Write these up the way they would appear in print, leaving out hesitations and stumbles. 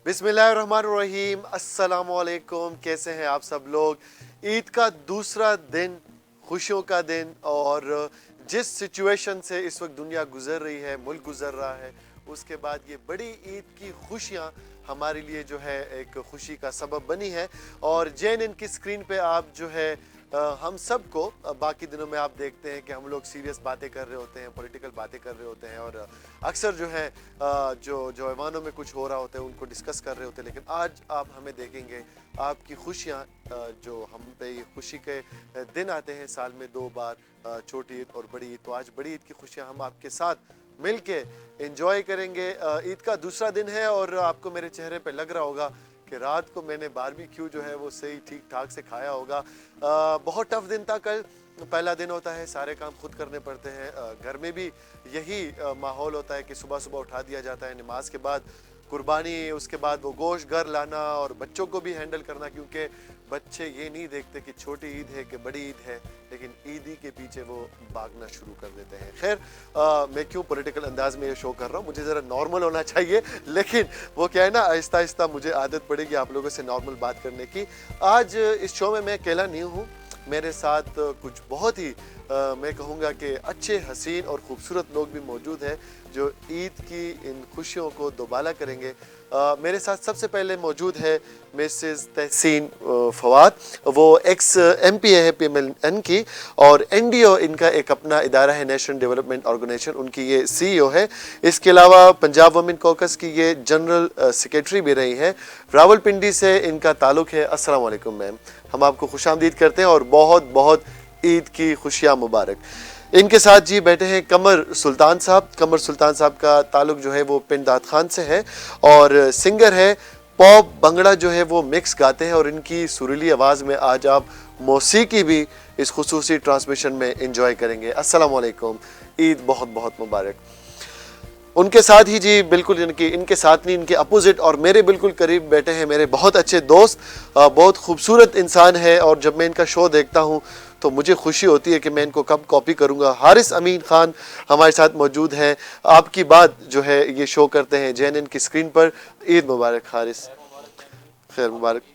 بسم اللہ الرحمن الرحیم، السلام علیکم۔ کیسے ہیں آپ سب لوگ؟ عید کا دوسرا دن، خوشیوں کا دن، اور جس سچویشن سے اس وقت دنیا گزر رہی ہے، ملک گزر رہا ہے، اس کے بعد یہ بڑی عید کی خوشیاں ہمارے لیے جو ہے ایک خوشی کا سبب بنی ہے۔ اور JNN کی اسکرین پہ آپ جو ہے ہم سب کو باقی دنوں میں آپ دیکھتے ہیں کہ ہم لوگ سیریس باتیں کر رہے ہوتے ہیں، پولیٹیکل باتیں کر رہے ہوتے ہیں، اور اکثر جو ہے جو ایوانوں میں کچھ ہو رہا ہوتا ہے ان کو ڈسکس کر رہے ہوتے ہیں، لیکن آج آپ ہمیں دیکھیں گے آپ کی خوشیاں، جو ہم پہ یہ خوشی کے دن آتے ہیں سال میں 2 بار، چھوٹی عید اور بڑی عید، تو آج بڑی عید کی خوشیاں ہم آپ کے ساتھ مل کے انجوائے کریں گے۔ عید کا دوسرا دن ہے اور آپ کو میرے چہرے پہ لگ رہا ہوگا کہ رات کو میں نے باربیکیو جو ہے وہ صحیح ٹھیک ٹھاک سے کھایا ہوگا۔ بہت ٹف دن تھا کل، پہلا دن ہوتا ہے، سارے کام خود کرنے پڑتے ہیں، گھر میں بھی یہی ماحول ہوتا ہے کہ صبح صبح اٹھا دیا جاتا ہے، نماز کے بعد قربانی، اس کے بعد وہ گوشت گھر لانا اور بچوں کو بھی ہینڈل کرنا، کیونکہ بچے یہ نہیں دیکھتے کہ چھوٹی عید ہے کہ بڑی عید ہے، لیکن عیدی کے پیچھے وہ بھاگنا شروع کر دیتے ہیں۔ خیر، میں کیوں پولیٹیکل انداز میں یہ شو کر رہا ہوں، مجھے ذرا نارمل ہونا چاہیے، لیکن وہ کیا ہے نا، آہستہ آہستہ مجھے عادت پڑے گی آپ لوگوں سے نارمل بات کرنے کی۔ آج اس شو میں اکیلا نہیں ہوں، میرے ساتھ کچھ بہت ہی میں کہوں گا کہ اچھے، حسین اور خوبصورت لوگ بھی موجود ہیں جو عید کی ان خوشیوں کو دوبالا کریں گے۔ میرے ساتھ سب سے پہلے موجود ہے مسز تحسین فواد، وہ ایکس MP ہے PMLN کی، اور NDO ان کا ایک اپنا ادارہ ہے، نیشنل ڈیولپمنٹ آرگنائزیشن، ان کی یہ CEO ہے۔ اس کے علاوہ پنجاب وومن کوکس کی یہ جنرل سیکریٹری بھی رہی ہیں۔ راول پنڈی سے ان کا تعلق ہے۔ السلام علیکم میم، ہم آپ کو خوش آمدید کرتے ہیں اور بہت بہت عید کی خوشیاں مبارک۔ ان کے ساتھ جی بیٹھے ہیں قمر سلطان صاحب۔ قمر سلطان صاحب کا تعلق جو ہے وہ پنڈ داد خان سے ہے، اور سنگر ہے، پاپ بنگڑا جو ہے وہ مکس گاتے ہیں، اور ان کی سریلی آواز میں آج آپ موسیقی بھی اس خصوصی ٹرانسمیشن میں انجوائے کریں گے۔ السلام علیکم، عید بہت بہت مبارک۔ ان کے ساتھ ہی جی بالکل ان کے ساتھ نہیں، ان کے اپوزٹ اور میرے بالکل قریب بیٹھے ہیں میرے بہت اچھے دوست، بہت خوبصورت انسان ہے، اور جب میں ان کا شو دیکھتا ہوں تو مجھے خوشی ہوتی ہے کہ میں ان کو کب کاپی کروں گا۔ حارث امین خان ہمارے ساتھ موجود ہیں، آپ کی بات جو ہے یہ شو کرتے ہیں JNN کی اسکرین پر۔ عید مبارک حارث۔ خیر مبارک۔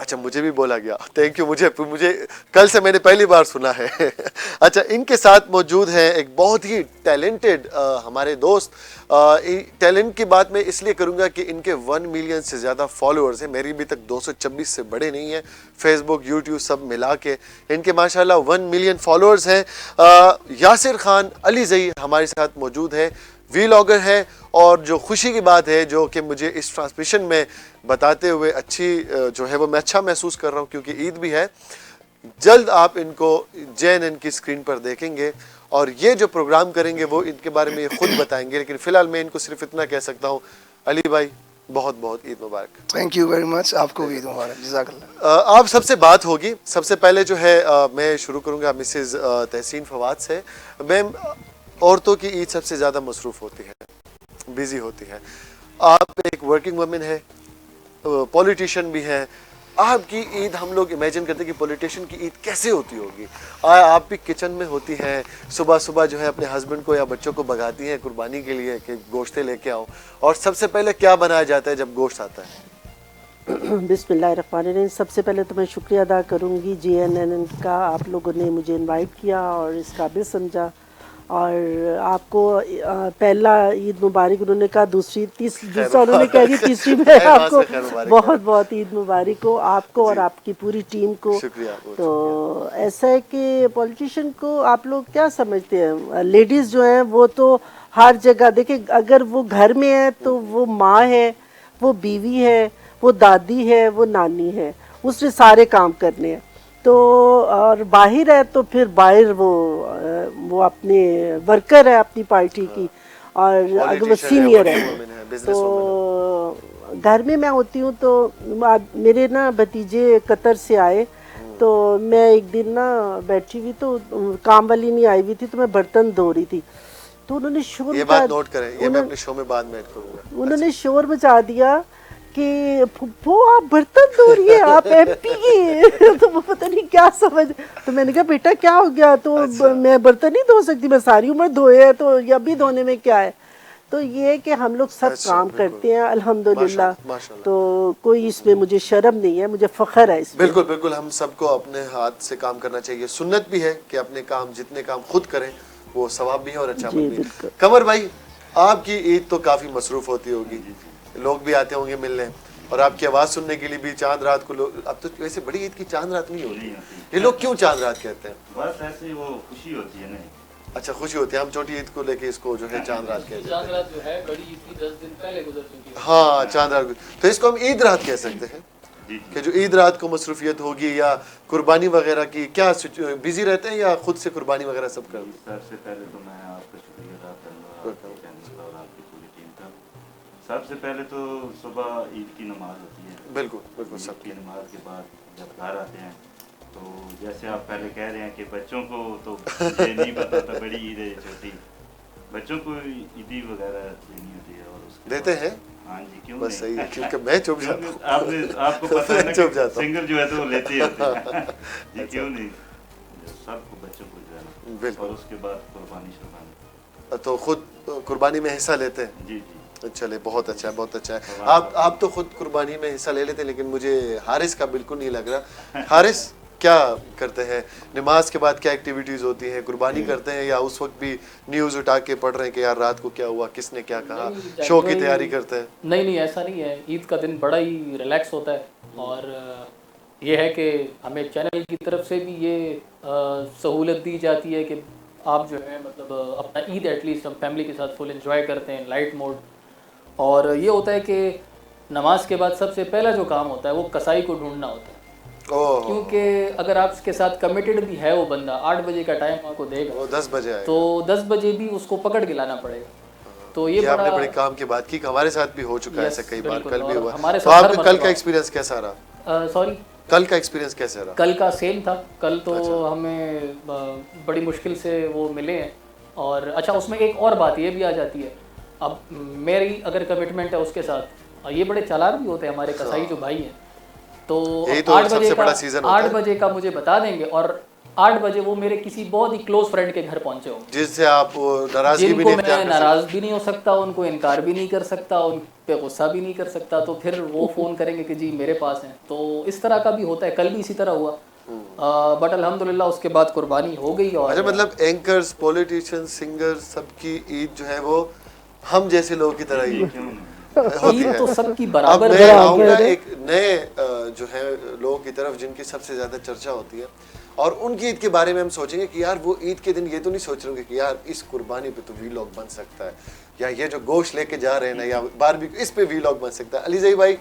اچھا مجھے بھی بولا گیا، تھینک یو، مجھے کل سے میں نے پہلی بار سنا ہے۔ اچھا، ان کے ساتھ موجود ہیں ایک بہت ہی ٹیلنٹڈ ہمارے دوست۔ ٹیلنٹ کی بات میں اس لیے کروں گا کہ ان کے 1 ملین سے زیادہ فالوورز ہیں، میری بھی تک 226 سے بڑے نہیں ہیں، فیس بک یوٹیوب سب ملا کے ان کے ماشاءاللہ 1 ملین فالوورز ہیں۔ یاسر خان علی زئی ہمارے ساتھ موجود ہے، ویلاگر ہے، اور جو خوشی کی بات ہے جو کہ مجھے اس ٹرانسمیشن میں بتاتے ہوئے اچھی جو ہے وہ میں اچھا محسوس کر رہا ہوں، کیونکہ عید بھی ہے، جلد آپ ان کو JNN کی اسکرین پر دیکھیں گے، اور یہ جو پروگرام کریں گے وہ ان کے بارے میں یہ خود بتائیں گے، لیکن فی الحال میں ان کو صرف اتنا کہہ سکتا ہوں، علی بھائی بہت بہت عید مبارک۔ تھینک یو ویری مچ، آپ کو بھی عید مبارک، جزاک اللہ۔ آپ سب سے بات ہوگی، سب سے پہلے جو ہے میں شروع کروں گا مسز تحسین فواد سے۔ میم، عورتوں کی عید سب سے زیادہ مصروف ہوتی ہے، بیزی ہوتی ہے، آپ ایک ورکنگ وومن ہے، پولیٹیشین بھی ہیں، آپ کی عید ہم لوگ امیجن کرتے ہیں کہ پولیٹیشین کی عید کیسے ہوتی ہوگی، آپ بھی کچن میں ہوتی ہیں، صبح صبح جو ہے اپنے ہسبینڈ کو یا بچوں کو بھگاتی ہیں قربانی کے لیے کہ گوشتے لے کے آؤ، اور سب سے پہلے کیا بنایا جاتا ہے جب گوشت آتا ہے؟ بسم اللہ الرحمن الرحیم۔ سب سے پہلے تو میں شکریہ ادا کروں گی JNN کا، آپ لوگوں نے مجھے انوائٹ کیا اور اس قابل سمجھا، اور آپ کو پہلا عید مبارک انہوں نے کہا، دوسرا انہوں نے کہہ دی، تیسری میں آپ کو بہت بہت عید مبارک ہو، آپ کو اور آپ کی پوری ٹیم کو۔ تو ایسا ہے کہ پولیٹیشین کو آپ لوگ کیا سمجھتے ہیں، لیڈیز جو ہیں وہ تو ہر جگہ، دیکھیں اگر وہ گھر میں ہے تو وہ ماں ہے، وہ بیوی ہے، وہ دادی ہے، وہ نانی ہے، اس نے سارے کام کرنے ہیں، تو اور باہر ہے تو پھر باہر وہ اپنے ورکر ہے اپنی پارٹی کی، اور اگر وہ سینئر ہے تو گھر میں ہوتی ہوں۔ تو میرے نا بھتیجے قطر سے آئے، تو میں ایک دن نا بیٹھی ہوئی، تو کام والی نہیں آئی ہوئی تھی، تو میں برتن دھو رہی تھی، تو انہوں نے شور، یہ بات نوٹ کریں، یہ میں اپنے شو میں بعد میں ایڈ کروں گا، انہوں نے شور مچا دیا کہ پھپھو آپ برتن دھو رہی ہیں، آپ MP کی، تو وہ پتہ نہیں کیا سمجھ، تو میں نے کہا بیٹا کیا ہو گیا، تو میں برتن نہیں دھو سکتی، میں ساری عمر دھوئے ہیں، تو ابھی دھونے میں کیا ہے، تو یہ ہے کہ ہم لوگ سب کام کرتے ہیں الحمدللہ, ماشاءاللہ. تو کوئی اس میں مجھے شرم نہیں ہے, مجھے فخر ہے اس میں. بالکل بالکل, ہم سب کو اپنے ہاتھ سے کام کرنا چاہیے. سنت بھی ہے کہ اپنے کام جتنے کام خود کریں وہ ثواب بھی ہے اور اچھا بھی ہے. قمر بھائی, آپ کی عید تو کافی مصروف ہوتی ہوگی, لوگ بھی آتے ہوں گے ملنے, اور آپ کی آواز سننے کے لیے بھی چاند رات کو لوگ. اب تو ویسے بڑی عید کی چاند رات نہیں ہوتی, یہ لوگ کیوں چاند رات کہتے ہیں؟ بس ایسے ہی وہ خوشی ہوتی ہے نا. اچھا, خوشی ہوتی ہے. ہم چھوٹی عید کو لے کے اس کو جو ہے چاند رات کہتے ہیں. چاند رات جو ہے بڑی عید کی 10 دن پہلے گزر چکی ہے. ہاں, چاند رات, تو اس کو ہم عید رات کہہ سکتے ہیں کہ جو عید رات کو مصروفیت ہوگی, یا قربانی وغیرہ کی کیا بزی رہتے ہیں, یا خود سے قربانی وغیرہ سب کرتے ہیں؟ سب سے پہلے تو میں آپ کا شکریہ ادا کروں گا, آپ کے چینل کا اور آپ کی پوری ٹیم کا. سب سے پہلے تو صبح عید کی نماز ہوتی ہے. بالکل بالکل, سب عید کی نماز کے بعد جب گھر آتے ہیں تو جیسے آپ پہلے کہہ رہے ہیں کہ بچوں کو تو مجھے نہیں پتا تھا بڑی عید ہے چھوٹی, بچوں کو عیدی وغیرہ دینی ہوتی ہے. اور اس دیتے ہیں. ہاں جی, کیوں بس صحیح ہے, کیونکہ میں چپ جاتا ہوں. آپ کو پتہ ہے نا چپ جاتا ہوں. سنگر جو ہے تو وہ لیتے ہی ہوتے ہیں جی, کیوں نہیں, سب کو بچوں کو جو ہے نا. بالکل. اور اس کے بعد قربانی شربانی. تو خود قربانی میں حصہ لیتے ہیں؟ جی جی, چلے, بہت اچھا ہے, بہت اچھا ہے. آپ تو خود قربانی میں حصہ لے لیتے ہیں, لیکن مجھے حارث کا بالکل نہیں لگ رہا. حارث کیا کرتے ہیں نماز کے بعد, کیا ایکٹیویٹیز ہوتی ہیں؟ قربانی کرتے ہیں یا اس وقت بھی نیوز اٹھا کے پڑھ رہے ہیں کہ یار رات کو کیا ہوا, کس نے کیا کہا, شو کی تیاری کرتے ہیں؟ نہیں, ایسا نہیں ہے. عید کا دن بڑا ہی ریلیکس ہوتا ہے, اور یہ ہے کہ ہمیں چینل کی طرف سے بھی یہ سہولت دی جاتی ہے کہ آپ جو ہے مطلب اپنا عید ایٹ لیسٹ ہم فیملی کے ساتھ فل انجوائے کرتے ہیں, لائٹ موڈ. اور یہ ہوتا ہے کہ نماز کے بعد سب سے پہلا جو کام ہوتا ہے وہ کسائی کو ڈھونڈنا ہوتا ہے, کیونکہ اگر آپ اس کے ساتھ کمیٹڈ بھی ہے وہ بندہ, 8 بجے کا ٹائم آپ کو دے گا, 10 بجے آئے تو 10 بجے بھی اس کو پکڑ کے لانا پڑے گا. تو یہ آپ نے بڑا بڑے کام کی بات کی, ہمارے ساتھ بھی ہو چکا ہے ایسا کئی بار, کل بھی ہوا. ہمارے تو آپ ساتھ کا کل کا ایکسپیرینس کیسا رہا؟ سوری, کل کا ایکسپیرینس کیسا رہا؟ کل کا سیم تھا. کل تو ہمیں بڑی مشکل سے وہ ملے ہیں. اور اچھا, اس میں ایک اور بات یہ بھی آ جاتی ہے, اب میری اگر کمٹمنٹ ہے اس کے ساتھ, یہ بڑے چالاک بھی ہوتے ہیں ہمارے کسائی جو بھائی ہیں, تو 8 بجے کا مجھے بتا دیں گے, اور 8 بجے وہ میرے کسی بہت ہی کلوز فرینڈ کے گھر پہنچے ہوں گے, جس سے آپ ناراضگی بھی جن کو میں ناراض بھی نہیں ہو سکتا, ان کو انکار بھی نہیں کر سکتا, ان پہ غصہ بھی نہیں کر سکتا. تو پھر وہ فون کریں گے کہ جی میرے پاس ہیں. تو اس طرح کا بھی ہوتا ہے. کل بھی اسی طرح ہوا, بٹ الحمدللہ اس کے بعد قربانی ہو گئی. اور اچھا, مطلب اینکرز, پولیٹیشین, سنگر, سب کی عید جو ہے وہ ہم جیسے لوگوں کی طرح ہی ہوتی ہے. تو سب کی اب برابر میں آؤں گا ایک نئے جو ہے لوگوں کی طرف جن کی سب سے زیادہ چرچا ہوتی ہے, اور ان کی عید کے بارے میں ہم سوچیں گے کہ یار وہ عید کے دن یہ تو نہیں سوچ رہے کہ یار اس قربانی پہ تو ویلاگ بن سکتا ہے, یا یہ جو گوشت لے کے جا رہے ہیں نا, یا باربیکیو, اس پہ ویلاگ بن سکتا ہے. علی زئی بھائی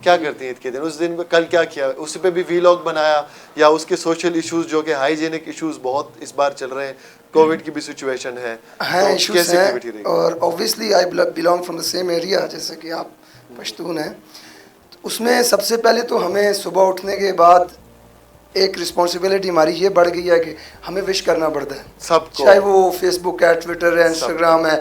کیا کرتے ہیں عید کے دن؟ اس دن کل کیا کیا, اس پہ بھی ویلاگ بنایا, یا اس کے سوشل ایشوز جو کہ ہائیجینک ایشوز بہت اس بار چل رہے ہیں, کووڈ کی بھی سچویشن ہے, ایشوز ہیں, اور obviously I belong from the same area, جیسے کہ آپ پشتون ہیں. اس میں سب سے پہلے تو ہمیں صبح اٹھنے کے بعد ایک رسپانسبلٹی ہماری یہ بڑھ گئی ہے کہ ہمیں وش کرنا پڑتا ہے سب کو, چاہے وہ فیس بک ہے, ٹویٹر ہے, انسٹاگرام ہے,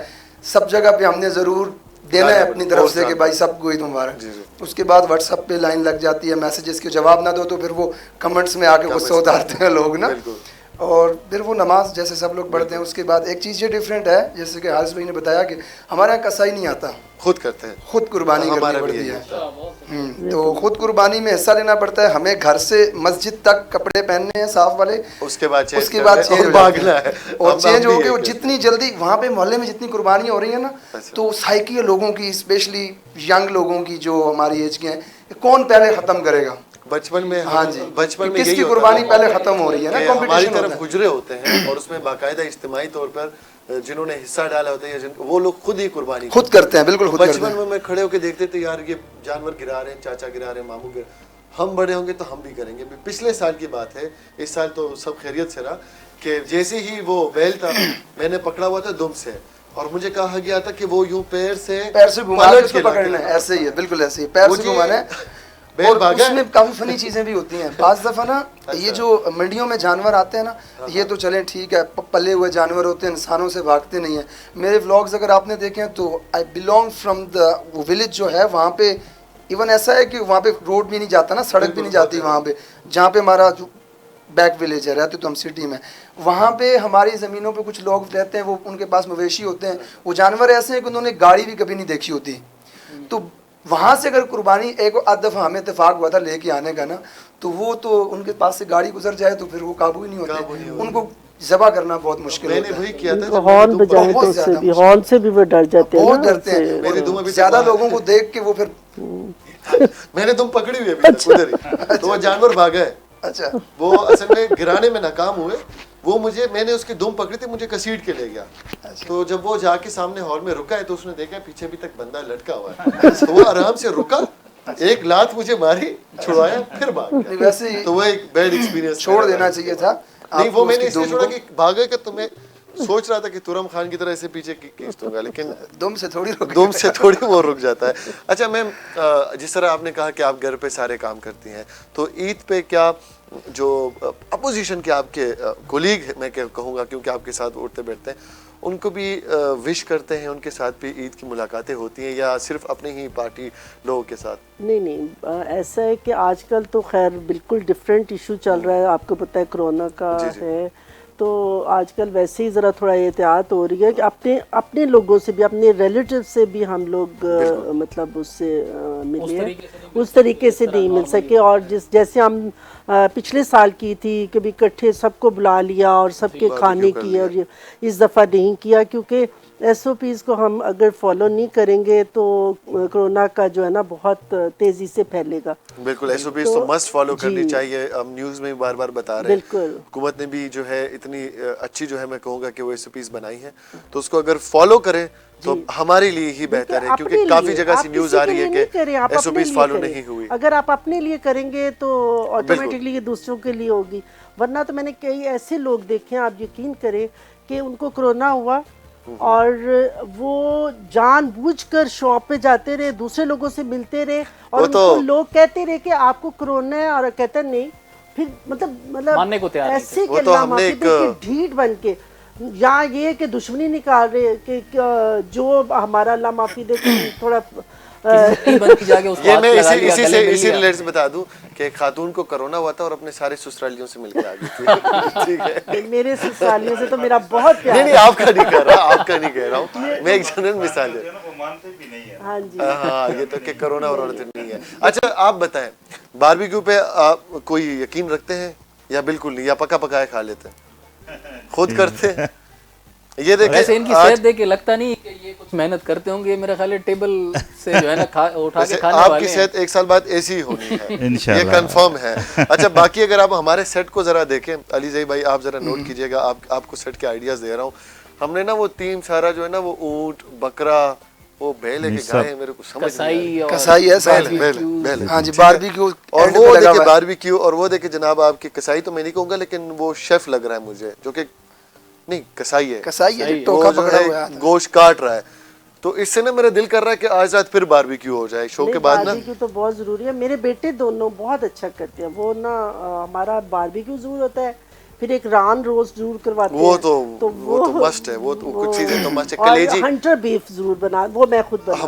سب جگہ پہ ہم نے ضرور دینا ہے اپنی طرف سے کہ بھائی سب کو عید مبارک. اس کے بعد واٹس ایپ پہ لائن لگ جاتی ہے, میسیجز کے جواب نہ دو تو پھر وہ کمنٹس میں آ کے غصہ اتارتے ہیں لوگ نا. اور پھر وہ نماز جیسے سب لوگ پڑھتے ہیں. اس کے بعد ایک چیز یہ ڈیفرنٹ ہے, جیسے کہ حارث بھائی نے بتایا کہ ہمارے یہاں کسائی نہیں آتا, خود کرتے ہیں, خود قربانی کرنی پڑتی ہے. تو خود قربانی میں حصہ لینا پڑتا ہے. ہمیں گھر سے مسجد تک کپڑے پہننے ہیں صاف والے, اس کے بعد چینج بھاگنا ہے, اور چینج ہو کے جتنی جلدی وہاں پہ محلے میں جتنی قربانیاں ہو رہی ہیں نا, تو سائیکی ہے لوگوں کی, اسپیشلی ینگ لوگوں کی جو ہماری ایج کے ہیں, کون پہلے ختم کرے گا. بچپن میں, ہاں جی, بچپن میں کس کی قربانی پہلے ختم ہو رہی ہے نا, ہماری طرف حجرے ہوتے ہیں, اور اس میں باقاعدہ اجتماعی طور پر جنہوں نے حصہ ڈالا ہوتا ہے, وہ لوگ خود ہی قربانی خود کرتے ہیں. بالکل خود کرتے ہیں. بچپن میں کھڑے ہو کے دیکھتے تھے یار یہ جانور گرا رہے ہیں, چاچا گرا رہے ہیں, ماموں گرا, ہم بڑے ہوں گے تو ہم بھی کریں گے. پچھلے سال کی بات ہے, اس سال تو سب خیریت سے رہا, کہ جیسے ہی وہ بیل تھا میں نے پکڑا ہوا تھا دم سے, اور مجھے کہا گیا تھا کہ وہ یوں پیر سے گھما کے پکڑنا ہے. ایسے ہی ہے, بالکل ایسے ہی پیر سے گھمانا ہے. اور اس میں کافی فنی چیزیں بھی ہوتی ہیں بعض دفعہ نا. یہ جو منڈیوں میں جانور آتے ہیں نا, یہ تو چلیں ٹھیک ہے, پلے ہوئے جانور ہوتے ہیں, انسانوں سے بھاگتے نہیں ہیں. میرے ولاگز اگر آپ نے دیکھیں تو I belong from the village جو ہے, وہاں پہ ایون ایسا ہے کہ وہاں پہ روڈ بھی نہیں جاتا نا, سڑک بھی نہیں جاتی وہاں پہ, جہاں پہ ہمارا جو बैक विलेज है, रहते तो हम सिटी में, वहाँ पे हमारी ज़मीनों पे कुछ लोग रहते हैं, वो उनके पास मवेशी होते हैं, वो जानवर ऐसे हैं कि उन्होंने गाड़ी भी कभी नहीं देखी होती, तो वहाँ से अगर कुर्बानी एक आध दफ़ा हमें इत्तेफाक हुआ था लेके आने का ना, तो वो तो उनके पास से गाड़ी गुजर जाए तो फिर वो काबू ही नहीं होते, उनको ज़बह करना बहुत मुश्किल मैंने होता है। वही किया था जब हॉर्न मैंने दुम बजाए तो उससे भी, हॉर्न से भी वो डर जाते हैं बहुत ना डरते उससे। हैं, मेरी दुम अभी ज़्यादा तक लोगों को देख के वो फिर मैंने दुम पकड़ी हुई है अभी तक उधर ही, तो वो जानवर भागा है, अच्छा वो असल में गिराने में नाकाम हुए, वो मुझे, मैंने उसकी दुम पकड़ी थी, मुझे घसीट के ले गया, तो जब वो जाके सामने हॉल में रुका है तो उसने देखा पीछे भी तक बंदा लटका हुआ है, तो वो आराम से रुका, एक लात मुझे मारी, छुड़ाया, फिर भाग गया। वैसे ही तो वो एक बैड एक्सपीरियंस छोड़ देना चाहिए था नहीं, वो आपको मैंने उसकी इसलिए दुम छोड़ा को। कि भागे का, तो मैं सोच रहा था कि तुरम खान की तरह ऐसे पीछे खींच दूंगा, लेकिन दुम से थोड़ी रुक दुम से थोड़ी वो रुक जाता है। अच्छा मैम, जिस तरह आपने कहा कि आप घर पे सारे काम करती हैं, तो ईद पे क्या जो अपोजिशन के आपके कोलीग मैं कहूँगा, क्योंकि आपके साथ उठते बैठते हैं, उनको भी विश करते हैं, उनके साथ भी ईद की मुलाकातें होती हैं, या सिर्फ अपने ही पार्टी लोगों के साथ? नहीं, ऐसा है कि आजकल तो खैर बिल्कुल डिफरेंट इशू चल रहा है, आपको पता है कोरोना का जी, जी। है, तो आजकल वैसे ही ज़रा थोड़ा एहतियात हो रही है कि अपने लोगों से भी, अपने रिलेटिव से भी हम लोग मतलब उससे मिले हैं, उस तरीके से नहीं मिल सके, और जैसे हम पिछले साल की थी, कभी इकट्ठे सबको बुला लिया और सबके खाने की, और इस दफ़ा नहीं किया, क्योंकि SOPs को हम अगर फॉलो नहीं करेंगे तो कोरोना का जो है ना बहुत तेज़ी से फैलेगा। बिल्कुल, SOPs तो मस्ट फॉलो करनी चाहिए, हम न्यूज़ में भी बार बार बता रहे हैं, बिल्कुल। हुकूमत ने भी जो है इतनी अच्छी जो है मैं कहूँगा कि वो SOPs बनाई है, तो उसको अगर फॉलो करें तो हमारे लिए ही बेहतर है, क्योंकि काफ़ी जगह से न्यूज़ आ रही है कि SOPs फॉलो नहीं हुई। अगर आप अपने लिए करेंगे तो ऑटोमेटिकली ये दूसरों के लिए होगी, वरना तो मैंने कई ऐसे लोग देखे हैं, आप यकीन करें कि उनको कोरोना हुआ और वो जानबूझकर शॉप पे जाते रहे, दूसरे लोगों से मिलते रहे, और उनको लोग कहते रहे कि आपको कोरोना है, और कहते नहीं, फिर मतलब मानने को तैयार नहीं थे। ऐसे वो के तो हमने ढीठ बन के, या ये कि दुश्मनी निकाल रहे कि जो हमारा अल्लाह माफी दे थोड़ा ये मैं इसी रिलेट से बता दूं कि खातून को कोरोना हुआ था और अपने सारे ससुरालियों से मिलकर आ गई थी। ठीक है, मेरे ससुरालियों से तो मेरा बहुत प्यार नहीं आपका नहीं कह रहा, आपका नहीं कह रहा हूँ मैं, एक जनरल मिसाल है। वो मानते भी नहीं है। हाँ जी, हाँ, ये तो कि कोरोना और नहीं है। अच्छा आप बताएं, बारबेक्यू पे आप कोई यकीन रखते हैं या बिल्कुल नहीं, या पका पकाया खा लेते हैं, खुद करते हैं? ये देखिए, वैसे इनकी सेहत देख के लगता नहीं कि ये कुछ मेहनत करते होंगे, मेरा ख्याल है टेबल से जो है ना उठा के खाने वाले आपकी हैं। सेहत एक साल बाद ऐसी ही होनी है, ये इंशाल्लाह। कंफर्म है। अच्छा बाकी अगर आप हमारे सेट को जरा देखें, अली ज़ई भाई आप जरा नोट कीजिएगा, आपको सेट के आइडियाज दे रहा हूँ। हमने ना वो थीम सारा जो है ना, वो ऊंट, बकरा, वो बैल है कि गाय है, मेरे को समझ नहीं आ रहा। कसाई है साथ में। बैल, हाँ जी, बारबेक्यू और वो देखिए बारबेक्यू, और वो देखिए जनाब आपकी कसाई तो मैं नहीं कहूँगा, लेकिन वो शेफ लग रहा है मुझे, जो कि नहीं कसाई है, कसाई है, टोका वो जो पकड़ा हुआ है है। गोश्त काट रहा है, तो इससे ना मेरा दिल कर रहा है कि आज रात फिर बारबेक्यू हो जाए शो के बाद ना। बारबेक्यू तो बहुत ज़रूरी है, मेरे बेटे दोनों बहुत अच्छा करते हैं, वो ना हमारा बारबेक्यू ज़रूर होता है, फिर एक रान रोस्ट जरूर करवाते वो हैं, वो तो मस्ट है, वो तो कुछ चीजें तो मस्ट है। और कलेजी, हंटर बीफ जरूर बना, वो मैं खुद बना,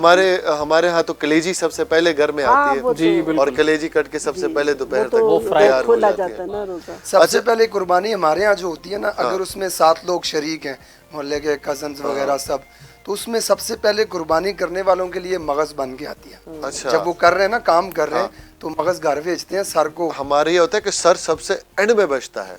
हमारे यहाँ तो कलेजी सबसे पहले घर में आती है, जी बिल्कुल। और कलेजी कट के सबसे पहले दोपहर तक वो तैयार हो खोला जाती जाता है है। ना रोजा। सबसे पहले कुर्बानी हमारे यहाँ जो होती है ना, अगर उसमें 7 लोग शरीक हैं, मोहल्ले के कजन्स वगैरह सब, तो उसमें सबसे पहले कुर्बानी करने वालों के लिए मगज बन के आती है। अच्छा, जब वो कर रहे हैं ना, काम कर रहे हैं, तो मगज घर भेजते हैं, सर को। हमारे ये होता है कि सर सबसे एंड में बचता है,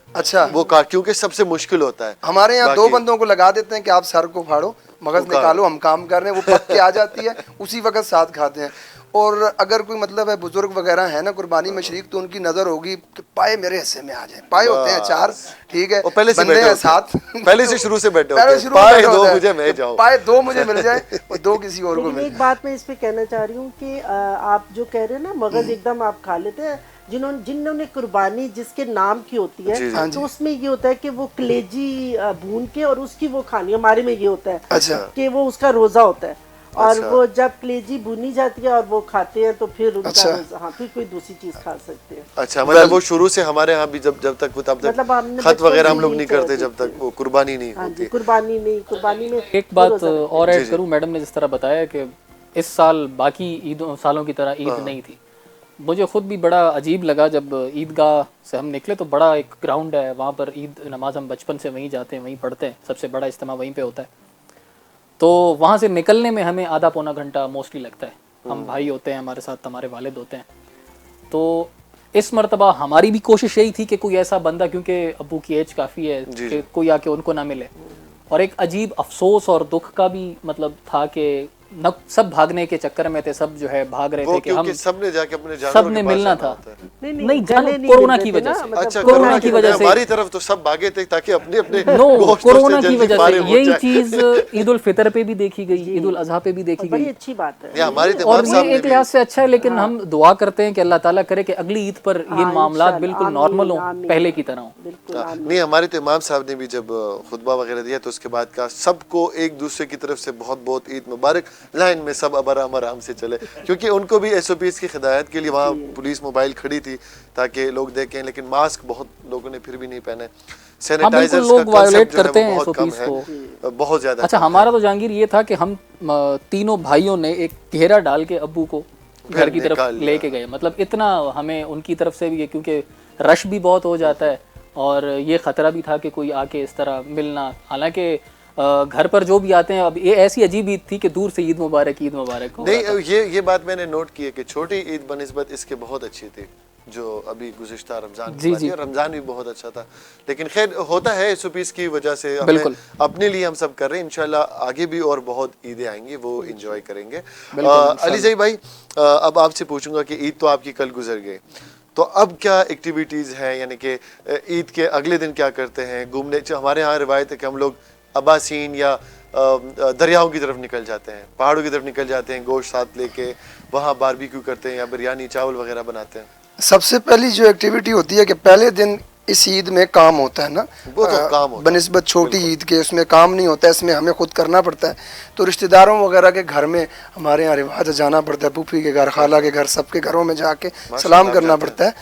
अच्छा, वो क्योंकि सबसे मुश्किल होता है। हमारे यहाँ 2 बाकी- बंदों को लगा देते हैं कि आप सर को फाड़ो, मगज निकालो, हम काम कर रहे हैं, वो पक के आ जाती है, उसी वक्त साथ खाते हैं। और अगर कोई मतलब है बुजुर्ग वगैरह है ना कुर्बानी में शरीक, तो उनकी नजर होगी कि पाए मेरे हिस्से में आ जाए। पाए होते हैं 4, ठीक है, वो पहले से बंदे बैठे हैं होते हैं। 7, पहले से शुरू से बैठे होते पहले हैं, शुरू में पाए बैठे दो होते हैं, मुझे मैं जाऊं, पाए 2 मुझे मिल जाए और 2 किसी और को लेकिन मिल एक बात मैं इस पे कहना चाह रही हूँ कि आप जो कह रहे हैं ना, मगज एकदम आप खा लेते हैं, जिन्होंने कुर्बानी जिसके नाम की होती जी, है, तो उसमें ये होता है कि वो कलेजी भून के और उसकी वो खानी, हमारे में ये होता है अच्छा। कि वो उसका रोजा होता है, और अच्छा। वो जब कलेजी भुनी जाती है और वो खाते हैं, तो फिर उनका अच्छा। रोजा, हाँ, फिर कोई दूसरी चीज खा सकते हैं। अच्छा मतलब वो शुरू से हमारे यहाँ भी जब तक मतलब हमने खत वगैरह बचपन हम से लोग यही नहीं करते करते जब तक वो कुर्बानी नहीं हाँ जी, होती। कुर्बानी में एक बात और ऐड करूं, मैडम ने जिस तरह बताया कि इस साल बाकी ईदों सालों की तरह ईद नहीं थी, मुझे ख़ुद भी बड़ा अजीब लगा जब ईदगाह से हम निकले तो बड़ा एक ग्राउंड है वहाँ पर ईद नमाज हम बचपन से वहीं जाते हैं वहीं पढ़ते हैं, सबसे बड़ा इज्तिमा वहीं पे होता है। तो वहाँ से निकलने में हमें आधा पौना घंटा मोस्टली लगता है। हम भाई होते हैं हमारे साथ, हमारे वालिद होते हैं। तो इस मर्तबा हमारी भी कोशिश यही थी कि कोई ऐसा बंदा, क्योंकि अब्बू की एज काफ़ी है, कि कोई आके उनको ना मिले। और एक अजीब अफसोस और दुख का भी मतलब था कि न सब भागने के चक्कर में थे, सब जो है भाग रहे थे कि हम सबने जाके अपने सबने मिलना था। नहीं गले नहीं कोरोना मिल की रहे थे वजह ना, से, मतलब अच्छा कोरोना की वजह से हमारी तरफ तो सब भागे थे ताकि अपने अपने नो गोश्तों कोरोना से की जल्दी वजह फारिग से हो यही जाए। चीज़ ईद उल फितर पे भी देखी गई, ईद उल अजहा पे भी देखी बड़ी गई। अच्छी बात है। ये हमारे और तमाम साहब ये ने एक भी लिहाज से अच्छा है, लेकिन हम दुआ करते हैं कि अल्लाह ताला करे कि अगली ईद पर ये हाँ, मामलात इंशाल्लाह, बिल्कुल आमीन, नॉर्मल हो, आमीन। पहले की तरह हो। बिल्कुल हाँ, आमीन। नहीं हमारे तो इमाम साहब ने भी जब खुतबा वगैरह दिया तो उसके बाद का सबको एक दूसरे की तरफ से बहुत बहुत ईद मुबारक, लाइन में सब अब आराम से चले, क्योंकि उनको भी SOPs की हिदायत के लिए वहाँ पुलिस मोबाइल खड़ी थी ताकि लोग देखें, लेकिन मास्क बहुत लोगों ने फिर भी नहीं पहने। सैनिटाइजर्स का लोग वायोलेट कांसेप्ट जो है करते वो हैं बहुत कम SOPs है, बहुत ज़्यादा। अच्छा हमारा तो जहांगीर ये था कि हम तीनों भाइयों ने एक घेरा डाल के अब्बू को घर की तरफ निकाल लिया। लेके गए। मतलब इतना हमें उनकी तरफ से भी है, क्योंकि रश भी बहुत हो जाता है और ये ख़तरा भी था कि कोई आके इस तरह मिलना। हालांकि घर पर जो भी आते हैं, अब ये ऐसी अजीब ईद थी कि दूर से ईद मुबारक हो रहा था। नहीं, ये बात मैंने नोट की है कि छोटी ईद बनिस्बत इसके बहुत अच्छी थी जो अभी गुज़िश्ता रमज़ान की बात है। रमज़ान भी बहुत अच्छा था, लेकिन खैर होता है SOPs की वजह से, हमें अपने लिए हम सब कर रहे हैं। इंशाल्लाह आगे भी और बहुत ईदें आएंगी, वो इंजॉय करेंगे। अली भाई अब आपसे पूछूंगा कि ईद तो आपकी कल गुजर गई, तो अब क्या एक्टिविटीज़ हैं, यानी कि ईद के अगले दिन क्या करते हैं? घूमने, हमारे यहाँ रिवायत है कि हम लोग अबासीन या दरियाओं की तरफ निकल जाते हैं, पहाड़ों की तरफ निकल जाते हैं, गोश्त साथ लेके वहाँ बारबेक्यू करते हैं या बिरयानी चावल वगैरह बनाते हैं। सबसे पहली जो एक्टिविटी होती है कि पहले दिन इस ईद में काम होता है ना, वो तो काम होता है बनिस्बत छोटी ईद के, उसमें काम नहीं होता है, इसमें हमें खुद करना पड़ता है। तो रिश्तेदारों वगैरह के घर में हमारे यहाँ रिवाज है, जाना पड़ता है, फूफी के घर, खाला के घर, सबके घरों में जाके सलाम करना पड़ता है।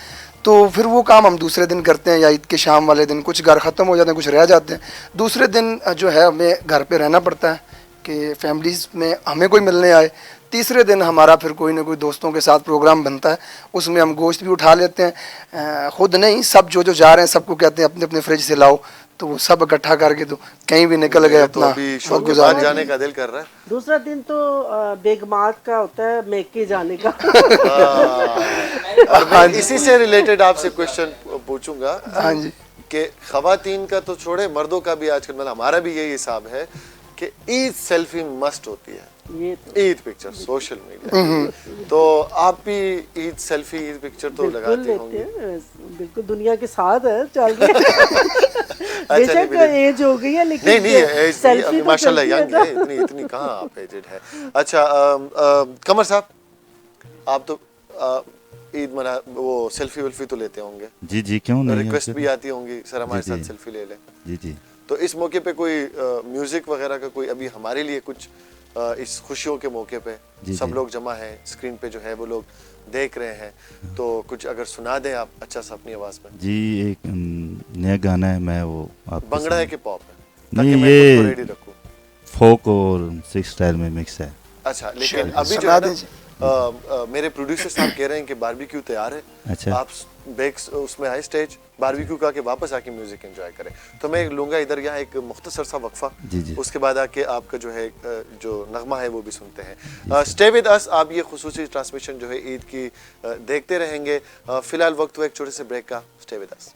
तो फिर वो काम हम दूसरे दिन करते हैं, या ईद के शाम वाले दिन। कुछ घर ख़त्म हो जाते हैं, कुछ रह जाते हैं। दूसरे दिन जो है हमें घर पे रहना पड़ता है कि फैमिलीज़ में हमें कोई मिलने आए। तीसरे दिन हमारा फिर कोई ना कोई दोस्तों के साथ प्रोग्राम बनता है, उसमें हम गोश्त भी उठा लेते हैं। ख़ुद नहीं, सब जो जा रहे हैं सबको कहते हैं अपने अपने फ्रिज से लाओ, तो वो सब इकट्ठा करके तो कहीं भी निकल गए अपना वक्त गुजारने। जाने का दिल कर रहा है। दूसरा दिन तो बेगमात का होता है, मेके जाने का। और इसी से रिलेटेड आपसे क्वेश्चन पूछूंगा। हाँ जी, कि ख़वातीन का तो छोड़े, मर्दों का भी आजकल, मतलब हमारा भी यही हिसाब है कि ईद सेल्फी मस्ट होती है, ये तो ईद पिक्चर सोशल मीडिया। तो आप भी ईद सेल्फी, ईद पिक्चर तो बिल्कुल लगाते लेते होंगे। हैं, बिल्कुल दुनिया के साथ है, चल रहे हैं। बेशक एज हो गई है, लेकिन नहीं सेल्फी अभी तो माशाल्लाह चलती है यंग है, इतनी कहाँ आप एजेड है। अच्छा कमर साहब, आप तो ईद मना, वो सेल्फी वेल्फी तो लेते होंगे? जी क्यों नहीं, रिक्वेस्ट भी आती होंगी सर हमारे साथ सेल्फी ले लें। जी तो इस मौके पे कोई म्यूजिक वगैरह का कोई अभी हमारे लिए कुछ इस खुशियों के मौके पे सब लोग जमा हैं, स्क्रीन पे जो है वो लोग देख रहे हैं, तो कुछ अगर सुना दें आप अच्छा सा अपनी आवाज में। जी एक नया गाना है, मैं वो आप बंगड़ा है कि पॉप है? नहीं, ताकि मैं ये खुद को रेडी रखूं। फोक और सिक्स स्टाइल में मिक्स है। अच्छा, लेकिन अभी जो है ना मेरे प्रोड्यूसर साहब कह रहे हैं कि बारबेक्यू तैयार है। अच्छा, आप बेक्स उसमें आए स्टेज, बारबेक्यू का के वापस आके म्यूजिक एंजॉय करें। तो मैं लूंगा इधर यहाँ एक मुख्तसर सा वक्फा, उसके बाद आके आपका जो है जो नगमा है वो भी सुनते हैं। स्टे विद अस, आप ये खुसूसी ट्रांसमिशन जो है ईद की देखते रहेंगे। फिलहाल वक्त हुआ एक छोटे से ब्रेक का। Stay with us.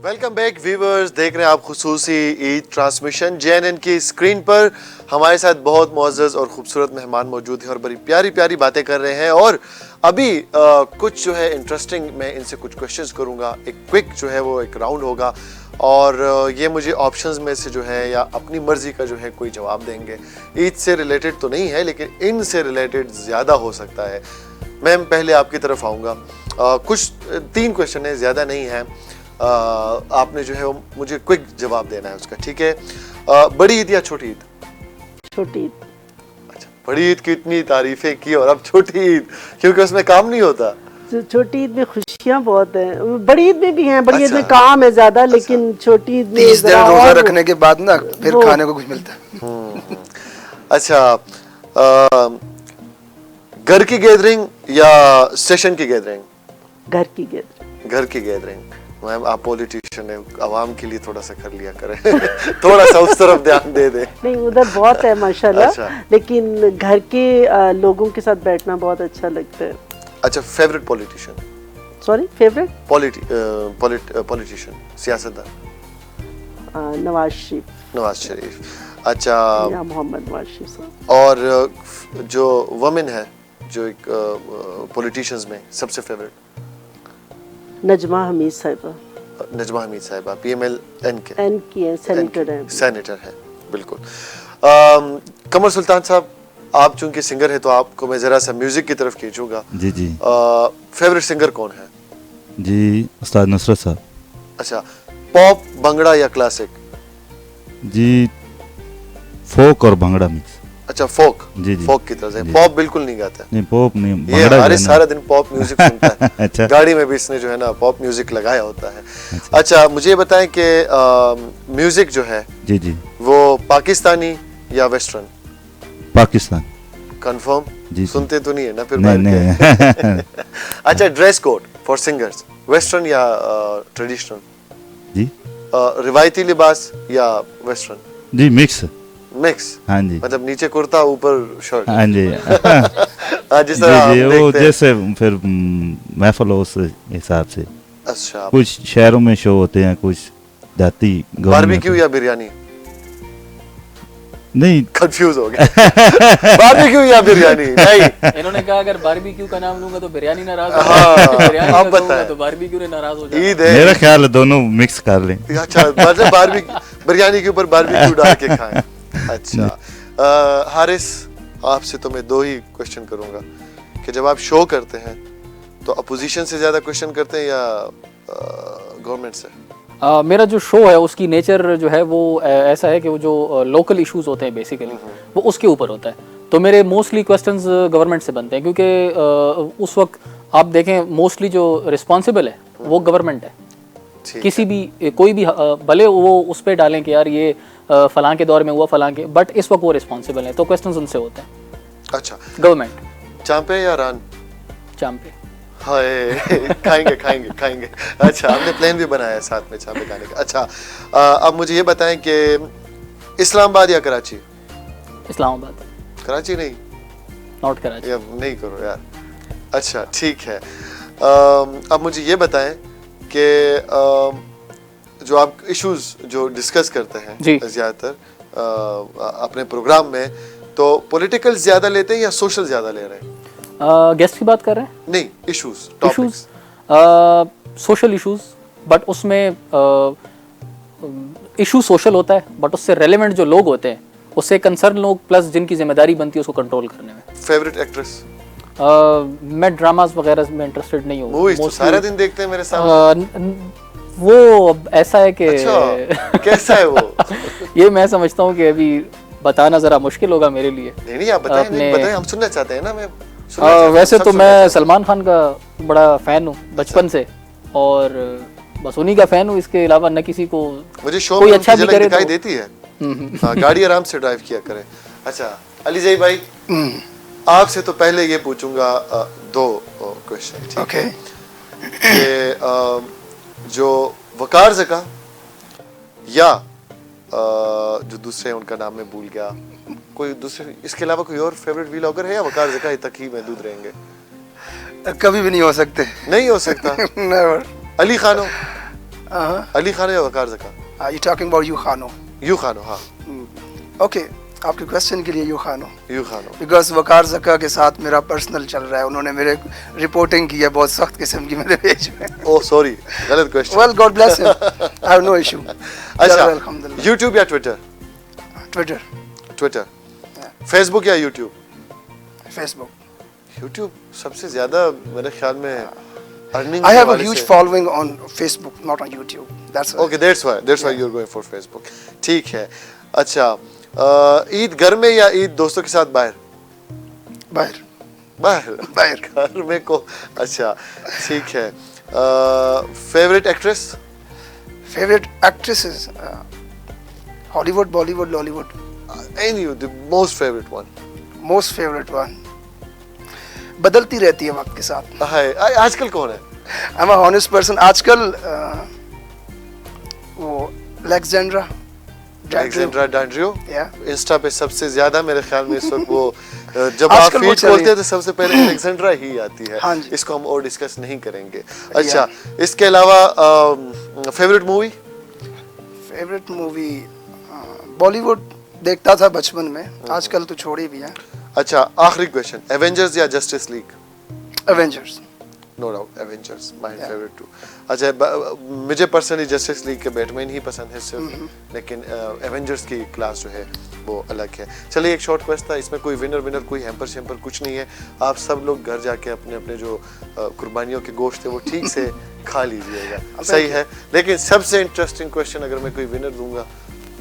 Welcome back viewers, देख रहे हैं आप खुसूसी ईद ट्रांसमिशन JNN की स्क्रीन पर। हमारे साथ बहुत मुअज़्ज़ज़ और ख़ूबसूरत मेहमान मौजूद हैं और बड़ी प्यारी प्यारी बातें कर रहे हैं। और अभी कुछ जो है इंटरेस्टिंग मैं इनसे कुछ क्वेश्चंस करूंगा, एक क्विक जो है वो एक राउंड होगा और ये मुझे ऑप्शंस में से जो है या अपनी मर्ज़ी का जो है कोई जवाब देंगे। ईद से रिलेटेड तो नहीं है लेकिन इनसे रिलेटेड ज़्यादा हो सकता है। मैम पहले आपकी तरफ आऊँगा, कुछ 3 क्वेश्चन है, ज़्यादा नहीं है। आपने जो है वो मुझे क्विक जवाब देना है उसका, ठीक है? बड़ी ईद या छोटी ईद? छोटी ईद। अच्छा, बड़ी ईद की इतनी तारीफें की और अब छोटी ईद, क्योंकि उसमें काम नहीं होता। छोटी ईद में खुशियाँ बहुत हैं, बड़ी ईद में भी हैं, बड़ी ईद में अच्छा। काम है ज़्यादा, लेकिन छोटी ईद में 30 दिन ज़रा रोजा और रखने के बाद ना फिर वो- खाने को कुछ मिलता है। अच्छा, घर की गैदरिंग या सेशन की गैदरिंग? घर की गैदरिंग। घर की गैदरिंग। मैम आप पॉलिटिशियन है, आवाम के लिए थोड़ा सा कर लिया करें थोड़ा सा उस तरफ ध्यान दे दे। नहीं, उधर बहुत है माशाल्लाह, अच्छा। लेकिन घर के लोगों के साथ बैठना बहुत अच्छा लगता है। अच्छा, favourite politician? Sorry, favourite? Politician, सियासतदान? नवाज शरीफ नवाज शरीफ। अच्छा, या मोहम्मद नवाज शरीफ साहब। और जो वमेन है जो एक पॉलिटिशियंस में सबसे फेवरेट? नजमा हमीद साहिबा। नजमा हमीद साहिबा, PMLN के एन की है, सेनेटर है। सेनेटर है, बिल्कुल। कमर सुल्तान साहब, आप चूंकि सिंगर है तो आपको मैं जरा सा म्यूजिक की तरफ खींचूंगा। जी जी फेवरेट सिंगर कौन है? जी, उस्ताद नुसरत साहब। अच्छा, पॉप, भंगड़ा या क्लासिक? जी, फोक और भंगड़ा मिक्स। अच्छा, फोक। जी जी। फोक की तरफ से। जी। पॉप बिल्कुल नहीं गाता है? नहीं, पॉप नहीं, ये भंगड़ा जो हमारे है ना। सारा दिन पॉप म्यूजिक सुनता है अच्छा। गाड़ी में भी इसने जो है ना पॉप म्यूजिक लगाया होता है। अच्छा, मुझे ये बताएं कि म्यूजिक जो है जी जी, वो पाकिस्तानी या वेस्टर्न? पाकिस्तान। कंफर्म? जी, जी। सुनते तो नहीं है ना फिर नहीं बैठ के? नहीं अच्छा, dress code for singers western या ट्रेडिशनल? जी रिवायती लिबास या वेस्टर्न? जी, मिक्स। मिक्स? हाँ जी, मतलब नीचे कुर्ता ऊपर शर्ट? हाँ जी हाँ, जिस जी तरह हम जी, वो देखते हैं। जैसे फिर महफल हो उस हिसाब से। अच्छा, कुछ शहरों में शो होते हैं, कुछ जाती गाँव में बारबेक्यू या बिरयानी? नहीं। कंफ्यूज हो गया बारबेक्यू या बिरयानी? नहीं, इन्होंने कहा अगर बारबेक्यू का नाम लूंगा तो बिरयानी नाराज हो हाँ, जाएगी, बिरयानी आप का कहूंगा बताएं। तो बारबेक्यू ने नाराज हो जाएगा। ईद है। मेरा ख्याल है दोनों मिक्स कर लें। अच्छा, मतलब बारबेक्यू, बिरयानी के ऊपर बारबेक्यू डाल के खाएं। अच्छा, हारिस, आपसे तो मैं 2 ही क्वेश्चन करूंगा कि जब आप शो करते हैं तो अपोजिशन से ज्यादा क्वेश्चन करते हैं या गवर्नमेंट से? मेरा जो शो है उसकी नेचर जो है वो ऐसा है कि वो जो लोकल इश्यूज होते हैं बेसिकली वो उसके ऊपर होता है। तो मेरे मोस्टली क्वेश्चंस गवर्नमेंट से बनते हैं, क्योंकि उस वक्त आप देखें मोस्टली जो रिस्पॉन्सिबल है वो गवर्नमेंट है। ठीक। किसी भी कोई भी भले वो उस पर डालें कि यार ये फलां के दौर में हुआ फलां के, बट इस वक्त वो रिस्पॉन्सिबल है तो क्वेश्चंस उनसे होते हैं। अच्छा, गवर्नमेंट। चांपे या रान? चांपे। हाय खाएंगे खाएंगे खाएंगे। अच्छा, आपने प्लान भी बनाया है साथ में चांपे खाने का। अच्छा, अब मुझे ये बताएं कि इस्लामाबाद या कराची? इस्लामाबाद। कराची नहीं? नॉट कराची। या नहीं करो यार। अच्छा, ठीक है। अब मुझे ये बताएं कि जो आप इश्यूज जो डिस्कस करते हैं जी। ज़्यादातर अपने प्रोग्राम में, तो पॉलिटिकल ज़्यादा लेते हैं या सोशल ज़्यादा ले रहे हैं? गेस्ट की बात कर रहे हैं? नहीं, issues, issues, social issues, but उसमें इशू सोशल होता है बट उससे रेलेवेंट जो लोग होते हैं, उससे कंसर्न लोग प्लस जिनकी जिम्मेदारी बनती है उसको कंट्रोल करने में। Favourite actress? मैं ड्रामास वगैरह में इंटरेस्टेड नहीं हूँ। मूवीज तो सारा दिन देखते हैं मेरे सामने। वो अब ऐसा है कि अच्छा, कैसा है वो? ये मैं समझता हूँ कि अभी बताना ज़रा मुश्किल होगा मेरे लिए। नहीं, आप बताएं, नहीं आपने- बताएं, हम सुनना चाहते हैं ना। मैं सुनना चाहता हूं, वैसे सब तो सुनना मैं चाहते सलमान खान का बड़ा फ़ैन हूँ बचपन से, और बस उन्हीं का फ़ैन हूँ, इसके अलावा न किसी को। हैं। मुझे शो कोई में अच्छा उनकी भी झलक करे दिखाई तो- देती है। हाँ, गाड़ी आराम से ड्राइव किया करें। अच्छा, अली जई भाई, आपसे तो पहले ये पूछूंगा 2 क्वेश्चन, ठीक ओके। है? कि जो वकार ज़का या जो दूसरे हैं उनका नाम मैं भूल गया, कोई दूसरे इसके अलावा कोई और फेवरेट व्लॉगर है या वकार ज़का तक ही महदूद रहेंगे? कभी भी नहीं हो सकते। नहीं हो सकता। नेवर। अली खानो? अली खान या Waqar Zaka? You talking about you खानो? यू खानो, हाँ ओके, आपके क्वेश्चन के लिए यू खानो, यू खानो। बिकॉज वकार ज़का के साथ मेरा पर्सनल चल रहा है, उन्होंने मेरे रिपोर्टिंग की है बहुत सख्त किस्म की मेरे पेज में। ओह सॉरी, गलत question. Well God bless him, I have no issue. अच्छा, अल्हम्दुलिल्लाह। यूट्यूब या ट्विटर? ट्विटर। ट्विटर। फेसबुक या यूट्यूब? फेसबुक। यूट्यूब सबसे ज़्यादा मेरे ख्याल में earning. I have a huge following on Facebook, not on YouTube. That's why. Okay, that's why you're going for Facebook. ठीक है। अच्छा, ईद घर में या ईद दोस्तों के साथ बाहर? बाहर। बाहर घर में को। अच्छा ठीक है। Favourite actress? Favorite actresses, Hollywood, Bollywood, Lollywood. Any the most favorite one? Most favorite one. बदलती रहती है वक्त के साथ। हाय, आजकल कौन है? I'm a honest person. आजकल वो Alexandra Daddario, इंस्टा पे सबसे ज्यादा मेरे ख्याल में इस वक्त वो जब आप फीड खोलते हैं तो सबसे पहले अलेक्जेंड्रा ही आती है। हाँ जी। इसको हम और डिस्कस नहीं करेंगे। अच्छा, इसके अलावा favourite movie? Favourite movie Bollywood देखता था बचपन में, आजकल तो छोड़ी भी है। अच्छा, आखिरी क्वेश्चन, एवेंजर्स या Justice League? Avengers. No doubt Avengers, my favourite too. अच्छा, मुझे पर्सनली जस्टिस लीग के बैटमैन ही पसंद है सिर्फ, लेकिन एवेंजर्स की क्लास जो है वो अलग है। चलिए, एक शॉर्ट क्वेश्चन था, इसमें कोई विनर कोई हैम्पर शैम्पर कुछ नहीं है। आप सब लोग घर जाके अपने अपने जो कुर्बानियों के गोश्त है वो ठीक से खा लीजिएगा, सही है। लेकिन सबसे इंटरेस्टिंग क्वेश्चन अगर मैं कोई विनर दूंगा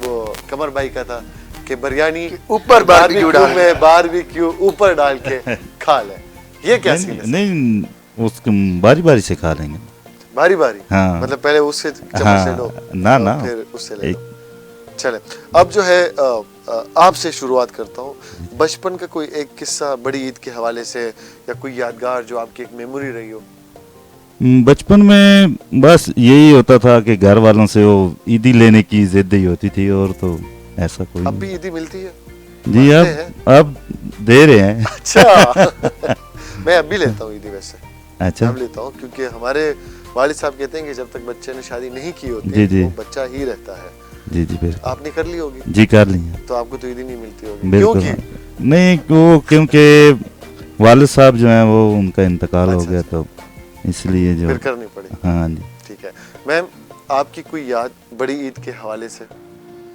वो कमर भाई का था कि बिरयानी ऊपर बारबेक्यू ऊपर डाल के खा ले। ये क्या सीन है? नहीं, उसको बारी बारी से खा लेंगे। बारी बारी? हाँ। मतलब पहले उससे चम्मच हाँ, ले लो, ना फिर उससे ले लो। चले, अब जो है आपसे शुरुआत करता हूँ। बचपन का कोई एक किस्सा बड़ी ईद के हवाले से या कोई यादगार जो आपकी एक मेमोरी रही हो? बचपन में बस यही होता था कि घर वालों से वो ईदी लेने की जिद ही होती थी, और तो ऐसा कोई अब भी ईदी मिलती है? जी, अब दे रहे हैं। अच्छा मैं अब भी लेता हूँ ईदी वैसे। अच्छा, अब लेता हूँ क्योंकि हमारे वालिद साहब कहते हैं कि जब तक बच्चे ने शादी नहीं की होती जी, जी। वो बच्चा ही रहता है। जी जी, बिल्कुल। आपने कर ली होगी? जी, कर ली है। तो आपको तो ईदी नहीं मिलती होगी? बिल्कुल क्योंकि नहीं, वो क्योंकि वालिद साहब जो हैं वो उनका इंतकाल हो गया, तो इसलिए जो फिर करनी पड़ी। हाँ जी। ठीक है मैम, आपकी कोई याद बड़ी ईद के हवाले से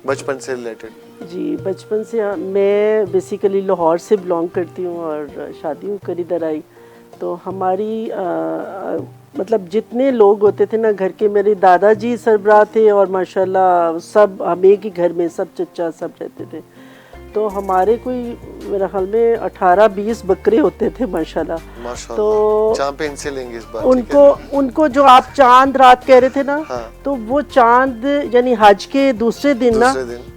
बचपन से रिलेटेड? जी, बचपन से मैं बेसिकली लाहौर से बिलोंग करती हूँ और शादी हूँ कर इधर आई। तो हमारी मतलब जितने लोग होते थे ना घर के, मेरे दादाजी सरबराह थे और माशाल्लाह सब हम एक ही घर में सब चचा सब रहते थे। तो हमारे कोई मेरे ख्याल में 18-20 बकरे होते थे माशाल्लाह। तो चांद पे इनसे लेंगे इस बार। उनको जो आप चांद रात कह रहे थे ना, हाँ। तो वो चांद यानी हज के दूसरे दिन ना,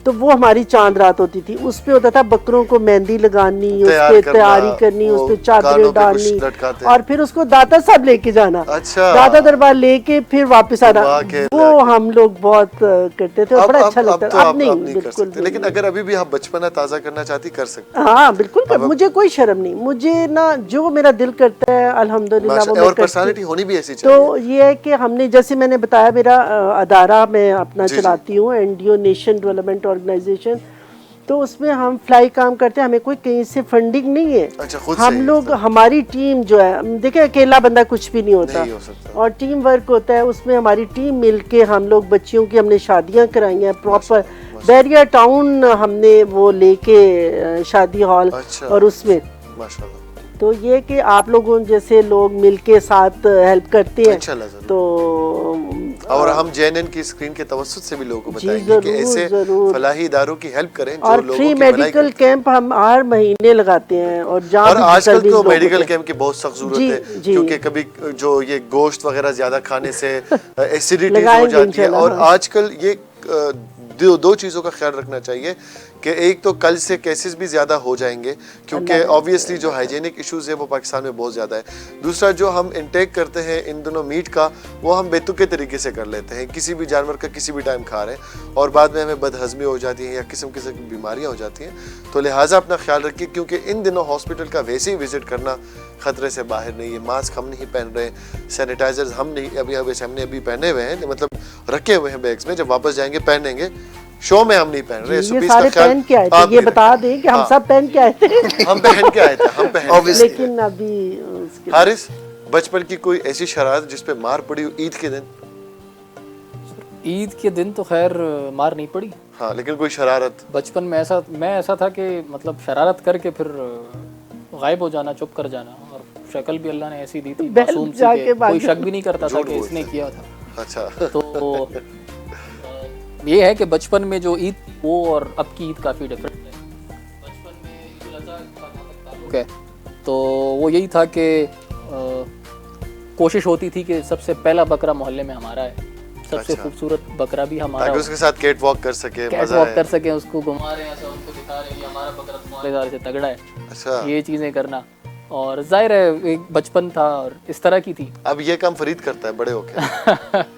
तो वो हमारी चांद रात होती थी। उस पे होता था बकरों को मेहंदी लगानी, उस पे तैयारी करनी, उस पे चादरें डालनी और फिर उसको दाता साहब लेके जाना। अच्छा। दादा दरबार लेके फिर वापस आना, वो हम लोग बहुत करते थे और बड़ा अच्छा लगता था। अब नहीं, बिल्कुल। लेकिन अगर अभी भी आप बचपना ताज़ा करना चाहती कर सकते? हाँ बिल्कुल, मुझे कोई शर्म नहीं, मुझे ना जो मेरा दिल करता है अल्हम्दुलिल्लाह वो और पर्सनालिटी होनी भी ऐसी चाहिए। तो ये है कि हमने, जैसे मैंने बताया, मेरा अदारा मैं अपना चलाती हूँ, एनडीओ नेशन डेवलपमेंट ऑर्गेनाइजेशन। तो उसमें हम फ्लाई काम करते हैं, हमें कोई कहीं से फंडिंग नहीं है। अच्छा, खुद हम लोग, हमारी टीम जो है, देखिए अकेला बंदा कुछ भी नहीं होता, नहीं हो सकता। और टीम वर्क होता है। उसमें हमारी टीम मिलके हम लोग बच्चियों की हमने शादियाँ कराई हैं प्रॉपर। बैरिया टाउन हमने वो लेके शादी हॉल। अच्छा। और उसमें माशाल्लाह। तो ये कि आप लोगों जैसे लोग मिलके साथ हेल्प करते हैं, तो और हम जेएनएन की स्क्रीन के तवज्जुह से भी लोगों को बताएंगे कि ऐसे फलाही इदारों की हेल्प करें जो और लोगों फ्री की भलाई मेडिकल कैंप हम हर महीने लगाते हैं। और आजकल तो मेडिकल कैंप की बहुत सख्त जरूरत है, क्योंकि कभी जो ये गोश्त वगैरह ज्यादा खाने से एसिडिटी हो जाती है। और आजकल ये दो चीज़ों का ख्याल रखना चाहिए कि एक तो कल से केसेस भी ज़्यादा हो जाएंगे, क्योंकि ऑब्वियसली जो हाइजीनिक इश्यूज़ है वो पाकिस्तान में बहुत ज़्यादा है। दूसरा, जो हम इंटेक करते हैं इन दोनों मीट का, वो हम बेतुके तरीके से कर लेते हैं, किसी भी जानवर का किसी भी टाइम खा रहे हैं, और बाद में हमें बदहज़मी हो जाती है या किस्म किस्म की बीमारियाँ हो जाती हैं। तो लिहाजा अपना ख्याल रखिए, क्योंकि इन दिनों हॉस्पिटल का वैसे ही विज़िट करना ख़तरे से बाहर नहीं है। मास्क हम नहीं पहन रहे, सैनिटाइजर्स हम नहीं, हमने अभी पहने हुए हैं, मतलब रखे हुए हैं बैग्स में, जब वापस जाएंगे पहनेंगे, शो में हम नहीं पहन रहे। ये सारे पहन के आए थे, ये बता दें कि हम सब पहन के आए थे। हम पहन के आए थे, हम पहन। लेकिन अभी उसके हारिस, बचपन की कोई ऐसी शरारत जिस पे मार पड़ी हो ईद के दिन? ईद के दिन तो खैर मार नहीं पड़ी। हाँ, लेकिन कोई शरारत बचपन में मैं ऐसा था कि मतलब शरारत करके फिर गायब हो जाना, चुप कर जाना, और शक्ल भी अल्लाह ने ऐसी दी थी मासूम सी कि कोई शक भी नहीं करता था कि इसने किया था। अच्छा। तो ये है कि बचपन में जो ईद वो और अब की ईद काफ़ी डिफरेंट है। बचपन में ईद उल अज़हा का जहाँ तक ताल्लुक है तो वो यही था कि कोशिश होती थी कि सबसे पहला बकरा मोहल्ले में हमारा है, सबसे खूबसूरत बकरा भी हमारा, ताकि उसके साथ कैट वॉक कर सके, कैट वॉक कर सके, उसको घुमा रहे हैं, ऐसा उनको दिखा रहे हैं कि हमारा बकरा तुम्हारे दार से तगड़ा है। अच्छा, ये चीज़ें करना, और जाहिर है एक बचपन था और इस तरह की थी। अब ये काम फरीद करता है बड़े होके।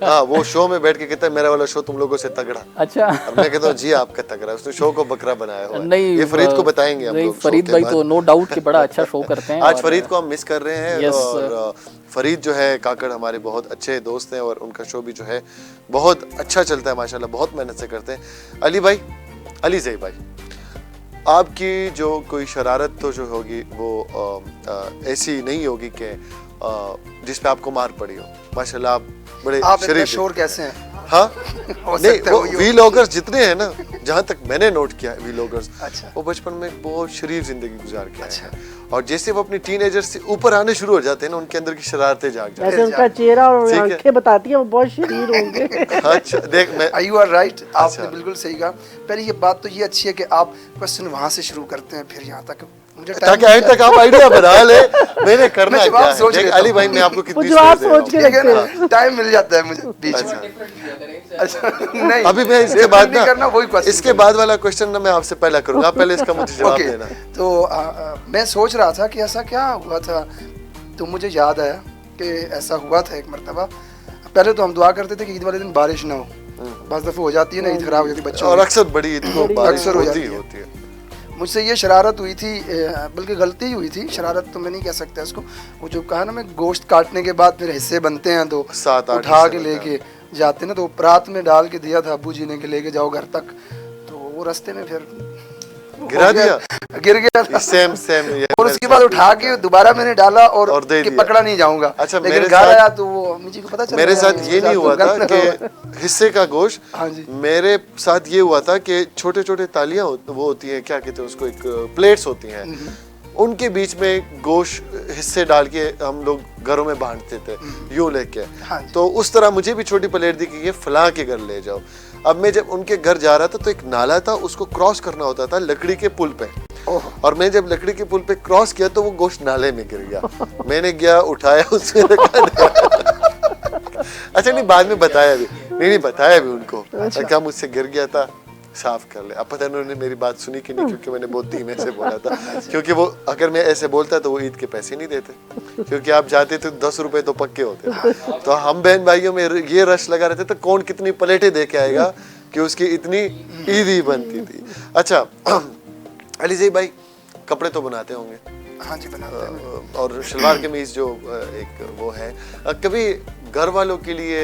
हाँ, वो शो में बैठ के कहता है मेरा वाला शो तुम लोगों से तगड़ा। अच्छा। अब मैं कहता हूँ जी आपका तगड़ा, उसने शो को बकरा बनाया हुआ है। नहीं, ये फरीद को बताएंगे हम नहीं, लोग फरीद भाई तो नो डाउट कि बड़ा अच्छा शो करते हैं। आज फरीद को हम मिस कर रहे हैं। और फरीद जो है काकड़ हमारे बहुत अच्छे दोस्त हैं और उनका शो भी जो है बहुत अच्छा चलता है माशाल्लाह, बहुत मेहनत से करते हैं। अली भाई, अली ज़ई भाई, आपकी जो कोई शरारत तो जो होगी वो ऐसी नहीं होगी कि जिस पे आपको मार पड़ी हो? माशाल्लाह आप बड़े शरीफ शोर कैसे हैं? हाँ नहीं, वो वीलॉगर्स जितने हैं ना, जहाँ तक मैंने नोट किया है वीलॉगर्स, अच्छा, वो बचपन में बहुत शरीफ जिंदगी गुजार के आए हैं, और जैसे वो अपनी टीनेजर से ऊपर आने शुरू हो जाते हैं ना, उनके अंदर की शरारतें जाग जाती हैं। ऐसे उनका चेहरा और आंखें बताती हैं वो बहुत शरीर होंगे। अच्छा, देख मैं यू आर राइट, आपने बिल्कुल सही कहा। पहले ये बात तो ये अच्छी है कि आप क्वेश्चन वहाँ से शुरू करते हैं फिर यहाँ तक, मुझे ताकि अभी तक आप आइडिया बना ले मैंने करना है क्या है। देख अली भाई, मैं आपको कितनी सोच के रखते हैं, टाइम मिल जाता है मुझे बीच में। अच्छा, नहीं अभी मैं इसके बाद करना वही क्वेश्चन, इसके बाद वाला क्वेश्चन ना मैं आपसे पहला करूंगा, आप पहले इसका मुझे जवाब देना। तो मैं सोच रहा था कि ऐसा क्या हुआ था, तो मुझे याद आया कि ऐसा हुआ था एक मरतबा। पहले तो हम दुआ करते थे कि ईद वाले दिन बारिश ना हो, बस दफा हो जाती है ना, ईद खराब हो जाती है बच्चों, और अक्सर बड़ी ईद को बारिश अक्सर होती है। मुझसे ये शरारत हुई थी, बल्कि गलती ही हुई थी, शरारत तो मैं नहीं कह सकता इसको। वो जो कहा ना, मैं गोश्त काटने के बाद फिर हिस्से बनते हैं तो 7-8 उठा के लेके जाते ना, तो रात में डाल के दिया था अबू जी ने कि लेके जाओ घर तक, तो वो रास्ते में फिर गिरा दिया, गिर गया। सेम और उसके बाद उठा के दोबारा मैंने डाला और दे कि दिया। पकड़ा नहीं जाऊंगा। अच्छा, लेकिन घर आया तो वो अम्मी जी को पता चला। मेरे साथ ये नहीं हुआ था कि हिस्से का गोश्त, हाँ जी, मेरे साथ ये हुआ था कि छोटे छोटे तालियां वो होती है, क्या कहते हैं उसको, एक प्लेट्स होती हैं, उनके बीच में गोश्त हिस्से डाल के हम लोग घरों में बांटते थे यूं लेके। हाँ, तो उस तरह मुझे भी छोटी प्लेट दी कि ये फलां के घर ले जाओ। अब मैं जब उनके घर जा रहा था तो एक नाला था, उसको क्रॉस करना होता था लकड़ी के पुल पे, और मैं जब लकड़ी के पुल पे क्रॉस किया तो वो गोश्त नाले में गिर गया। मैंने गया, उठाया, उसमें रखा दिया। अच्छा, नहीं बाद में बताया भी, नहीं बताया भी उनको, क्या मुझसे गिर गया था, साफ कर ले। अब पता नहीं उन्होंने मेरी बात सुनी कि नहीं, क्योंकि मैंने बहुत धीमे से बोला था, क्योंकि वो अगर मैं ऐसे बोलता तो वो ईद के पैसे नहीं देते, क्योंकि आप जाते तो 10 रुपए तो पक्के होते थे। तो हम बहन भाइयों में ये रश लगा रहते थे, कौन कितनी प्लेटें दे के आएगा कि उसकी इतनी ईद ही बनती थी। अच्छा अली ज़ई भाई, कपड़े तो बनाते होंगे? हाँ जी, बनाते हैं। और शलवार कमीज जो एक वो है, कभी घर वालों के लिए,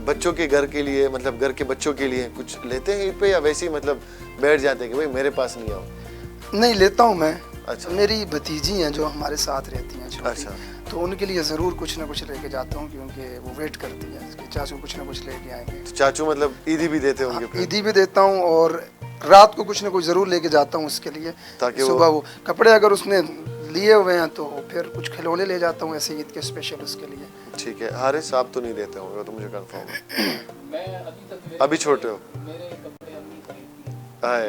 बच्चों के घर के लिए, मतलब घर के बच्चों के लिए कुछ लेते हैं ईद पे, या वैसे ही मतलब बैठ जाते हैं कि भाई मेरे पास नहीं आओ? नहीं, लेता हूँ मैं। अच्छा, मेरी भतीजी हैं जो हमारे साथ रहती हैं छोटी, अच्छा, तो उनके लिए ज़रूर कुछ ना कुछ लेके जाता हूँ, क्योंकि वो वेट करती है कि चाचू कुछ ना कुछ लेके आएंगे। तो चाचू मतलब ईदी भी देते होंगे फिर? ईदी भी देता हूँ, और रात को कुछ ना कुछ ज़रूर लेके जाता हूँ उसके लिए, ताकि सुबह वो कपड़े अगर उसने लिए हुए हैं तो फिर कुछ खिलौने ले जाता हूँ ऐसे ईद के स्पेशल उसके लिए। ठीक है। हारिस, आप तो नहीं देते होंगे, तो मुझे कंफर्म है। मैं अभी तक अभी छोटे हो? मेरे कपड़े अम्मी खरीदती हैं, हाय,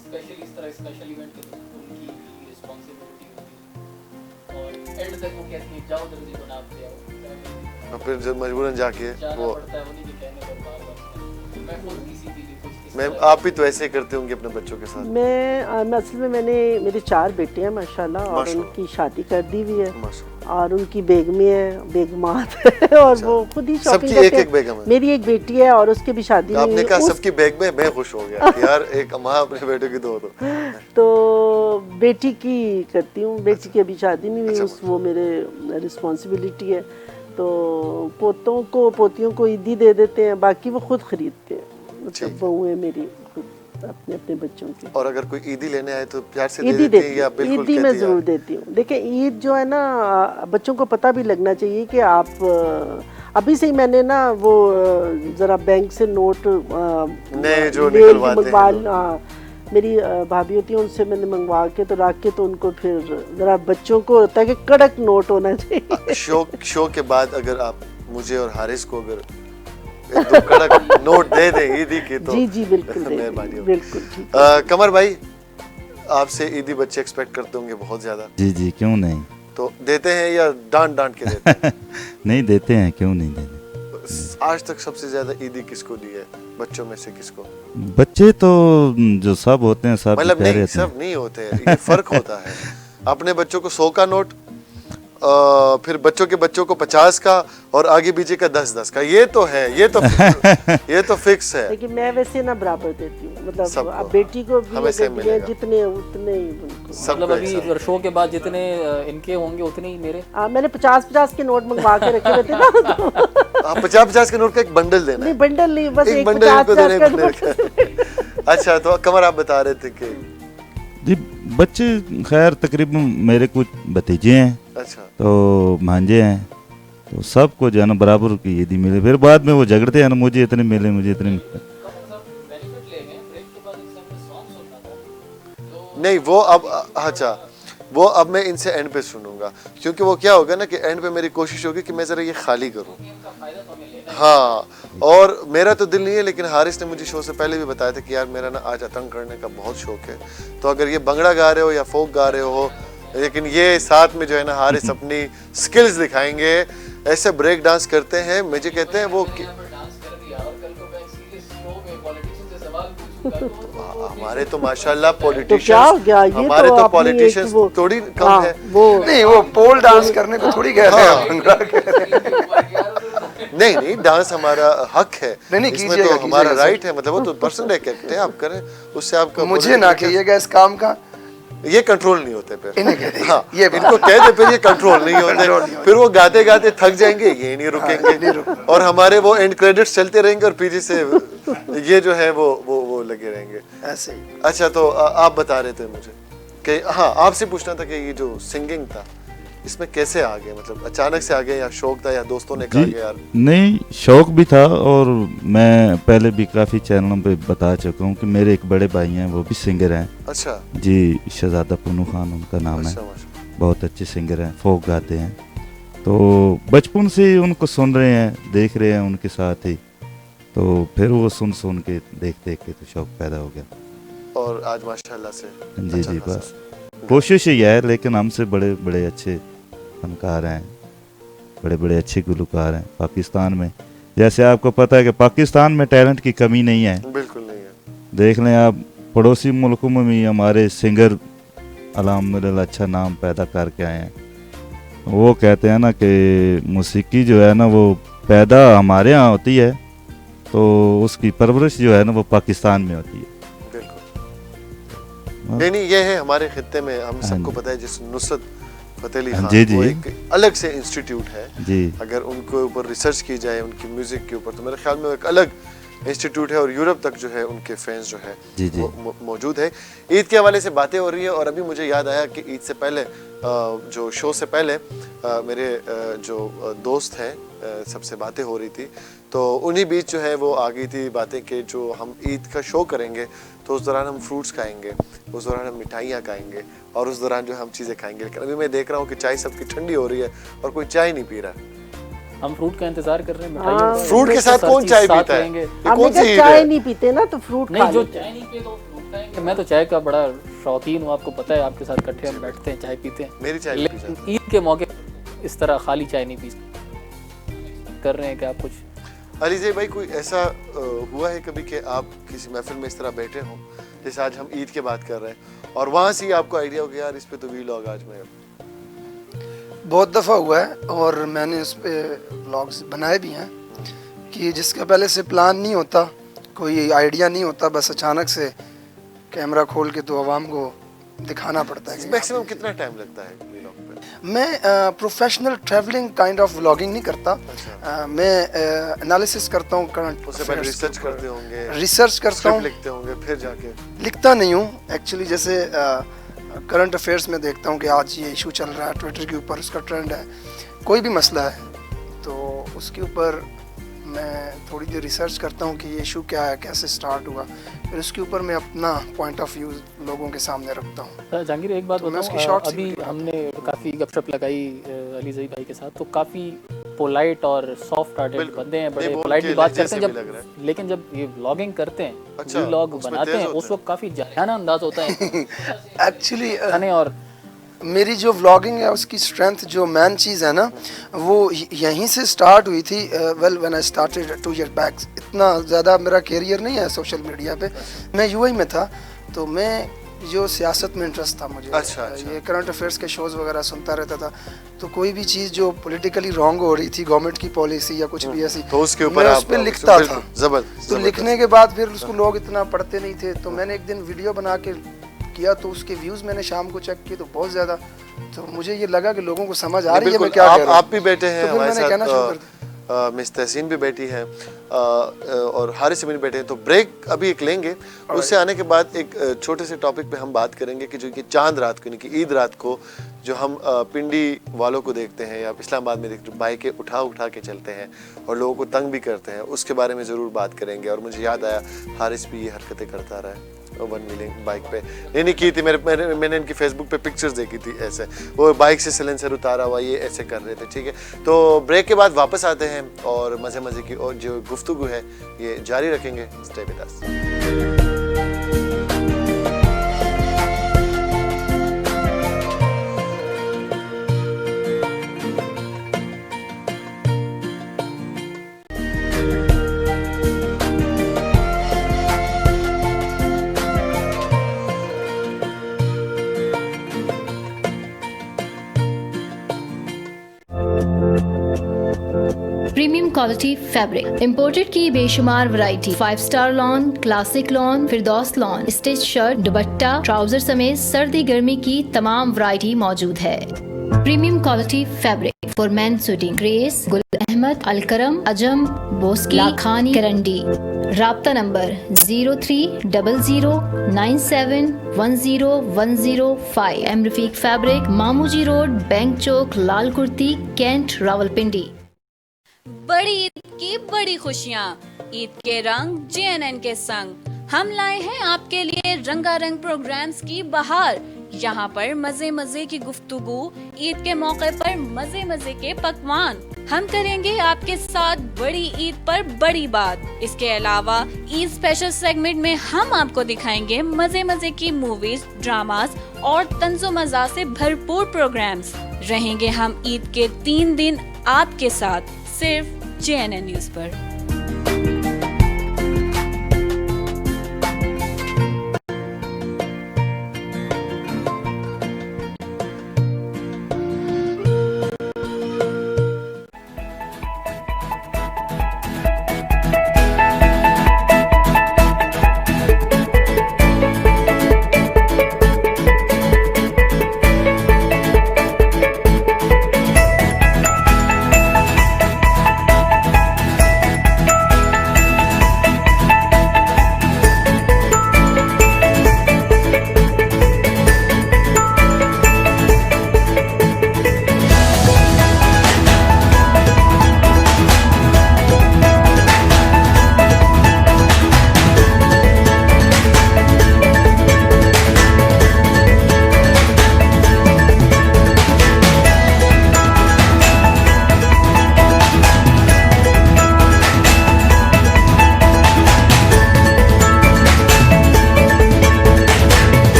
स्पेशली इस तरह स्पेशल इवेंट के तो उनकी रिस्पांसिबिलिटी होती है, और एंड तक वो कहती है जाओ जल्दी बना के आओ, और फिर जब मजबूरन जाके जाना वो, पड़ता है उन्हीं के कहने पर बार-बार। मैं खुद किसी के लिए कुछ मैं आप भी तो ऐसे ही करते होंगे अपने बच्चों के साथ? मैं असल में मेरे 4 बेटे हैं माशाल्लाह, और माशाल्लाह। उनकी शादी कर दी हुई है, माशाल्लाह। और उनकी बेगमें हैं, बेगमात है, और वो खुद ही शॉपिंग सबकी करते हैं। एक बेगम है? मेरी एक बेटी है और उसकी भी शादी नहीं आपने हुई कहा है। सबकी बैग में, मैं खुश हो गया कि यार एक माँ अपने बेटे की दो। तो बेटी की करती हूँ, बेटी की अभी शादी नहीं हुई, वो मेरे रिस्पॉन्सिबिलिटी है। तो पोतों को पोतियों को ईदी दे देते हैं, बाकी वो खुद खरीदते हैं, मतलब बहुएं मेरी खुद अपने अपने बच्चों की। और अगर कोई ईदी लेने आए तो प्यार से दे ईदी देती है या देती, बिल्कुल ईदी कहती मैं है ज़रूर देती हूँ। देखिए ईद जो है ना, बच्चों को पता भी लगना चाहिए कि आप अभी से ही मैंने ना वो ज़रा बैंक से नोट नए जो निकलवाते हैं हाँ, मेरी भाभी होती है, उनसे मैंने मंगवा के तो रख के, तो उनको फिर ज़रा बच्चों को होता है कि कड़क नोट होना चाहिए। शो के बाद अगर आप मुझे और हारिस को अगर एक दो कड़क नोट दे दें ईदी की तो जी जी बिल्कुल मेहरबानी होगी। बिल्कुल ठीक। कमर भाई, आपसे ईदी बच्चे एक्सपेक्ट करते होंगे बहुत ज्यादा, जी जी, क्यों नहीं। तो देते हैं या डांट डांट के देते हैं? नहीं देते हैं, क्यों नहीं देते। आज तक सबसे ज्यादा ईदी किसको दी है बच्चों में से, किसको? बच्चे तो जो सब होते हैं सब मतलब प्यारे नहीं, होते हैं। सब नहीं होते हैं, ये फर्क होता है। अपने बच्चों को 100 का नोट, फिर बच्चों के बच्चों को 50 का, और आगे पीछे का 10-10 का, ये तो है, ये तो फिक्स है। लेकिन मैं वैसे ना बराबर देती हूँ, मतलब सबको, अब बेटी को भी हमें सेम अगर दिए मिलेगा। जितने उतने ही उनको। सबको मतलब एक अभी शो के बाद जितने इनके होंगे उतने ही मेरे। मैंने 50-50 के नोट मंगवा के रखे हुए थे ना, तो 50-50 के नोट का एक बंडल देना नहीं है। बंडल नहीं, बस एक एक बंडल इनको 50-50 देने का बंडल नोट। का। अच्छा, तो कमर आप बता रहे थे कि जी बच्चे खैर तकरीबन मेरे कुछ भतीजे हैं, अच्छा तो भांजे हैं, तो सबको जो है ना बराबर की ईदी मिले। फिर बाद में वो झगड़ते हैं ना, मुझे इतने मिले, मुझे इतने मिले। नहीं, वो अब अच्छा, वो अब मैं इनसे एंड पे सुनूंगा, क्योंकि वो क्या होगा ना कि एंड पे मेरी कोशिश होगी कि मैं ज़रा ये खाली करूं। हाँ, और मेरा तो दिल नहीं है, लेकिन हारिस ने मुझे शो से पहले भी बताया था कि यार मेरा ना आज अतंग करने का बहुत शौक है, तो अगर ये बंगड़ा गा रहे हो या फोक गा रहे हो, लेकिन ये साथ में जो है ना हारिस अपनी स्किल्स दिखाएंगे, ऐसे ब्रेक डांस करते हैं, मुझे कहते हैं वो हमारे तो माशाल्लाह तो क्या हो गया, ये हमारे तो तो अपनी पॉलिटिशियंस एक वो- थोड़ी कम हाँ, है। वो नहीं, वो पोल डांस करने को थोड़ी कह रहे हैं आप, भंगड़ा कह रहे हैं। नहीं नहीं, डांस हमारा हक है, नहीं, इसमें कीजिएगा, तो हमारा कीजिएगा, राइट है, मतलब वो तो पर्सनल एक्ट है, आप करें, उससे आपका मुझे ना कहिएगा इस काम का, ये कंट्रोल नहीं होते फिर। इन्हें कह दीजिए, हाँ, ये बात। इनको कह दे, फिर ये कंट्रोल नहीं कंट्रोल नहीं होते, होते। फिर वो गाते गाते थक जाएंगे, ये नहीं रुकेंगे, और हमारे वो एंड क्रेडिट्स चलते रहेंगे, और पीछे से ये जो है वो लगे रहेंगे। ऐसे ही। अच्छा, तो आप बता रहे थे मुझे कि हाँ, आपसे पूछना था कि ये जो सिंगिंग था, इसमें कैसे आ गए, मतलब अचानक से आ गए या शौक था या दोस्तों ने कहा जी कि यार? नहीं, शौक भी था, और मैं पहले भी काफ़ी चैनलों पे बता चुका हूँ कि मेरे एक बड़े भाई हैं, वो भी सिंगर हैं अच्छा जी, शहजादा पुनू खान उनका नाम है, अच्छा माशाल्लाह। बहुत अच्छे सिंगर हैं, फोक गाते हैं। तो बचपन से ही उनको सुन रहे हैं, देख रहे हैं उनके साथ ही, तो फिर वो सुन सुन के देख देख के तो शौक पैदा हो गया। और आज माशाल्लाह से जी अच्छा जी, खासा। बस कोशिश ही है, लेकिन हमसे बड़े बड़े अच्छे फनकार हैं, बड़े बड़े अच्छे गुलकार हैं पाकिस्तान में। जैसे आपको पता है कि पाकिस्तान में टैलेंट की कमी नहीं है, बिल्कुल नहीं है। देख लें आप, पड़ोसी मुल्कों में भी हमारे सिंगर अल्हम्दुलिल्लाह अच्छा नाम पैदा करके आए हैं। वो कहते हैं ना कि मौसीकी जो है ना वो पैदा हमारे यहाँ होती है, तो उसकी परवरिश जो है ना वो पाकिस्तान में होती है। बिल्कुल नहीं नहीं, ये है हमारे खित्ते में, हम सबको पता है, जिस नुसरत फतेह अली खान, जी, जी। वो एक अलग से इंस्टीट्यूट है। जी अगर उनके ऊपर रिसर्च की जाए, उनकी म्यूजिक के ऊपर, तो मेरे ख्याल में वो एक अलग इंस्टीट्यूट है, और यूरोप तक जो है उनके फैंस जो है जी, जी। वो मौजूद है। ईद के हवाले से बातें हो रही है, और अभी मुझे याद आया कि ईद से पहले जो शो से पहले मेरे जो दोस्त हैं, सबसे बातें हो रही थी, तो उन्हीं बीच जो है वो आ गई थी बातें कि जो हम ईद का शो करेंगे तो उस दौरान हम फ्रूट्स खाएंगे, उस दौरान हम मिठाइयाँ खाएंगे, और उस दौरान जो हम चीज़ें खाएंगे। लेकिन अभी मैं देख रहा हूँ कि चाय सबकी ठंडी हो रही है और कोई चाय नहीं पी रहा है। हम फ्रूट का इंतजार कर रहे हैं, हाँ, मिठाइयों का। फ्रूट के साथ कौन चाय पीता है? लेंगे। ये हमने कौन सी कहा ईद चाय है? नहीं पीते ना, तो फ्रूट नहीं, खा जो लेते हैं। चाय नहीं पिए तो फ्रूट खाएंगे। मैं तो चाय का बड़ा शौकीन हूँ, आपको पता है, आपके साथ इकट्ठे हम बैठते हैं, चाय पीते हैं, मेरी चाय नहीं पी लेकिन जाती। ईद के मौके पर इस तरह खाली चाय नहीं पी कर रहे हैं कि आप कुछ। अलीजे भाई, कोई ऐसा हुआ है कभी कि आप किसी महफिल में इस तरह बैठे हों, जैसे आज हम ईद की बात कर रहे हैं, और वहाँ से ही आपको आइडिया हो गया यार इस पे तो वीलॉग आज मैं? बहुत दफ़ा हुआ है, और मैंने इस पे व्लॉग्स बनाए भी हैं, कि जिसका पहले से प्लान नहीं होता, कोई आइडिया नहीं होता, बस अचानक से कैमरा खोल के तो आवाम को दिखाना पड़ता है। मैक्सिमम कितना टाइम लगता है वीलॉग पे? میں professional travelling kind of vlogging نہیں کرتا. میں انالیسس کرتا ہوں کرنٹ. اس سے پہلے ریسرچ کرتے ہوں گے, ریسرچ کرتا ہوں, لکھتے ہوں گے, پھر جا کے لکھتا نہیں ہوں ایکچولی. جیسے کرنٹ افیئرس میں دیکھتا ہوں کہ آج یہ ایشو چل رہا ہے ٹویٹر کے اوپر, اس کا ٹرینڈ ہے, کوئی بھی مسئلہ ہے تو اس کے اوپر میں تھوڑی دیر ریسرچ کرتا ہوں کہ یہ ایشو کیا ہے, کیسے سٹارٹ ہوا, پھر اس کے اوپر میں اپنا پوائنٹ آف ویو لوگوں کے سامنے رکھتا ہوں. جہانگیر ایک بات بتاؤں, ابھی ہم نے کافی گپ شپ لگائی علی زئی بھائی کے ساتھ, تو کافی پولائٹ اور سافٹ ہارٹیڈ بندے ہیں, بڑے پولائٹلی بات کرتے ہیں, لیکن جب یہ ولاگنگ کرتے ہیں, ولاگ بناتے ہیں, اس وقت کافی جاہلانہ انداز ہوتا ہے ایکچولی. اور میری جو ولاگنگ ہے اس کی اسٹرینتھ جو مین چیز ہے نا وہ یہیں سے سٹارٹ ہوئی تھی. Well when I started 2 years back, اتنا زیادہ میرا کیریئر نہیں ہے سوشل میڈیا پہ. میں یو اے میں تھا تو میں جو سیاست میں انٹرسٹ تھا مجھے, یہ کرنٹ افیئرس کے شوز وغیرہ سنتا رہتا تھا, تو کوئی بھی چیز جو پولیٹیکلی رانگ ہو رہی تھی, گورنمنٹ کی پالیسی یا کچھ بھی ایسی, تو اس کے اوپر میں اس پہ لکھتا تھا. تو زبردست. لکھنے کے بعد پھر اس کو لوگ اتنا پڑھتے نہیں تھے, تو میں نے ایک دن ویڈیو بنا کے کیا, تو اس کے ویوز میں نے شام کو چیک کیے تو بہت زیادہ, تو مجھے یہ لگا کہ لوگوں کو سمجھ آ رہی ہے میں کیا کہہ رہا ہوں. آپ بھی بیٹھے ہیں ہمارے ساتھ, مس تحسین بھی بیٹھی ہے اور حارث امین بیٹھے ہیں. تو بریک ابھی ایک لیں گے, اس سے آنے کے بعد ایک چھوٹے سے ٹاپک پہ ہم بات کریں گے کہ جو کہ چاند رات کو یعنی کہ عید رات کو جو ہم پنڈی والوں کو دیکھتے ہیں یا اسلام آباد میں دیکھتے ہیں, بائکیں اٹھا کے چلتے ہیں اور لوگوں کو تنگ بھی کرتے ہیں, اس کے بارے میں ضرور بات کریں گے. اور مجھے یاد آیا حارث بھی یہ حرکتیں کرتا رہا ہے ون ویلنگ بائک پہ, نہیں کی تھی, میں نے ان کی فیس بک پہ پکچرز دیکھی تھی ایسے, وہ بائک سے سلنسر اتارا ہوا یہ ایسے کر رہے تھے. ٹھیک ہے, تو بریک کے بعد واپس آتے ہیں اور مزے کی اور جو گفتگو ہے یہ جاری رکھیں گے. Stay with us. Premium quality fabric imported کی بے شمار variety, 5 star lawn, classic lawn, Firdous lawn, stitch shirt, dupatta, trouser سمیت سردی گرمی کی تمام ورائٹی موجود ہے. Premium quality fabric for men suiting, Grace, Gul Ahmed, Alkaram, اجم, بوسکی, لاکھانی, کرنڈی. رابطہ نمبر 030097101005. M Rafiq fabric, Mamoji road, bank Chowk, Lal کرتی, کینٹ, راولپنڈی. بڑی عید کی بڑی خوشیاں, عید کے رنگ JNN کے سنگ. ہم لائے ہیں آپ کے لیے رنگا رنگ پروگرامز کی بہار. یہاں پر مزے کی گفتگو, عید کے موقع پر مزے کے پکوان. ہم کریں گے آپ کے ساتھ بڑی عید پر بڑی بات. اس کے علاوہ عید اسپیشل سیگمنٹ میں ہم آپ کو دکھائیں گے مزے کی موویز, ڈراماز اور طنز و مزاح سے بھرپور پروگرامز. رہیں گے ہم عید کے 3 دن آپ کے ساتھ صرف JNN نیوز پر.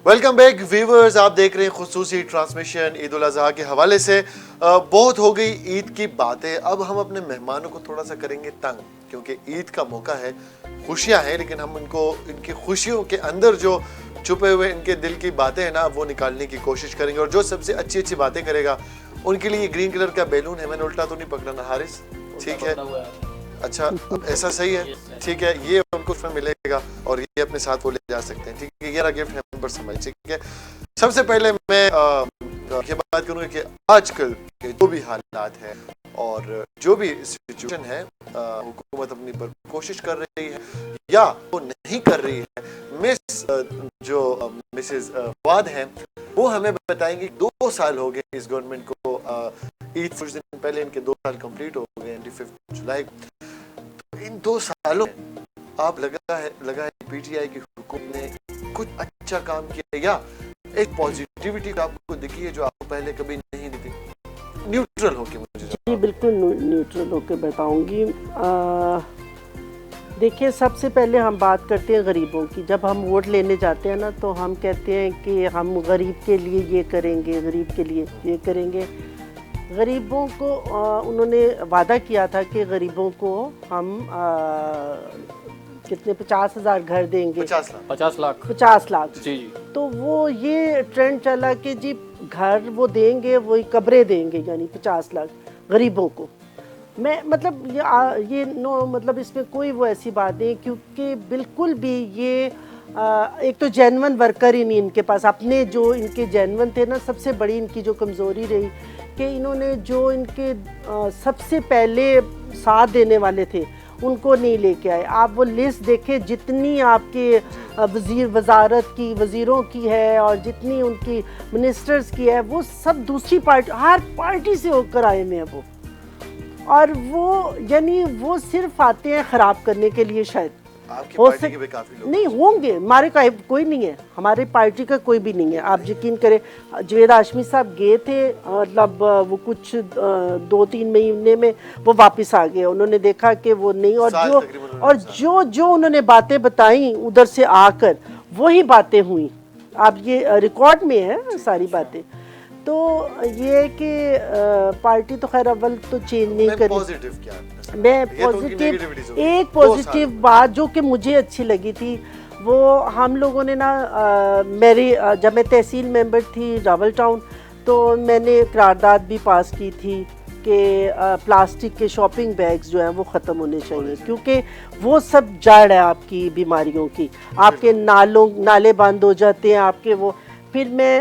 वेलकम बैक व्यूवर्स, आप देख रहे हैं खुसूसी ट्रांसमिशन ईद उल अज़हा के हवाले से। बहुत हो गई ईद की बातें, अब हम अपने मेहमानों को थोड़ा सा करेंगे तंग, क्योंकि ईद का मौका है, खुशियां हैं, लेकिन हम इनको इनकी खुशियों के अंदर जो छुपे हुए इनके दिल की बातें हैं ना, वो निकालने की कोशिश करेंगे। और जो सबसे अच्छी अच्छी बातें करेगा उनके लिए ग्रीन कलर का बैलून है, मैंने उल्टा तो नहीं पकड़ा ना हारिस? ठीक है, अच्छा ऐसा सही है, ठीक है, ये उनको उसमें मिलेगा और ये अपने साथ वो ले जा सकते हैं। ठीक है, ये गिफ्ट है पर समझ। ठीक है, सबसे पहले मैं ये बात करूंगा कि आजकल के जो भी हालात है और जो भी सिचुएशन है, हुकूमत अपनी पर कोशिश कर रही है या वो नहीं कर रही है। मिसेस फवाद हैं, वो हमें बताएंगे 2 साल हो गए इस गवर्नमेंट को, ईद कुछ दिन पहले इनके 2 साल कंप्लीट हो गए, 25 जुलाई। तो इन 2 सालों में आप लगा है पीटीआई की हुकूमत ने कुछ अच्छा काम किया या एक पॉजिटिविटी आपको दिखी है जो आपको पहले कभी नहीं दिखी? न्यूट्रल होके मुझे जी बिल्कुल न्यूट्रल होके बताऊंगी। देखिए, सबसे पहले हम बात करते हैं गरीबों की। जब हम वोट लेने जाते हैं ना, तो हम कहते हैं कि हम गरीब के लिए ये करेंगे, गरीब के लिए ये करेंगे। गरीबों को उन्होंने वादा किया था कि गरीबों को हम कितने 50,000 घर देंगे, 50 लाख 50 लाख। जी। तो वो ये ट्रेंड चला कि जी घर वो देंगे, वही कब्रें देंगे, यानी 50 लाख गरीबों को। मैं मतलब ये मतलब इसमें कोई वो ऐसी बात नहीं, क्योंकि बिल्कुल भी ये एक तो जेन्युइन वर्कर ही नहीं इनके पास, अपने जो इनके जेन्युइन थे ना, सबसे बड़ी इनकी जो कमज़ोरी रही कि इन्होंने जो इनके सबसे पहले साथ देने वाले थे उनको नहीं लेके आए। आप वो लिस्ट देखें, जितनी आपके वज़ीरों की है और जितनी उनकी मिनिस्टर्स की है, वो सब दूसरी पार्टी, हर पार्टी से होकर आए में है वो। और वो यानी वो सिर्फ आते हैं ख़राब करने के लिए। शायद आपकी पार्टी के भी काफी लोग नहीं होंगे, हमारे का कोई नहीं है, हमारी पार्टी का कोई भी नहीं है। आप यकीन करें, जवेद हाशमी साहब गए थे, मतलब वो कुछ 2-3 महीने में वो वापस आ गए। उन्होंने देखा कि वो नहीं, और जो उन्होंने बातें बताई उधर से आकर, वही बातें हुई। आप ये रिकॉर्ड में है सारी बातें। तो ये है कि पार्टी तो खैर अव्वल तो चेंज नहीं करी। मैं पॉजिटिव, एक पॉजिटिव बात जो कि मुझे अच्छी लगी थी, वो हम लोगों ने ना, जब मैं तहसील मेंबर थी रावल टाउन, तो मैंने करारदाद भी पास की थी कि प्लास्टिक के शॉपिंग बैग्स जो हैं वो ख़त्म होने चाहिए, क्योंकि वो सब जड़ है आपकी बीमारियों की। आपके नाले बंद हो जाते हैं आपके वो। फिर मैं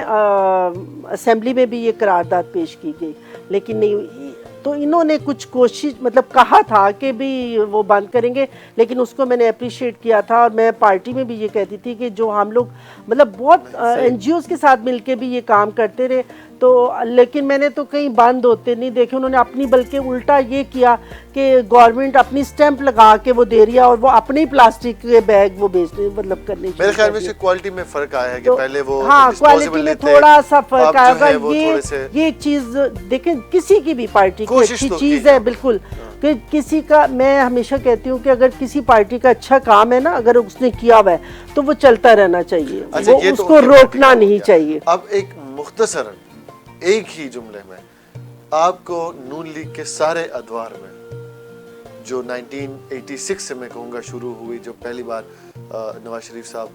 असेंबली में भी ये करारदाद पेश की गई, लेकिन नहीं, तो इन्होंने कुछ कोशिश मतलब कहा था कि भी वो बंद करेंगे, लेकिन उसको मैंने अप्रिशिएट किया था। और मैं पार्टी में भी ये कहती थी कि जो हम लोग मतलब बहुत NGOs के साथ मिलके भी ये काम करते रहे, तो लेकिन मैंने तो कहीं बंद होते नहीं देखे। उन्होंने अपनी बल्कि उल्टा ये किया कि गवर्नमेंट अपनी स्टैंप लगा के वो दे रही है, और वो अपने ही प्लास्टिक के बैग वो बेचने मतलब करने। मेरे ख्याल में से क्वालिटी में फर्क आया है कि पहले वो क्वालिटी में थोड़ा सा फर्क आएगा। ये एक चीज़ देखें, किसी की भी पार्टी की अच्छी चीज़ है बिल्कुल, कि किसी का, मैं हमेशा कहती हूँ कि अगर किसी पार्टी का अच्छा काम है ना, अगर उसने किया हुआ है तो वो चलता रहना चाहिए, वो उसको रोकना नहीं चाहिए। अब एक मुख्तसरन एक ही जुमले में आपको नून लीग के सारे अदवार में, जो 1986 से मैं कहूँगा शुरू हुई, जो पहली बार नवाज शरीफ साहब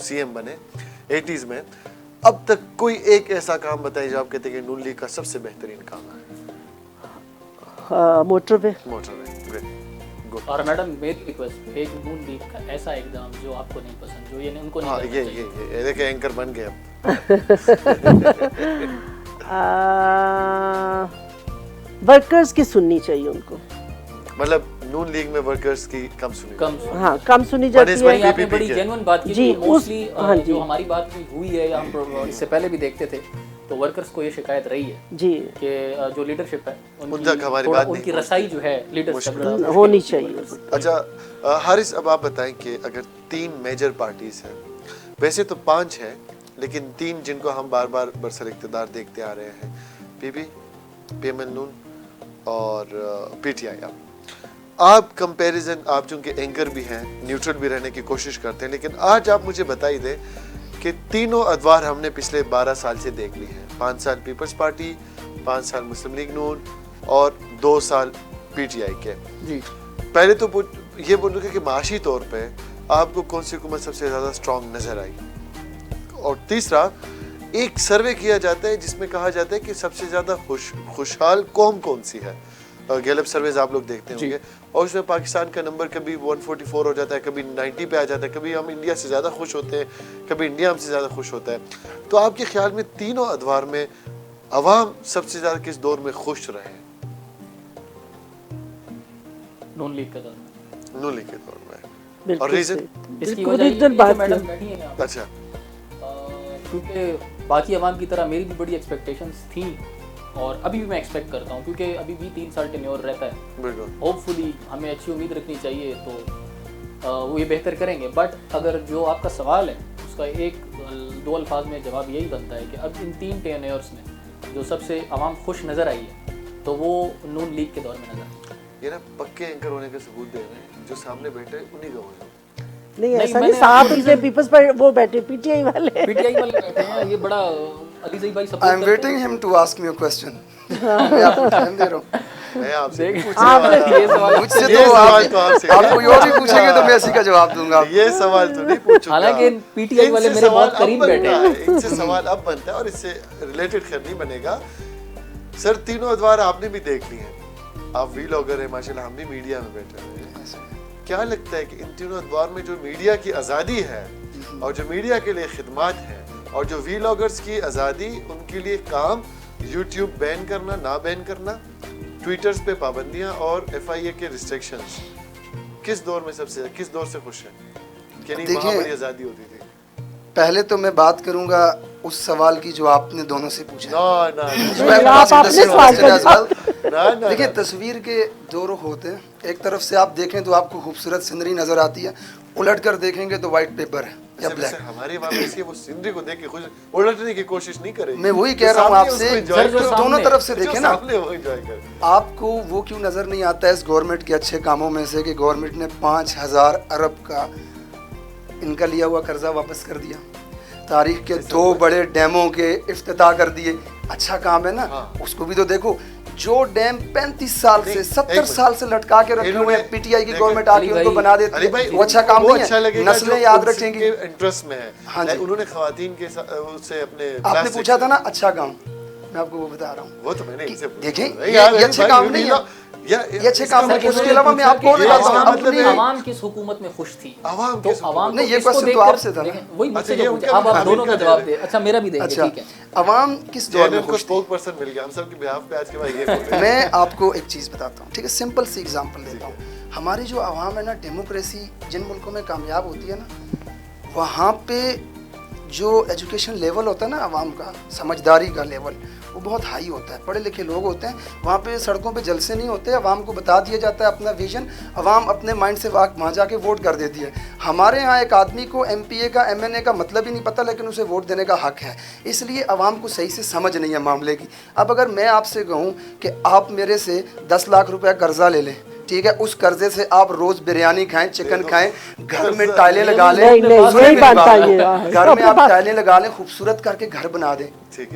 CM बने 80s में, अब तक कोई एक ऐसा काम बताइए जो आप कहते हैं कि नून लीग का सबसे बेहतरीन काम है? मोटरवे। ग्रेट। और मैडम मेरी रिक्वेस्ट, एक नून लीग का ऐसा एग्जाम जो आपको नहीं पसंद, जो ये उनको नहीं करना चाहिए। ये देखिए एंकर बन गए अब। वर्कर्स की सुननी चाहिए उनको, मतलब नून लीग में वर्कर्स की कम सुनी कम सुनी जाती है। आपने बड़ी जेन्युइन बात की जी, मोस्टली जो हमारी बात हुई है या हम इससे पहले भी देखते थे, तो वर्कर्स को ये शिकायत रही है जी कि जो लीडरशिप है उनकी रसाई जो है लीडरशिप होनी चाहिए। अच्छा हारिस, अब आप बताएं कि अगर 3 मेजर पार्टीज हैं, वैसे तो 5 हैं, लेकिन 3 जिनको हम बार बार बरसर इक़्तिदार देखते आ रहे हैं, PP, PMN नून और PTI। आप कंपैरिजन, आप चूंकि एंकर भी हैं, न्यूट्रल भी रहने की कोशिश करते हैं, लेकिन आज आप मुझे बताइए दें کہ تینوں ادوار ہم نے پچھلے 12 سال سے دیکھ لی ہیں. 5 سال پیپلز پارٹی, 5 سال مسلم لیگ نون اور 2 سال پی ٹی آئی کے. جی پہلے تو یہ بولوں کہ معاشی طور پہ آپ کو کون سی حکومت سب سے زیادہ اسٹرانگ نظر آئی؟ اور تیسرا, ایک سروے کیا جاتا ہے جس میں کہا جاتا ہے کہ سب سے زیادہ خوشحال قوم کون سی ہے. گیلپ سرویز آپ لوگ دیکھتے ہوں گے, اور اس میں پاکستان کا نمبر کبھی 144 ہو جاتا ہے, کبھی 90 پہ آ جاتا ہے, کبھی ہم انڈیا سے زیادہ خوش ہوتے ہیں, کبھی انڈیا ہم سے زیادہ خوش ہوتا ہے. تو آپ کے خیال میں تینوں ادوار میں عوام سب سے زیادہ کس دور میں خوش رہے ہیں؟ نون لیگ کے دور میں. نون لیگ کے دور میں. بالکل اور ریزن؟ اس کی بالکل وجہ یہ ریزن ہے بات کہ میڈم ہے. بیٹھی ہیں یہاں پہ. اچھا, کیونکہ باقی عوام کی طرح میری بھی بڑی ایکسپیکٹیشنس تھیں, اور ابھی بھی میں ایکسپیکٹ کرتا ہوں, کیونکہ ابھی بھی 3 سال ٹینیور رہتا ہے. بالکل. ہوپ فلی ہمیں اچھی امید رکھنی چاہیے, تو وہ یہ بہتر کریں گے. بٹ اگر جو آپ کا سوال ہے اس کا 1-2 الفاظ میں جواب یہی بنتا ہے کہ اب ان 3 ٹینیورس میں جو سب سے عوام خوش نظر آئی ہے تو وہ نون لیگ کے دور میں نظر آئی. یہ نا پکے اینکر ہونے کا ثبوت دے رہے ہیں, جو سامنے بیٹھے انہی کا ہونا. نہیں ایسا نہیں, ساتھ ان کے پیپلز پر وہ بیٹھے پی ٹی آئی والے. پی ٹی آئی والے بیٹھے ہیں, یہ بڑا علی زئی بھائی I support am waiting him to ask me a question. میں آپ کو ٹائم دے رہا ہوں. میں آپ سے یہ سوال مجھ سے یہ تو سوال تو آپ سے آپ کوئی اور بھی پوچھیں گے تو میں اسی کا جواب دوں گا. یہ سوال تو نہیں پوچھوں گا. حالانکہ پی ٹی آئی والے میرے بہت قریب بیٹھے ہیں. ان سے سوال اب بنتا ہے اور اس سے ریلیٹڈ خیر نہیں بنے گا. سر تینوں ادوار آپ نے بھی دیکھ لی ہیں, آپ ویلاگر ہیں ماشاءاللہ, ہم بھی میڈیا میں بیٹھے ہوئے ہیں. کیا لگتا ہے کہ ان تینوں ادوار میں جو میڈیا کی آزادی ہے اور جو میڈیا کے لیے خدمات ہیں اور جو ویلاگرز کی آزادی, ان کے لیے کام, یوٹیوب بین کرنا, نہ بین کرنا, ٹویٹرز پہ پابندیاں اور ایف آئی اے کے ریسٹرکشنز, کس دور میں سب سے کس دور سے خوش ہیں کہ نہیں وہاں بڑی آزادی ہوتی تھی؟ پہلے تو میں بات کروں گا اس سوال کی جو آپ نے دونوں سے پوچھا. دیکھیں تصویر کے 2 رخ ہوتے ہیں. ایک طرف سے آپ دیکھیں تو آپ کو خوبصورت سینری نظر آتی ہے, الٹ کر دیکھیں گے تو وائٹ پیپر ہے یا بلیک. ہماری واپس وہ سینری کو دیکھ کے خوش الٹنے کی کوشش نہیں کرے. میں وہی کہہ رہا ہوں آپ سے, دونوں طرف سے دیکھیں نا. آپ کو وہ کیوں نظر نہیں آتا ہے اس گورنمنٹ کے اچھے کاموں میں سے کہ گورنمنٹ نے 5000 ارب کا ان کا لیا ہوا قرضہ واپس کر دیا, تاریخ کے 2 بڑے ڈیموں کے افتتاح کر دیے. اچھا کام ہے نا, اس کو بھی تو دیکھو. جو ڈیم 35 سال سے 70 سال سے لٹکا کے رکھے ہوئے پی ٹی آئی کی گورنمنٹ آ کے ان کو بنا دیتی ہے, وہ اچھا کام نہیں ہے. نسلیں یاد رکھیں گی. انٹرسٹ میں ہے. ہاں جی, انہوں نے خواتین کے سے اپنے, آپ نے پوچھا تھا نا اچھا کام, میں آپ کو وہ بتا رہا ہوں. وہ تو میں نے دیکھیں یہ اچھے کام نہیں ہے, یہ اچھے کام نہیں. اس کے علاوہ میں آپ کو اپنی عوام کس حکومت میں خوش تھی, تو عوام نہیں, یہ کوشچن تو آپ سے تھا. وہی مجھ سے جو پوچھا, آپ دونوں کا جواب دیں. اچھا میرا بھی دیں گے, ٹھیک ہے. عوام کس دور میں خوش تھی؟ مل گیا ہم سب کے بیہاف پہ آج کے بعد یہ. میں آپ کو ایک چیز بتاتا ہوں, ٹھیک ہے, سمپل سی ایگزامپل دیتا ہوں. ہماری جو عوام ہے نا, ڈیموکریسی جن ملکوں میں کامیاب ہوتی ہے نا, وہاں پہ جو ایجوکیشن لیول ہوتا ہے نا عوام کا, سمجھداری کا لیول, وہ بہت ہائی ہوتا ہے. پڑھے لکھے لوگ ہوتے ہیں وہاں پہ, سڑکوں پہ جلسے نہیں ہوتے, عوام کو بتا دیا جاتا ہے اپنا ویژن, عوام اپنے مائنڈ سے وہاں جا کے ووٹ کر دیتی ہے. ہمارے ہاں ایک آدمی کو ایم پی اے کا, ایم این اے کا مطلب ہی نہیں پتہ, لیکن اسے ووٹ دینے کا حق ہے. اس لیے عوام کو صحیح سے سمجھ نہیں ہے معاملے کی. اب اگر میں آپ سے کہوں کہ آپ میرے سے 10 لاکھ روپے قرضہ لے لیں, ٹھیک ہے, اس قرضے سے آپ روز بریانی کھائیں, چکن کھائیں, گھر میں ٹائلیں لگا لیں, گھر میں آپ ٹائلیں لگا لیں, خوبصورت کر کے گھر بنا دیں,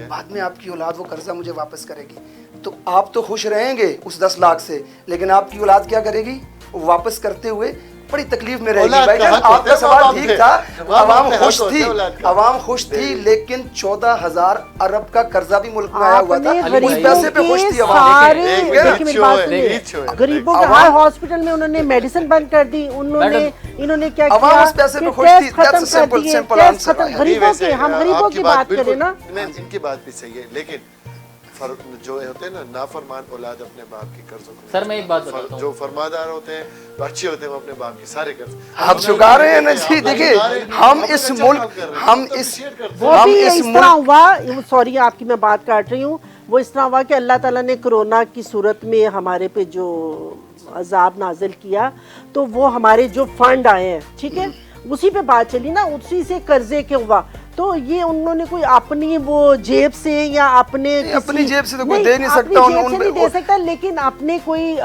بعد میں آپ کی اولاد وہ قرضہ مجھے واپس کرے گی, تو آپ تو خوش رہیں گے اس 10 لاکھ سے, لیکن آپ کی اولاد کیا کرے گی, واپس کرتے ہوئے بڑی تکلیف میں رہے گی. بھائی جان آپ کا سوال ٹھیک تھا, عوام خوش تھی, عوام خوش تھی, لیکن 14,000 ارب کا قرضہ بھی ملک میں آیا ہوا تھا, اس پیسے پہ خوش تھی عوام. غریبوں کے ہر ہاسپٹل میں انہوں نے میڈیسن بند کر دی, انہوں نے کیا عوام اس پیسے پہ خوش تھی. That's a simple answer. غریبوں کی, ہم غریبوں کی بات کریں نا, ان کی بات بھی صحیح ہے, لیکن جو ہوتے ہیں نا نافرمان اولاد اپنے باپ کے قرضوں کو, سر میں ایک بات بتاتا ہوں, جو فرمادار ہوتے ہیں جو اچھے ہوتے ہیں وہ اپنے باپ کے سارے قرض آپ چکا رہے ہیں نا جی. دیکھیں ہم اس ملک, وہ بھی اس طرح ہوا, سوری آپ کی میں بات کاٹ رہی ہوں, وہ اس طرح ہوا کہ اللہ تعالیٰ نے کرونا کی صورت میں ہمارے پہ جو عذاب نازل کیا, تو وہ ہمارے جو فنڈ آئے ہیں, ٹھیک ہے, اسی پہ بات چلی نا, اسی سے قرضے کے ہوا, तो ये उन्होंने कोई अपनी वो जेब से या अपनी जेब से तो कोई दे नहीं सकता, नहीं दे सकता, लेकिन अपने कोई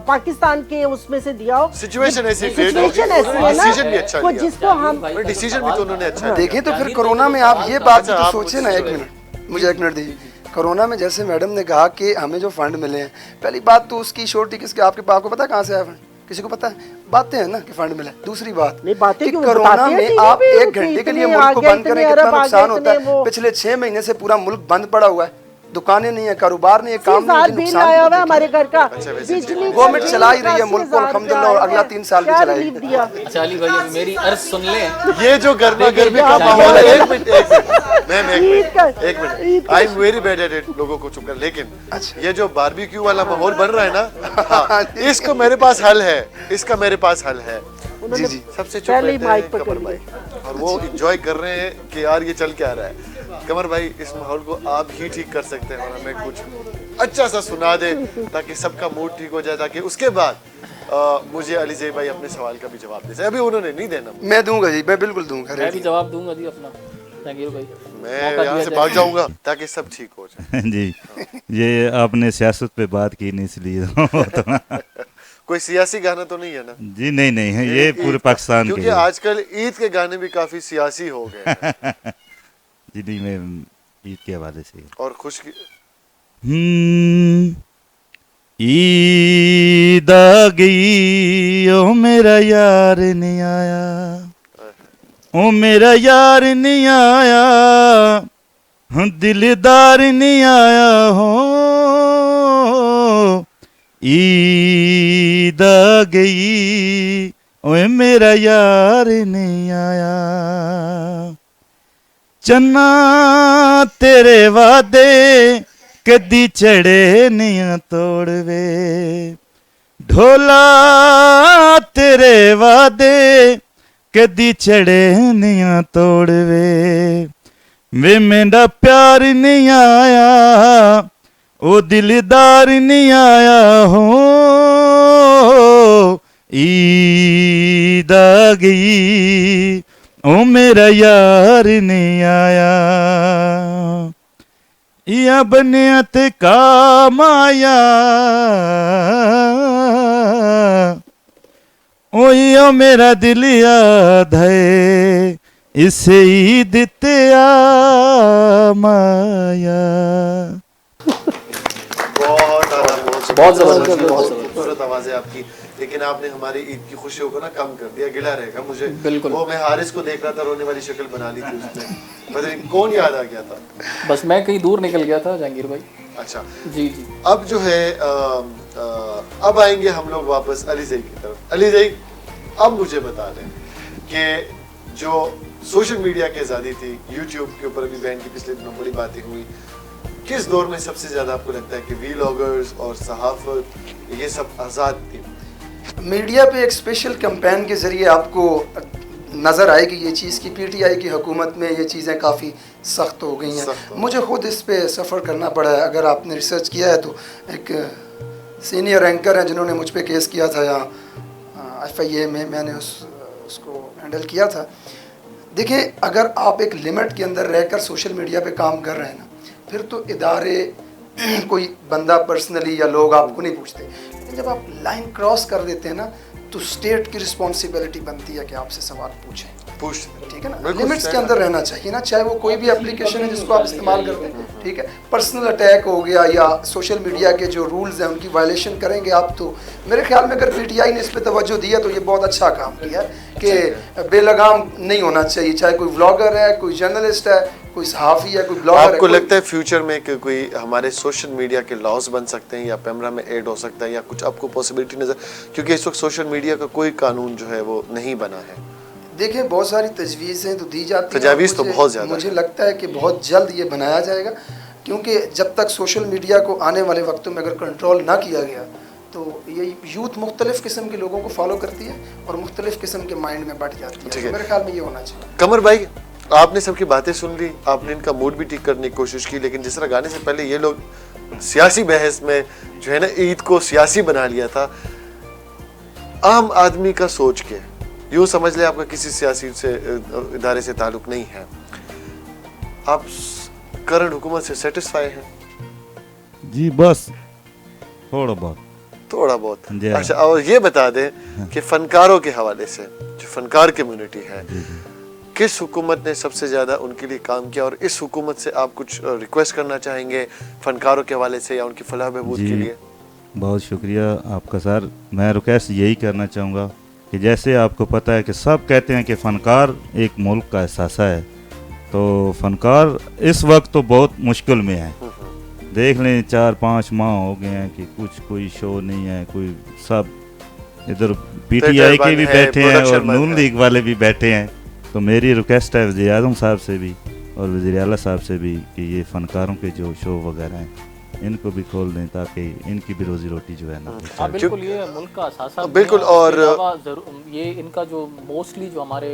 पाकिस्तान के उसमें से दिया हो। सिचुएशन ऐसी सिचुएशन ऐसी है ना, डिसीजन भी अच्छा वो लिया, जिसको हम डिसीजन भी तो उन्होंने अच्छा लिया। देखिए तो फिर कोरोना में आप ये बात भी अच्छा, तो आप सोचे ना, मुझसे एक मिनट मुझे एक मिनट दीजिए। कोरोना में जैसे मैडम ने कहा कि हमें जो फंड मिले हैं, पहली बात तो उसकी श्योरिटी किसके, आपको पता है कहाँ से आया फंड? किसी को पता है? बातें हैं ना कि फंड मिला। दूसरी बात नहीं, बातें कि क्यों कोरोना बताते हैं में टीवी आप पे, 1 घंटे के लिए इतने मुल्क को आ बंद गए, करें, इतने कितना अरब आ नुकसान गए, होता है। इतने वो- पिछले 6 महीने से पूरा मुल्क बंद पड़ा हुआ है, दुकानें नहीं है, कारोबार नहीं है, काम नहीं है, बिल नुकसान आया हुआ है देखिए। हमारे घर का, वैसे बिजली गवर्नमेंट चला ही रही है मुल्क को अल्हम्दुलिल्लाह, और अगला 3 साल भी क्या चलाएगी। रिलीफ दिया? अच्छा अली भाई अब मेरी अर्ज सुन लें। ये जो गर्मा गर्मी का माहौल है, एक minute I am very bad at it, लोगों को चुप कर। लेकिन ये जो बारबेक्यू वाला माहौल बन रहा है ना, हाँ, इसको मेरे पास हल है, इसका मेरे पास हल है। उन्होंने सबसे चुप पहले ही रहते माइक हैं पकड़ कमर लिया। भाई, और वो एंजॉय कर रहे हैं कि यार ये चल क्या रहा है। कमर भाई, इस माहौल को आप ही ठीक कर सकते हैं और हमें कुछ अच्छा सा सुना दे ताकि सबका मूड ठीक हो जाए, ताकि उसके बाद मुझे अली ज़ैब भाई अपने सवाल का भी जवाब दे सके। अभी उन्होंने नहीं देना, मैं दूंगा जी, मैं बिल्कुल दूंगा। मैं भी जवाब दूंगा जी अपना, जहांगीर भाई। मैं यहाँ से भाग जाऊंगा ताकि सब ठीक हो जाए। जी, ये आपने सियासत पे बात की नहीं इसलिए कोई सियासी गाना तो नहीं है ना? जी नहीं है, ये पूरे पाकिस्तान के क्योंकि आजकल ईद के गाने भी काफी सियासी हो गए हैं। जी नहीं, मैं ईद के हवाले से और खुश की ईद आ गई, ओ मेरा यार नहीं आया, ओ मेरा यार नहीं आया, दिलदार नहीं आया हो, ईद आ गई, ओ मेरा यार नहीं आया। चन्ना तेरे वादे कदी चढ़े नहीं तोड़वे, ढोला तेरे वादे कदी चढ़े नहीं तोड़वे, वे मेरा प्यार नहीं आया, ओ दिलदार नहीं आया हो, ईद आ गई, ओ मेरा यार नहीं आया, या बनिया ते काम आया, ओ यो मेरा दिल याद है, इसे ईद ते आ माया। बहुत जबरदस्त, बहुत खूबसूरत आवाज़ है आपकी। लेकिन आपने हमारी ईद की खुशियों को ना कम कर दिया, गिला रहेगा मुझे। बिल्कुल। वो मैं हारिस को देख रहा था, रोने वाली शक्ल बना ली थी उसने, पता नहीं कौन याद आ गया था। बस मैं कहीं दूर निकल गया था जहांगीर भाई। अच्छा जी। अब जो है अब आएंगे हम लोग वापस अली ज़ैब की तरफ। अली ज़ैब, अब मुझे बता दें कि जो सोशल मीडिया की आज़ादी थी, यूट्यूब के ऊपर अभी बैन की पिछले दिनों बड़ी बातें हुई, किस दौर में सबसे ज़्यादा आपको लगता है कि वीलॉगर्स और सहाफ़त ये सब आज़ाद थी? मीडिया पे एक स्पेशल कैंपेन के ज़रिए आपको नज़र आएगी ये चीज़ की PTI की हुकूमत में ये चीज़ें काफ़ी सख्त हो गई हैं। मुझे ख़ुद इस पे सफ़र करना पड़ा है। अगर आपने रिसर्च किया है तो एक सीनियर एंकर हैं जिन्होंने मुझ पे केस किया था यहाँ FIA में, मैंने उसको हैंडल किया था। देखिए, अगर आप एक लिमिट के अंदर रहकर सोशल मीडिया पे काम कर रहे हैं ना, फिर तो इदारे कोई बंदा पर्सनली या लोग आपको नहीं पूछते, लेकिन जब आप लाइन क्रॉस कर देते हैं ना तो स्टेट की रिस्पॉन्सिबिलिटी बनती है कि आपसे सवाल पूछें। ठीक है ना, लिमिट्स के अंदर रहना चाहिए ना, चाहे वो कोई भी एप्लीकेशन है जिसको आप इस्तेमाल करते हैं। ठीक है, पर्सनल अटैक हो गया या सोशल मीडिया के जो रूल्स हैं उनकी वायलेशन करेंगे आप, तो मेरे ख्याल में अगर PTI ने इस पर तवज्जो दिया तो ये बहुत अच्छा काम किया कि बेलगाम नहीं होना चाहिए, चाहे कोई व्लॉगर है, कोई जर्नलिस्ट है, कोई सहाफ़ी है, कोई ब्लॉगर है। आपको लगता है फ्यूचर में कि कोई हमारे सोशल मीडिया के लॉज बन सकते हैं या पैमरा में ऐड हो सकता है, या कुछ आपको पॉसिबिलिटी नज़र, क्योंकि इस वक्त सोशल मीडिया का कोई कानून जो है वो नहीं बना है? देखिए, बहुत सारी तजवीज़ें तो दी जाती हैं, तजावीज़ तो बहुत ज़्यादा मुझे लगता है कि बहुत जल्द ये बनाया जाएगा, क्योंकि जब तक सोशल मीडिया को आने वाले वक्तों में अगर कंट्रोल ना किया गया तो ये यूथ मुख्तलिफ़ किस्म के लोगों को फॉलो करती है और मुख्तलिफ़ किस्म के माइंड में बढ़ जाती है। तो मेरे ख्याल में ये होना चाहिए। कमर भाई, आपने सबकी बातें सुन ली, आपने इनका मूड भी ठीक करने की कोशिश की, लेकिन जिस तरह गाने से पहले ये लोग सियासी बहस में जो है ना ईद को सियासी बना लिया था, आम आदमी का सोच के यूँ समझ ले आपका किसी सियासी से इदारे से ताल्लुक़ नहीं है, आप करंट हुकूमत से सेटिस्फाई हैं? जी बस थोड़ा बहुत। थोड़ा बहुत। जी। अच्छा, और ये बता दें कि फनकारों के हवाले से जो फनकार कम्युनिटी है, किस हुकूमत ने सबसे ज़्यादा उनके लिए काम किया, और इस हुकूमत से आप कुछ रिक्वेस्ट करना चाहेंगे फनकारों के हवाले से या उनकी फलाह बहबूद के लिए? बहुत शुक्रिया आपका सर। मैं रिक्वेस्ट यही करना चाहूँगा कि जैसे आपको पता है कि सब कहते हैं कि फ़नकार एक मुल्क का एहसासा है, तो फ़नकार इस वक्त तो बहुत मुश्किल में है। देख लें 4-5 माह हो गए हैं कि कोई शो नहीं है, कोई सब इधर PTI के भी बैठे हैं और नून लीग वाले भी बैठे हैं। तो मेरी रिक्वेस्ट है वज़ीर आज़म साहब से भी और वज़ीर आला साहब से भी कि ये फ़नकारों के जो शो वगैरह हैं इनको भी खोल दें ताकि इनकी भी रोजी रोटी जो है ना। हाँ बिल्कुल, ये मुल्क का असासा बिल्कुल। और ये इनका जो मोस्टली जो हमारे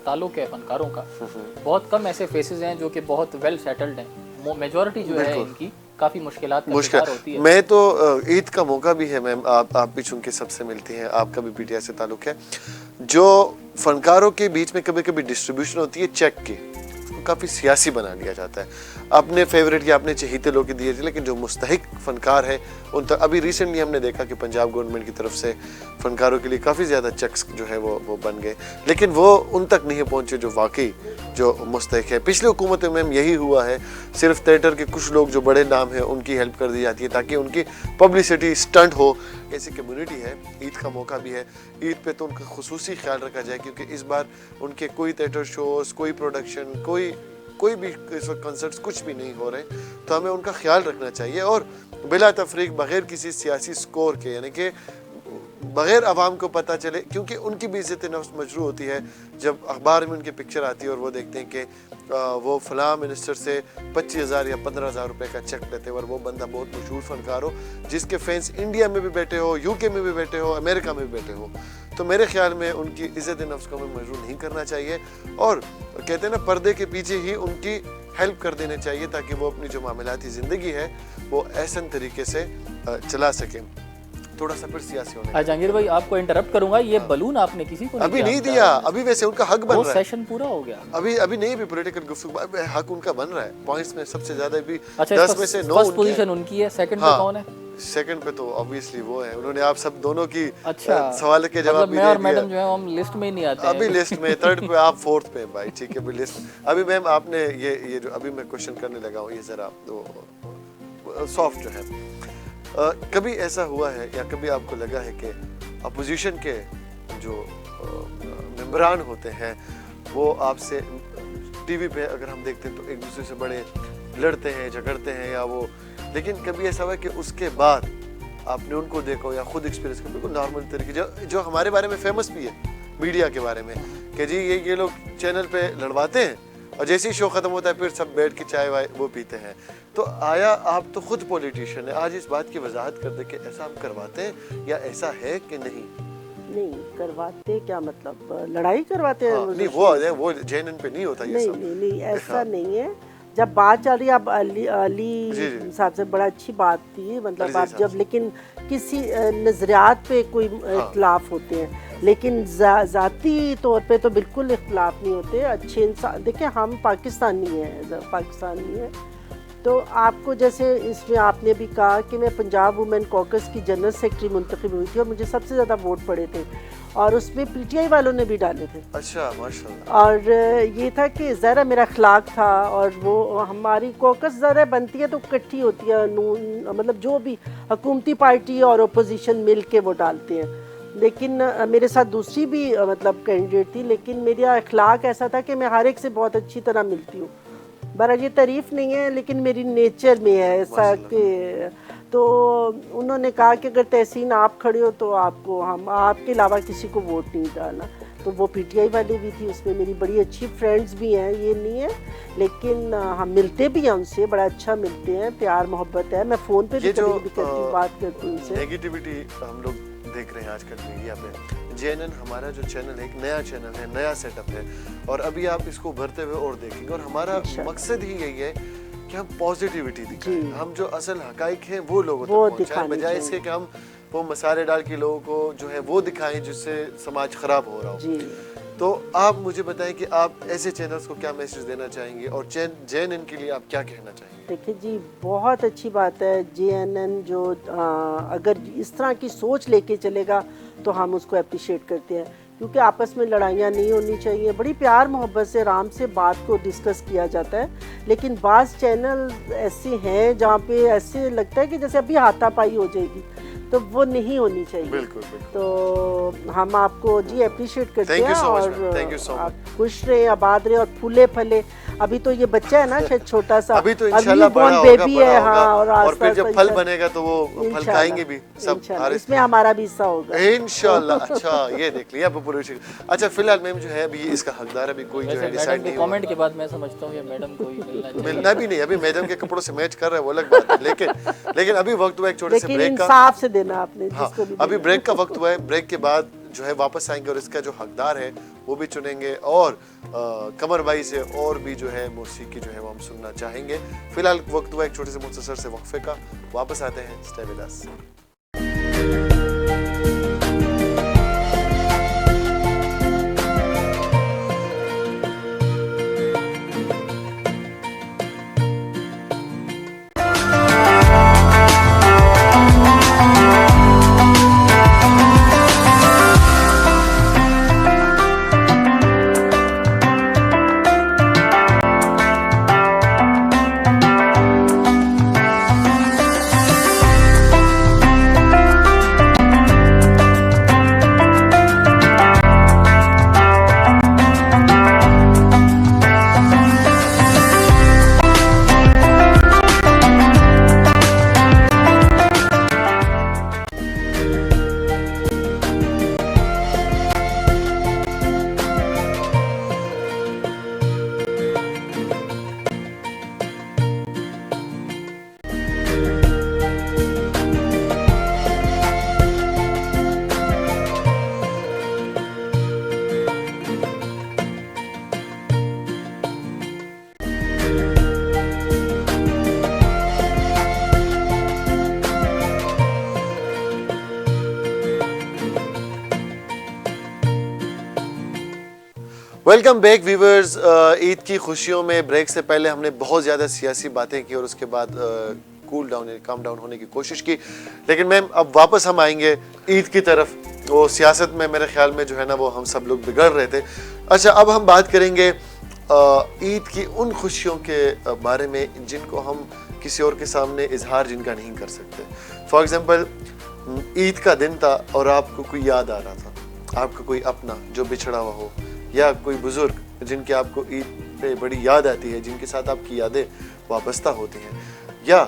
ताल्लुक है फनकारों का, बहुत कम ऐसे फेसेस हैं जो कि बहुत वेल सेटल्ड हैं। मेजॉरिटी जो है इनकी काफ़ी मुश्किलात का शिकार होती है। मैं तो ईद का मौका भी है मैम, आप भी चूँकि सबसे मिलती हैं, आपका भी PTI से ताल्लुक़ है, जो फनकारों के बीच में कभी कभी डिस्ट्रीब्यूशन होती है चेक की, काफ़ी सियासी बना लिया जाता है। अपने फेवरेट या अपने चहीते लोग दिए थे, लेकिन जो मुस्तहिक फनकार है उन तक अभी रिसेंटली हमने देखा कि पंजाब गवर्नमेंट की तरफ से फनकारों के लिए काफ़ी ज़्यादा चेक्स जो है वो बन गए, लेकिन वो उन तक नहीं पहुँचे जो वाकई जो मुस्तहिक है। पिछली हुकूमत में यही हुआ है, सिर्फ थिएटर के कुछ लोग जो बड़े नाम हैं उनकी हेल्प कर दी जाती है ताकि उनकी पब्लिसिटी स्टंट हो। ऐसी कम्युनिटी है, ईद का मौका भी है, ईद पे तो उनका खुसूसी ख्याल रखा जाए क्योंकि इस बार उनके कोई थिएटर शोज, कोई प्रोडक्शन, कोई भी इस वक्त कंसर्ट्स कुछ भी नहीं हो रहे, तो हमें उनका ख्याल रखना चाहिए और बिला तफरीक बग़ैर किसी सियासी स्कोर के, यानी कि बग़ैर आवाम को पता चले, क्योंकि उनकी भी इज़्ज़त नफ्स मजरू होती है जब अखबार में उनकी पिक्चर आती है और वो देखते हैं कि वो फलां मिनिस्टर से 25,000 या 15,000 रुपए का चेक लेते हैं और वो बंदा बहुत मशहूर फनकार हो जिसके फैंस इंडिया में भी बैठे हो, UK में भी बैठे हो, अमेरिका में भी बैठे हो। तो मेरे ख्याल में उनकी इज़्ज़त नफ्स को हमें मजरूर नहीं करना चाहिए और कहते हैं ना, पर्दे के पीछे ही उनकी हेल्प कर देने चाहिए ताकि वो अपनी जो मामलाती ज़िंदगी है वो ऐसन तरीके से चला सकें। थोड़ा सा फिर सियासी होने जहांगीर भाई आपको इंटरप्ट करूंगा, ये बलून आपने किसी को अभी नहीं दिया, अभी वैसे उनका हक बन रहा है, सेशन पूरा हो गया, अभी नहीं भी पॉलिटिकल गुफ्तगू, हक उनका बन रहा है। पॉइंट्स में सबसे ज्यादा भी 10 में से 9 फर्स्ट पोजीशन उनकी है, सेकंड पे कौन है? सेकंड पे तो ऑब्वियसली वो है, उन्होंने आप सब दोनों की अच्छा सवाल के जवाब भी मैं और मैडम जो है हम लिस्ट में ही नहीं आते अभी लिस्ट में थर्ड पे, आप फोर्थ पे भाई, ठीक है अभी लिस्ट। अभी मैम आपने ये जो अभी मैं क्वेश्चन करने लगा हूँ, ये जरा तो सॉफ्ट जो है, कभी ऐसा हुआ है या कभी आपको लगा है कि अपोजिशन के जो मेंबरान होते हैं वो आपसे टीवी पे अगर हम देखते हैं तो एक दूसरे से बड़े लड़ते हैं, झगड़ते हैं या वो, लेकिन कभी ऐसा हुआ कि उसके बाद आपने उनको देखो या खुद एक्सपीरियंस करो बिल्कुल नॉर्मल तरीके जो हमारे बारे में फेमस भी है मीडिया के बारे में कि जी ये लोग चैनल पे लड़वाते हैं और जैसे ही शो खत्म होता है फिर सब बैठ के चाय वाय वो पीते हैं। तो आया आप तो खुद पॉलिटिशियन है, आज इस बात की वजाहत कर दे कि ऐसा आप करवाते हैं या ऐसा है कि नहीं? नहीं करवाते, क्या मतलब लड़ाई करवाते हैं? नहीं वो JNN पे नहीं होता ये सब। नहीं ऐसा नहीं है। जब बात चल रही है, अब अली साहब से बड़ा अच्छी बात थी, मतलब आप जब लेकिन किसी नजरियात पे कोई इख्तलाफ होते हैं, लेकिन ज़ाती तौर पे तो बिल्कुल इख्तलाफ नहीं होते। अच्छे इंसान, देखिए हम पाकिस्तानी हैं, तो आपको जैसे इसमें आपने भी कहा कि मैं पंजाब वुमेन कॉकस की जनरल सेक्रेटरी मुंतखब हुई थी और मुझे सबसे ज़्यादा वोट पड़े थे और उसमें PTI वालों ने भी डाले थे। अच्छा माशाल्लाह। और ये था कि ज़रा मेरा अखलाक था और वो हमारी कॉकस ज़रा बनती है तो इकट्ठी होती है, मतलब जो भी हुकूमती पार्टी और अपोजिशन मिल के वो डालते हैं, लेकिन मेरे साथ दूसरी भी मतलब कैंडिडेट थी, लेकिन मेरा अखलाक ऐसा था कि मैं हर एक से बहुत अच्छी तरह मिलती हूँ। बहरहाल ये तारीफ नहीं है लेकिन मेरी नेचर में है ऐसा कि, तो उन्होंने कहा कि अगर तहसीन आप खड़े हो तो आपको हम आपके अलावा किसी को वोट नहीं डालना। तो वो PTI वाले भी थी, उसमें मेरी बड़ी अच्छी फ्रेंड्स भी हैं, ये नहीं है, लेकिन हम मिलते भी हैं उनसे, बड़ा अच्छा मिलते हैं, प्यार मोहब्बत है। मैं फ़ोन पे भी कभी भी करती हूँ, बात करती हूँ उनसे। नेगेटिविटी हम लोग देख रहे हैं आजकल मीडिया पे, JNN हमारा जो चैनल है एक नया चैनल है, नया सेटअप है और अभी आप इसको भरते हुए और देखेंगे और हमारा मकसद ही यही है कि हम पॉजिटिविटी दिखाएं, हम जो असल हकाइक हैं वो लोगों तक पहुंचाएं, बजाय इसके कि हम वो मसाले डाल के लोगों को जो है वो दिखाएं जिससे समाज खराब हो रहा हो। تو آپ مجھے بتائیں کہ آپ ایسے چینلز کو کیا میسج دینا چاہیں گے اور JNN کے لیے آپ کیا کہنا چاہیں گے؟ دیکھیں جی بہت اچھی بات ہے JNN جو اگر اس طرح کی سوچ لے کے چلے گا تو ہم اس کو اپریشیٹ کرتے ہیں، کیونکہ آپس میں لڑائیاں نہیں ہونی چاہیے، بڑی پیار محبت سے آرام سے بات کو ڈسکس کیا جاتا ہے. لیکن بعض چینل ایسے ہیں جہاں پہ ایسے لگتا ہے کہ جیسے ابھی ہاتھا پائی ہو جائے گی، تو وہ نہیں ہونی چاہیے. بالکل. تو ہم آپ کو جی اپریشیٹ کرتے Thank you ہیں so much, اور ma'am. Thank you so much. آپ خوش رہے آباد رہے اور پھولے پھلے. ابھی تو یہ بچہ ہے نا شاید چھوٹا سا، ابھی تو انشاءاللہ بڑا بیبی ہوگا ہے. ہاں اور پھر جب پھل بنے گا تو وہ پھل کھائیں گے بھی سب. اس میں ہمارا بھی حصہ ہوگا انشاءاللہ. اچھا یہ دیکھ لیا ابو پروشی. اچھا فی الحال میم جو ہے ابھی اس کا حقدار ابھی کوئی جو ہے ڈیسائیڈ نہیں ہوا. کامنٹ کے بعد میں سمجھتا ہوں یہ میڈم کو ہی ملنا بھی نہیں. ابھی میڈم کے کپڑوں سے میچ کر رہا ہے وہ الگ بات ہے، لیکن ابھی وقت ہوا ایک چھوٹے سے لیکن بریک کا. انصاف سے دینا آپ نے ہاں جس کو بھی ابھی بریک کا وقت ہوا ہے. بریک کے بعد جو ہے واپس آئیں گے اور اس کا جو حقدار ہے وہ بھی چنیں گے اور قمر بھائی سے اور بھی جو ہے موسیقی جو ہے وہ ہم سننا چاہیں گے. فی الحال وقت ہوا ایک چھوٹے سے مختصر سے وقفے کا. واپس آتے ہیں. Stay with us. Welcome back viewers. Eid کی خوشیوں میں بریک سے پہلے ہم نے بہت زیادہ سیاسی باتیں کی اور اس کے بعد کول ڈاؤن کام ڈاؤن ہونے کی کوشش کی. لیکن میم اب واپس ہم آئیں گے عید کی طرف. وہ سیاست میں میرے خیال میں جو ہے نا وہ ہم سب لوگ بگڑ رہے تھے. اچھا اب ہم بات کریں گے عید کی ان خوشیوں کے بارے میں جن کو ہم کسی اور کے سامنے اظہار جن کا نہیں کر سکتے. فار ایگزامپل عید کا دن تھا اور آپ کو کوئی یاد آ رہا تھا، آپ کا کوئی اپنا جو بچھڑا ہوا ہو یا کوئی بزرگ جن کی آپ کو عید پہ بڑی یاد آتی ہے، جن کے ساتھ آپ کی یادیں وابستہ ہوتی ہیں، یا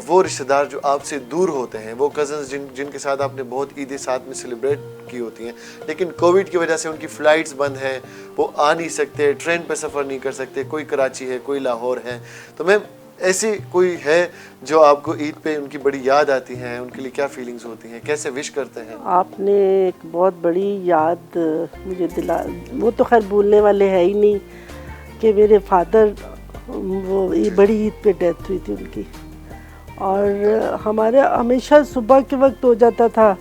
وہ رشتہ دار جو آپ سے دور ہوتے ہیں، وہ کزنز جن کے ساتھ آپ نے بہت عیدیں ساتھ میں سیلیبریٹ کی ہوتی ہیں، لیکن کووڈ کی وجہ سے ان کی فلائٹس بند ہیں، وہ آ نہیں سکتے، ٹرین پہ سفر نہیں کر سکتے. کوئی کراچی ہے، کوئی لاہور ہے. تو میم ایسی کوئی ہے جو آپ کو عید پہ ان کی بڑی یاد آتی ہیں، ان کے لیے کیا فیلنگز ہوتی ہیں، کیسے وش کرتے ہیں؟ آپ نے ایک بہت بڑی یاد مجھے دلا. وہ تو خیر بھولنے والے ہے ہی نہیں کہ میرے فادر وہ بڑی عید پہ ڈیتھ ہوئی تھی ان کی، اور ہمارے ہمیشہ صبح کے وقت ہو جاتا تھا.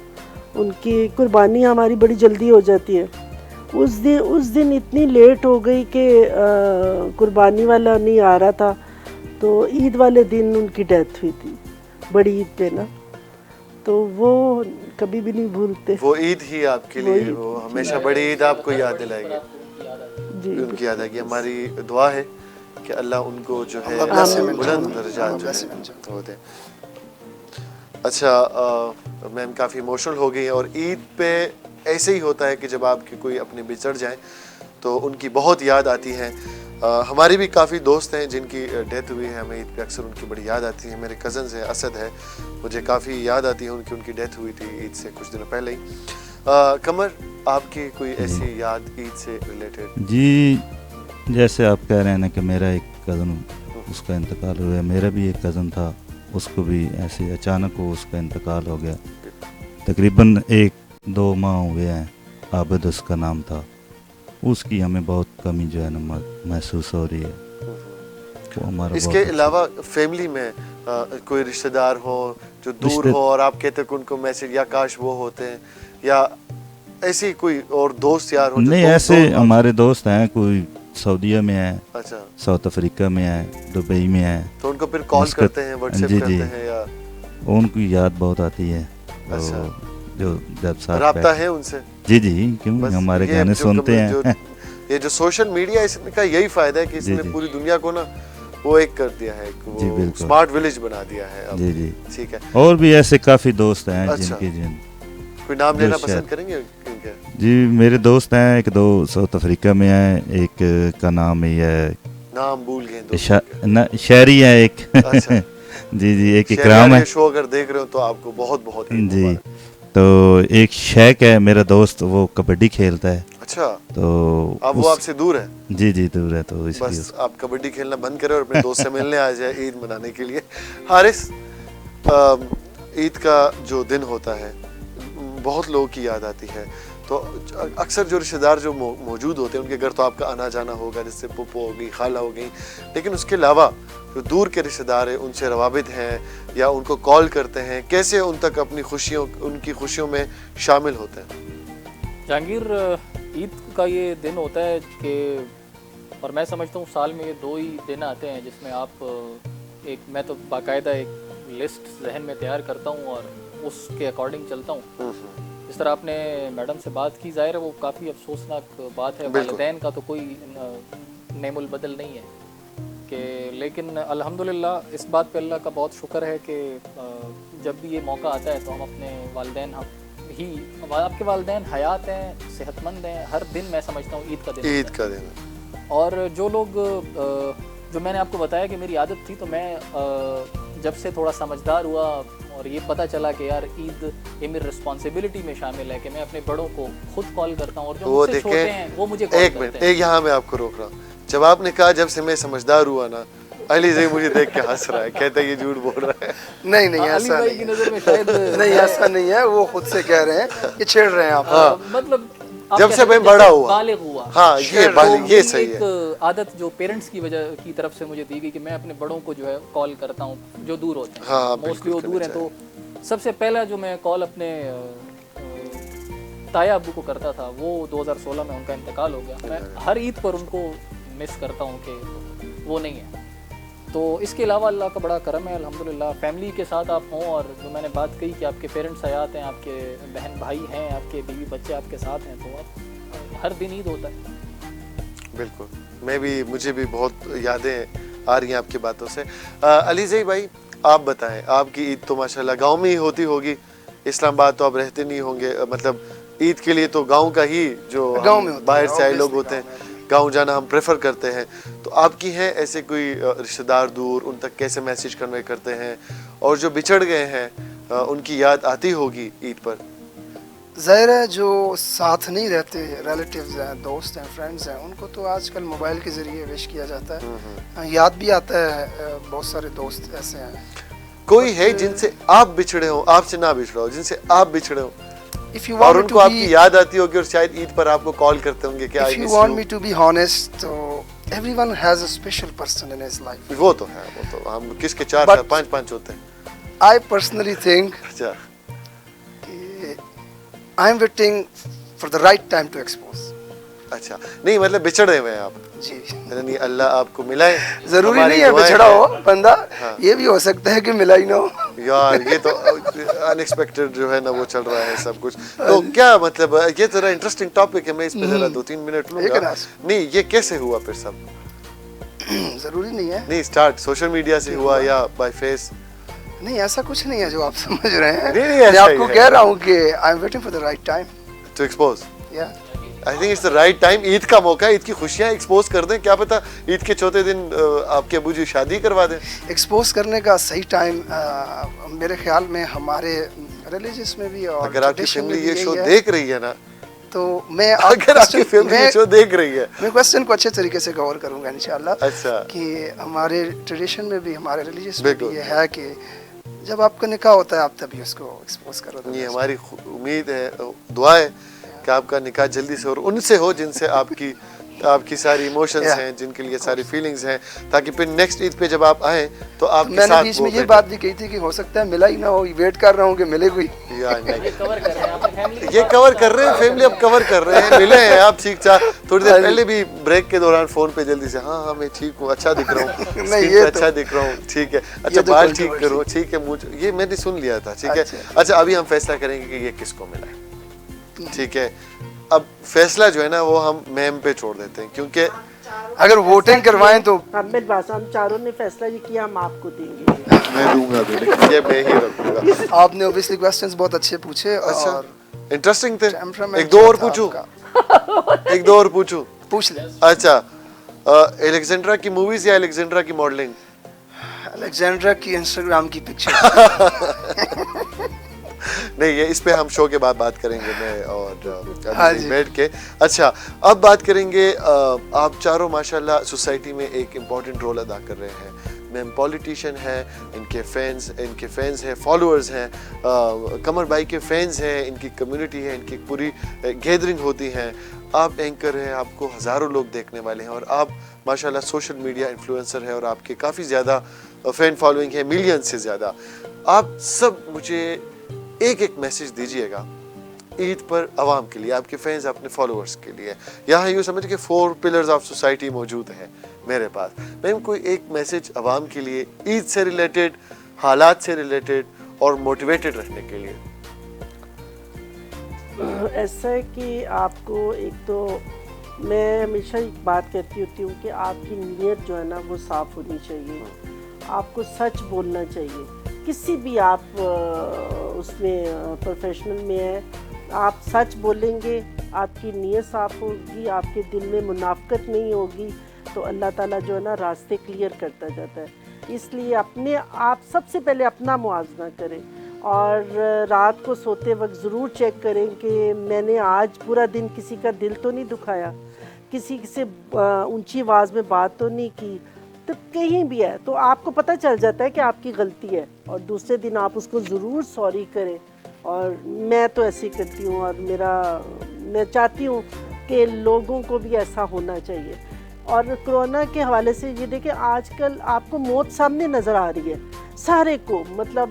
ان کی قربانی ہماری بڑی جلدی ہو جاتی ہے. اس دن اتنی لیٹ ہو گئی کہ قربانی والا نہیں آ رہا تھا، تو عید والے دن ان کی ڈیتھ ہوئی تھی بڑی عید پہ نا. تو وہ کبھی بھی نہیں بھولتے. وہ عید ہی آپ کے لیے وہ ہمیشہ بڑی عید آپ کو یاد دلائے گی. جی ان کی یاد آئے گی. ہماری دعا ہے کہ اللہ ان کو جو ہے بلند درجات جو ہوتے ہیں. اچھا میم کافی ایموشنل ہو گئی ہیں. اور عید پہ ایسے ہی ہوتا ہے کہ جب آپ کے کوئی اپنے بچڑ جائیں تو ان کی بہت یاد آتی ہے. ہمارے بھی کافی دوست ہیں جن کی ڈیتھ ہوئی ہے، ہمیں عید پہ اکثر ان کی بڑی یاد آتی ہے. میرے کزنز ہیں، اسد ہے، مجھے کافی یاد آتی ہے ان کی ڈیتھ ہوئی تھی عید سے کچھ دنوں پہلے ہی. قمر آپ کی کوئی ایسی یاد عید سے ریلیٹڈ؟ جی جیسے آپ کہہ رہے ہیں نا کہ میرا ایک کزن اس کا انتقال ہوا ہے، میرا بھی ایک کزن تھا، اس کو بھی ایسے اچانک اس کا انتقال ہو گیا. تقریباً 1-2 ماہ ہو گئے ہیں. عابد اس کا نام تھا. اس کی ہمیں بہت کمی جو ہے نا محسوس ہو رہی ہے. اس کے علاوہ فیملی میں کوئی رشتہ دار ہو جو دور ہو اور آپ کہتے ہیں کہ ان کو میسج یا کاش وہ ہوتے ہیں، یا ऐसी कोई और दोस्त यार हो जो नहीं, ऐसे हमारे दोस्त हैं, कोई सऊदीया में है, अच्छा, साउथ अफ्रीका में है, दुबई में है, तो उनको फिर कॉल मुस्कत- करते हैं, व्हाट्सएप जी, करते जी। हैं या उनको याद बहुत आती है। तो अच्छा। जो जब साथ राब्ता बैठ- है उनसे? जी जी, क्यों, बस हमारे ये गाने जो सुनते हैं। ये जो सोशल मीडिया, इसका यही फायदा है कि जी, इसने जी। पूरी दुनिया को ना वो एक कर दिया है, जी, वो बिल्कुल। स्मार्ट विलेज बना दिया है अब। जी जी। ठीक है, और भी ऐसे काफ़ी दोस्त हैं अच्छा। जिन कोई नाम जो लेना शायद- पसंद करेंगे इनके? जी, मेरे दोस्त हैं, एक दो साउथ अफ्रीका में हैं, एक का नाम ये है नाम भूल गए शहरी है एक। अच्छा। जी जी, एक शेर इकराम यार, है ये शो अगर देख रहे हो तो आपको बहुत बहुत ईद जी। मुबारक। तो एक शेख है मेरा दोस्त, वो कबड्डी खेलता है। अच्छा, तो अब वो आपसे दूर है? जी जी, दूर है, तो इसलिए बस आप कबड्डी खेलना बंद करें और अपने दोस्त से मिलने आ जाए ईद मनाने के लिए। हारिस, ईद का जो दिन होता है बहुत लोगों की याद आती है, तो अक्सर जो रिश्तेदार जो मौजूद होते हैं उनके घर तो आपका आना जाना होगा, जैसे पुप्पो हो गई, खाला हो गई, लेकिन उसके अलावा जो दूर के रिश्तेदार हैं उनसे रवाबित हैं या उनको कॉल करते हैं, कैसे उन तक अपनी खुशियों, उनकी खुशियों में शामिल होते हैं? जहांगीर, ईद का ये दिन होता है कि, और मैं समझता हूँ साल में ये 2 ही दिन आते हैं जिसमें आप मैं तो बाकायदा एक लिस्ट जहन में तैयार करता हूँ और उसके अकॉर्डिंग चलता हूँ। इस तरह आपने मैडम से बात की, जाहिर है वो काफ़ी अफसोसनाक बात है, वालिदैन का तो कोई नेमुल बदल नहीं है कि, लेकिन अल्हम्दुलिल्लाह इस बात पे अल्लाह का बहुत शुक्र है कि जब भी ये मौका आता है तो हम अपने वालिदैन आपके वालिदैन हयात हैं, सेहतमंद हैं, हर दिन मैं समझता हूँ ईद का दिन। ईद का दिन। और जो लोग, जो मैंने आपको बताया कि मेरी आदत थी, तो मैं जब से थोड़ा समझदार हुआ और ये पता चला कि यार ईद ये मेरी रिस्पॉन्सिबिलिटी में शामिल है कि मैं अपने बड़ों को खुद कॉल करता हूँ और जो मुझसे छोटे हैं वो मुझे कॉल करते हैं। एक यहाँ मैं आपको रोक रहा हूँ, जब आपने कहा जब से मैं समझदार हुआ ना, अली जी मुझे देख के हंस रहा है, कहता है ये झूठ बोल रहा है। नहीं अली ऐसा भाई नहीं की है। नज़र में शायद नहीं ऐसा नहीं है, वो खुद से कह रहे हैं, ये छेड़ रहे हैं आप। मतलब आप जब कह से सकते मैं हैं बड़ा जब हुआ, बालिग हुआ, हाँ ये सही है। एक आदत जो पेरेंट्स की वजह की तरफ से मुझे दी गई कि मैं अपने बड़ों को जो है कॉल करता हूँ जो दूर होते हैं। हाँ, मोस्टली वो दूर हैं, तो सबसे पहला जो मैं कॉल अपने ताया अब्बू को करता था वो 2016 में उनका इंतकाल हो गया। मैं हर ईद पर उनको मिस करता हूँ कि वो नहीं है। तो इसके अलावा अल्लाह का बड़ा करम है अल्हम्दुलिल्लाह, फैमिली के साथ आप हों, और जो मैंने बात कही कि आपके पेरेंट्स हयात हैं, आपके बहन भाई हैं, आपके बीवी बच्चे आपके साथ हैं, तो आप हर दिन ईद होता है। बिल्कुल, मुझे भी बहुत यादें आ रही हैं आपकी बातों से। अली जी भाई, आप बताएं, आपकी ईद तो माशाल्लाह गांव में ही होती होगी, इस्लामाबाद तो आप रहते नहीं होंगे, मतलब ईद के लिए तो गांव का ही जो बाहर से आए लोग होते हैं गांव जाना हम प्रेफर करते हैं, तो आपकी हैं ऐसे कोई रिश्तेदार दूर, उन तक कैसे मैसेज कन्वे करते हैं, और जो बिछड़ गए हैं उनकी याद आती होगी ईद पर? ज़ाहिर है जो साथ नहीं रहते, रिलेटिव्स हैं, दोस्त हैं, फ्रेंड्स हैं, उनको तो आजकल मोबाइल के ज़रिए विश किया जाता है, याद भी आता है। बहुत सारे दोस्त ऐसे हैं। कोई है जिनसे आप बिछड़े हो, आपसे ना बिछड़ा हो, जिनसे आप बिछड़े हो और और उनको आपकी याद आती होगी और शायद ईद पर आपको कॉल करते होंगे कि आई If you miss want you? me to be honest, तो everyone has a special person in his life. वो तो है, वो तो हम किसके चार But- चार 5 होते हैं। I personally think अच्छा, कि I am waiting for the right time to expose. अच्छा, नहीं मतलब बिछड़े हुए हैं आप, जी, यानी अल्लाह आपको मिलाए। जरूरी हमारी नहीं है दुआएं बिछड़ा हैं। हो बंदा, हाँ। ये भी हो सकता है कि मिला ही ना हो। यार ये तो अनएक्सपेक्टेड जो है ना वो चल रहा है सब कुछ। तो क्या मतलब, ये जरा इंटरेस्टिंग टॉपिक है, मैं इस पे जरा 2-3 मिनट लूंगा। लेकिन नहीं, ये कैसे हुआ फिर सब? जरूरी नहीं है। नहीं, स्टार्ट सोशल मीडिया से हुआ या बाय फेस? नहीं, ऐसा कुछ नहीं है जो आप समझ रहे हैं। नहीं, मैं ऐसा ही आपको है। कह रहा हूँ कि I am waiting for the right time. To expose. या I think it's the right time. Eid का मौका है, ईद की खुशियां एक्सपोज कर दें, क्या पता ईद के चौथे दिन आपके अबू जी शादी करवा दें। एक्सपोज करने का सही टाइम मेरे ख्याल में हमारे रिलीजियस में भी और अगर आपकी tradition में फैमिली भी ये यही शो है। देख रही है ना, तो मैं अगर आपकी फैमिली ये शो देख रही है, मैं क्वेश्चन को अच्छे तरीके से कवर करूंगा इंशाल्लाह। अच्छा। कि हमारे ट्रेडिशन में भी, हमारे रिलीजियस में भी बिल्कुल। ये है कि जब आपका निकाह होता है आप तभी उसको एक्सपोज करो। ये हमारी उम्मीद है, दुआ है कि आपका निकाह जल्दी से और उनसे हो जिनसे आपकी आपकी सारी इमोशंस Yeah. हैं, जिनके लिए सारी फीलिंग्स हैं, ताकि फिर नेक्स्ट ईद पे जब आप आए तो आपके मैंने साथ बीच वो में ये बैठे। बात भी कही थी कि हो सकता है मिला ही ना हो, वेट कर रहा हूँ कि मिले कोई। या नहीं, कवर कर रहे हैं आपकी फैमिली ये कवर कर रहे हैं, फैमिली अब कवर कर रहे हैं, मिले हैं आप ठीक ठाक। थोड़ी देर पहले भी ब्रेक के दौरान फोन पे जल्दी से, हाँ हाँ मैं ठीक हूँ, अच्छा दिख रहा हूँ, नहीं, स्क्रीन ये पे तो- अच्छा दिख रहा हूँ, ठीक है, अच्छा तो बाल ठीक controversy। करो, ठीक है, मुझे ये मैंने सुन लिया था, ठीक है। अच्छा। अच्छा अभी हम फैसला करेंगे कि ये किसको मिला है, ठीक है। अब फैसला जो है ना वो हम मैम पे छोड़ देते हैं, क्योंकि अगर वोटिंग करवाएं तो हम मेरे पास हम चारों ने फैसला ये किया, हम आपको देंगे। मैं दूंगा तो, लेकिन ये मैं ही रखूंगा। आपने ऑब्वियसली क्वेश्चंस बहुत अच्छे पूछे अच्छा और इंटरेस्टिंग थे। temperament एक दो और अच्छा था पूछूं, आपका। एक दो और पूछूं। पूछ ले। अच्छा एलेक्जेंड्रा की मूवीज या एलेक्जेंड्रा की मॉडलिंग? अलेक्जेंड्रा की इंस्टाग्राम की पिक्चर। नहीं ये इस पे हम शो के बाद बात करेंगे, मैं और हाँ अभी जी। बैठ के। अच्छा अब बात करेंगे, आप चारों माशाल्लाह सोसाइटी में एक इम्पॉर्टेंट रोल अदा कर रहे हैं। मैम पॉलिटिशियन हैं, इनके फैंस हैं, फॉलोअर्स हैं, कमर भाई के फैंस हैं, इनकी कम्युनिटी है, इनकी पूरी गैदरिंग होती हैं। आप एंकर हैं, आपको हज़ारों लोग देखने वाले हैं, और आप माशाल्लाह सोशल मीडिया इन्फ्लुएंसर हैं, और आपके काफ़ी ज़्यादा फ़ैन फॉलोइंग है, मिलियन से ज़्यादा। आप सब मुझे एक एक मैसेज दीजिएगा ईद पर आवाम के लिए, आपके फैंस, अपने फॉलोअर्स के लिए। यहाँ यूँ समझ के 4 पिलर्स ऑफ सोसाइटी मौजूद हैं मेरे पास। मैम कोई एक मैसेज आवाम के लिए ईद से रिलेटेड, हालात से रिलेटेड और मोटिवेटेड रहने के लिए? ऐसा है कि आपको एक तो मैं हमेशा एक बात कहती होती हूँ कि आपकी नीयत जो है ना वो साफ़ होनी चाहिए, आपको सच बोलना चाहिए। किसी भी आप उसमें प्रोफेशनल में है, आप सच बोलेंगे, आपकी नीयत साफ़ होगी, आपके दिल में मुनाफकत नहीं होगी, तो अल्लाह ताला जो है ना रास्ते क्लियर करता जाता है। इसलिए अपने आप सबसे पहले अपना मुआवजा करें, और रात को सोते वक्त ज़रूर चेक करें कि मैंने आज पूरा दिन किसी का दिल तो नहीं दुखाया, किसी से ऊंची आवाज़ में बात तो नहीं की, तो कहीं भी है तो आपको पता चल जाता है कि आपकी गलती है, और दूसरे दिन आप उसको ज़रूर सॉरी करें। और मैं तो ऐसे ही करती हूँ, और मैं चाहती हूँ कि लोगों को भी ऐसा होना चाहिए। और कोरोना के हवाले से ये देखें, आजकल आपको मौत सामने नज़र आ रही है सारे को, मतलब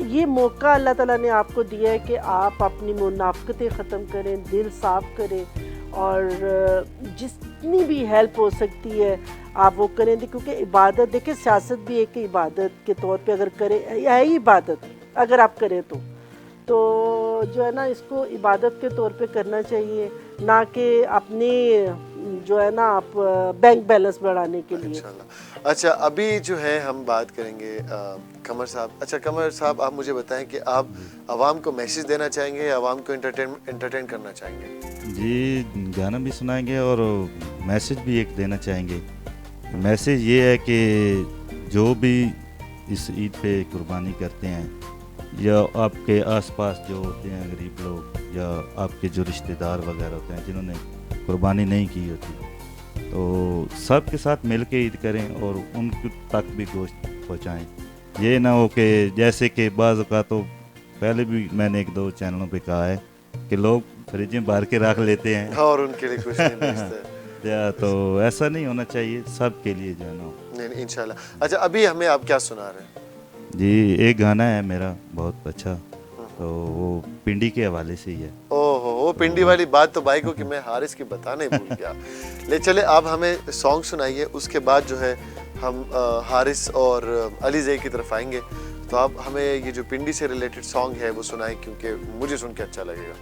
ये मौका अल्लाह ताला ने आपको दिया है कि आप अपनी मुनाफकतें ख़त्म करें, दिल साफ़ करें, और जितनी भी हेल्प हो सकती है आप वो करें। क्योंकि इबादत देखिए, सियासत भी एक इबादत के तौर पे अगर करें, है ही इबादत अगर आप करें तो जो है ना इसको इबादत के तौर पे करना चाहिए, ना कि अपने जो है ना आप बैंक बैलेंस बढ़ाने के लिए। अच्छा अभी जो है हम बात करेंगे कमर साहब। अच्छा कमर साहब आप मुझे बताएं कि आप आवाम को मैसेज देना चाहेंगे या आवाम को एंटरटेन करना चाहेंगे? जी गाना भी सुनाएंगे और मैसेज भी एक देना चाहेंगे। मैसेज ये है कि जो भी इस ईद पे कुर्बानी करते हैं, या आपके आसपास जो होते हैं गरीब लोग, या आपके जो रिश्तेदार वगैरह होते हैं जिन्होंने कुर्बानी नहीं की होती, तो सब के साथ मिल के ईद करें और उन तक भी गोश्त पहुँचाएँ। ये ना हो कि जैसे कि बाज़ का तो पहले भी मैंने 1-2 चैनलों पे कहा है कि लोग फ्रिज में भर के रख लेते हैं और उनके लिए कुछ नहीं बचता या तो ऐसा नहीं होना चाहिए, सब के लिए जो है ना। नहीं इंशाल्लाह। अच्छा अभी हमें आप क्या सुना रहे हैं? जी एक गाना है मेरा बहुत अच्छा, तो वो पिंडी के हवाले से ही है। ओहो वो पिंडी वाली बात तो भाई को कि मैं हारिस की बताना ही भूल गया। ले चले आप हमें सॉन्ग सुनाइए, उसके बाद जो है हम हारिस और अली ज़ई की तरफ आएंगे। तो आप हमें ये जो पिंडी से रिलेटेड सॉन्ग है वो सुनाएं, क्योंकि मुझे सुन के अच्छा लगेगा।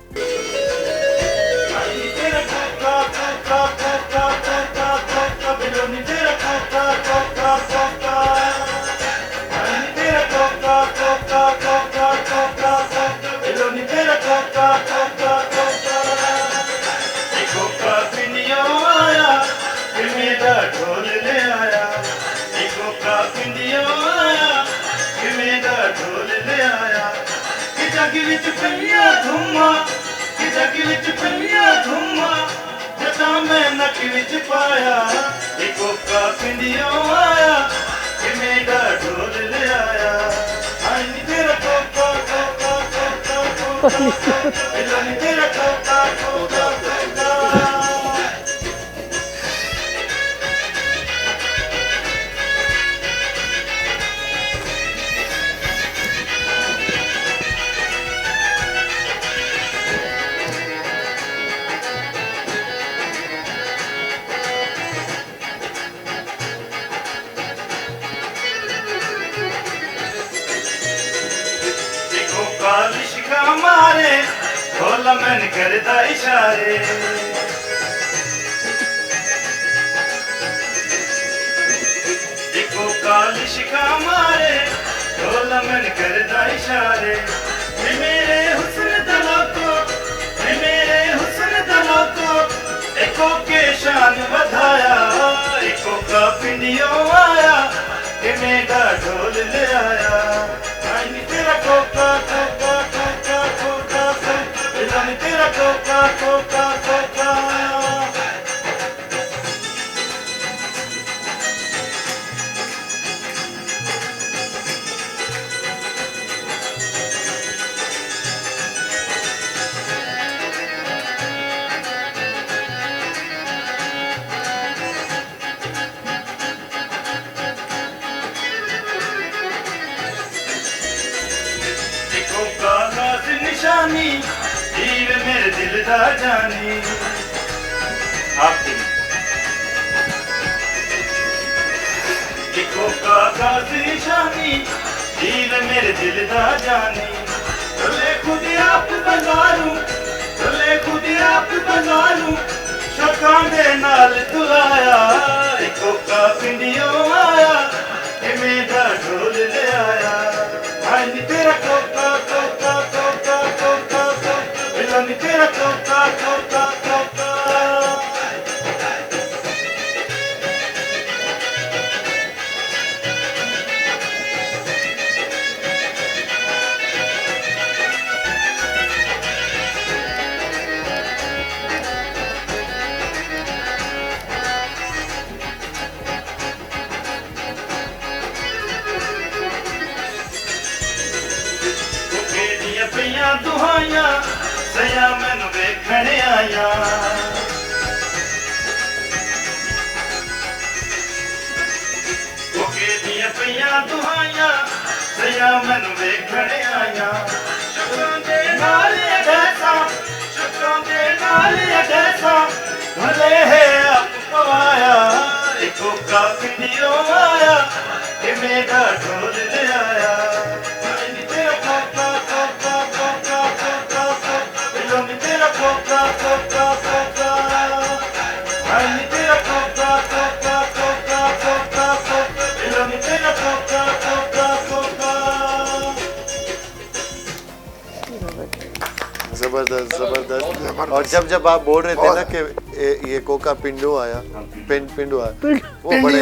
ढोल मन करदा इशारे इको कालिश का मारे ढोल मन करदा इशारे मेरे हुस्न दलों को मेरे हुस्न दलों को एको के शान बढ़ाया एको का पिंडियों आया कि मेरा ढोल ले आया आई तेरा Coca Coca Coca Coca Coca तेरा कोका कोका कोका निशानी हीर मेरे दिल दा जानी आपकी इको कागज निशानी हीर मेरे दिल दा जानी चले खुद आप बंगालू चले खुद आप बंगालू शकां दे नाल तुलाया इको का पिंडियों आया कि मेरा ढोल ले आया आई तेरा Coca Coca Coca Coca Coca तेरा कोका कोका कोका पईयां दुहाइयां सया मैनू वेखण आया ओके दियां पईयां दुहाइयां सया मैनू वेखण आया शक्रां दे नाल अडैसा शक्रां दे नाल अडैसा भले है आप पवाया इको का पिंडियों आया कि मेरा ढोल ले आया कोका कोका कोका आई तेरा Coca Coca Coca Coca Coca तेरा कोका कोका कोका जबरदस्त जबरदस्त। और जब आप बोल रहे थे ना कि ये कोका पिंडो आया पिंडो आया वो बड़े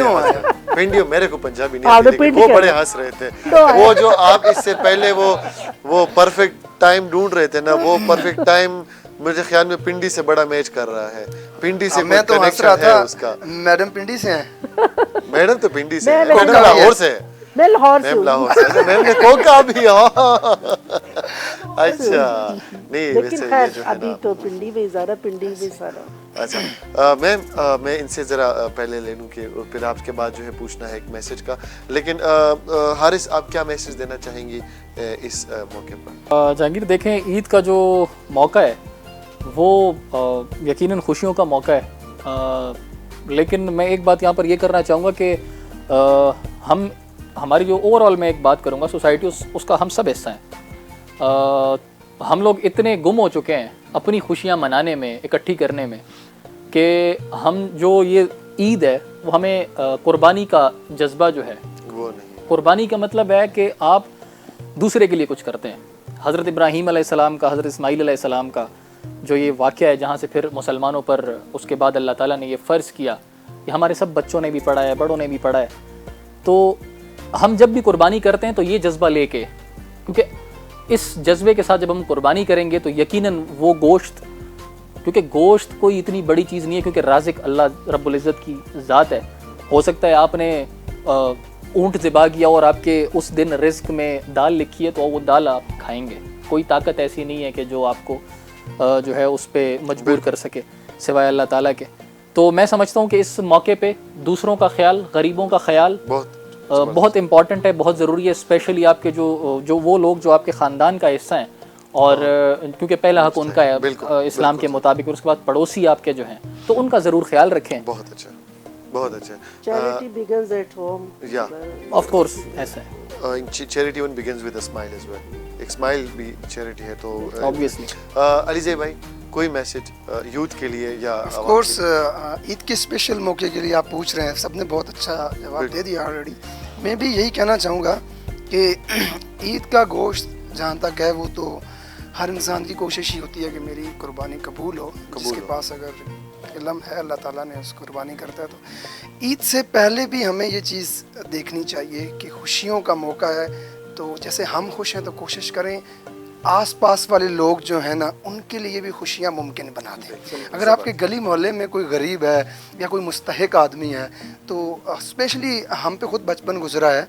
पिंडियो मेरे को पंजाबी नहीं आती लेकिन वो बड़े हंस रहे थे वो जो आप इससे पहले वो परफेक्ट टाइम ढूंढ रहे थे ना वो परफेक्ट टाइम मुझे ख्याल में पिंडी से बड़ा मैच कर रहा है पिंडी से मैं तो हंस रहा था उसका मैडम पिंडी से हैं मैडम तो पिंडी से है मैडम लाहौर से है मैं लाहौर से मैम लाहौर से मैम ने कोका भी अच्छा नहीं लेकिन वैसे ये खैर जो है अभी ना तो पिंडी में ज़्यादा पिंडी में सारा अच्छा मैम मैं इनसे ज़रा पहले ले लूँ कि फिर आपके बाद जो है पूछना है एक मैसेज का लेकिन हारिस आप क्या मैसेज देना चाहेंगी इस मौके पर जहांगीर देखें ईद का जो मौका है वो यकीनन खुशियों का मौका है लेकिन मैं एक बात यहाँ पर ये करना चाहूँगा कि हमारी जो ओवरऑल मैं एक बात करूँगा सोसाइटी उसका हम सब हिस्सा हैं हम लोग इतने गुम हो चुके हैं अपनी खुशियाँ मनाने में इकट्ठी करने में कि हम जो ये ईद है वो हमें कुर्बानी का जज्बा जो है वो नहीं कुर्बानी का मतलब है कि आप दूसरे के लिए कुछ करते हैं हज़रत इब्राहीम अलैहिस्सलाम का हज़रत इस्माईल अलैहिस्सलाम का जो ये वाक़या है जहाँ से फिर मुसलमानों पर उसके बाद अल्लाह ताला ने ये फ़र्ज़ किया कि हमारे सब बच्चों ने भी पढ़ा है बड़ों ने भी पढ़ा है तो हम जब भी कुर्बानी करते हैं तो ये जज्बा लेके क्योंकि इस जज्बे के साथ जब हम कुर्बानी करेंगे तो यकीनन वो गोश्त क्योंकि गोश्त कोई इतनी बड़ी चीज़ नहीं है क्योंकि राज़िक अल्लाह रब्बुल इज़्ज़त की ज़ात है हो सकता है आपने ऊँट ज़िबा किया और आपके उस दिन रिज़्क़ में दाल लिखी है तो वो दाल आप खाएंगे कोई ताकत ऐसी नहीं है कि जो आपको जो है उस पर मजबूर कर सके सिवाय अल्लाह ताला के तो मैं समझता हूँ कि इस मौके पे दूसरों का ख्याल गरीबों का ख्याल बहुत इम्पॉर्टेंट है बहुत ज़रूरी है स्पेशली आपके जो वो लोग जो आपके ख़ानदान का हिस्सा हैं और क्योंकि पहला हक उनका है इस्लाम के मुताबिक और उसके बाद पड़ोसी आपके जो हैं तो उनका ज़रूर ख्याल रखें बहुत अच्छा बहुत अच्छा. Charity begins at home. Yeah. Of course ऐसा है Charity even begins with a smile as well. एक स्माइल भी चैरिटी है. तो ऑब्वियसली. अलीज़े भाई कोई मैसेज यूथ के लिए या ऑफ कोर्स ईद के स्पेशल मौके के लिए आप पूछ रहे हैं, सबने बहुत अच्छा जवाब दे दिया ऑलरेडी. मैं भी यही कहना चाहूँगा कि ईद का गोश्त जहाँ तक है वो तो हर इंसान की कोशिश ही होती है कि मेरी कुर्बानी कबूल हो. जिसके पास अगर इल्म है अल्लाह ताला ने उस कुर्बानी करता है. तो ईद से पहले भी हमें ये चीज़ देखनी चाहिए कि खुशियों का मौका है, तो जैसे हम खुश हैं तो कोशिश करें आस-पास वाले लोग जो हैं ना उनके लिए भी खुशियाँ मुमकिन बना दें. अगर आपके गली मोहल्ले में कोई गरीब है या कोई मुस्तहिक आदमी है, तो स्पेशली हम पे खुद बचपन गुजरा है,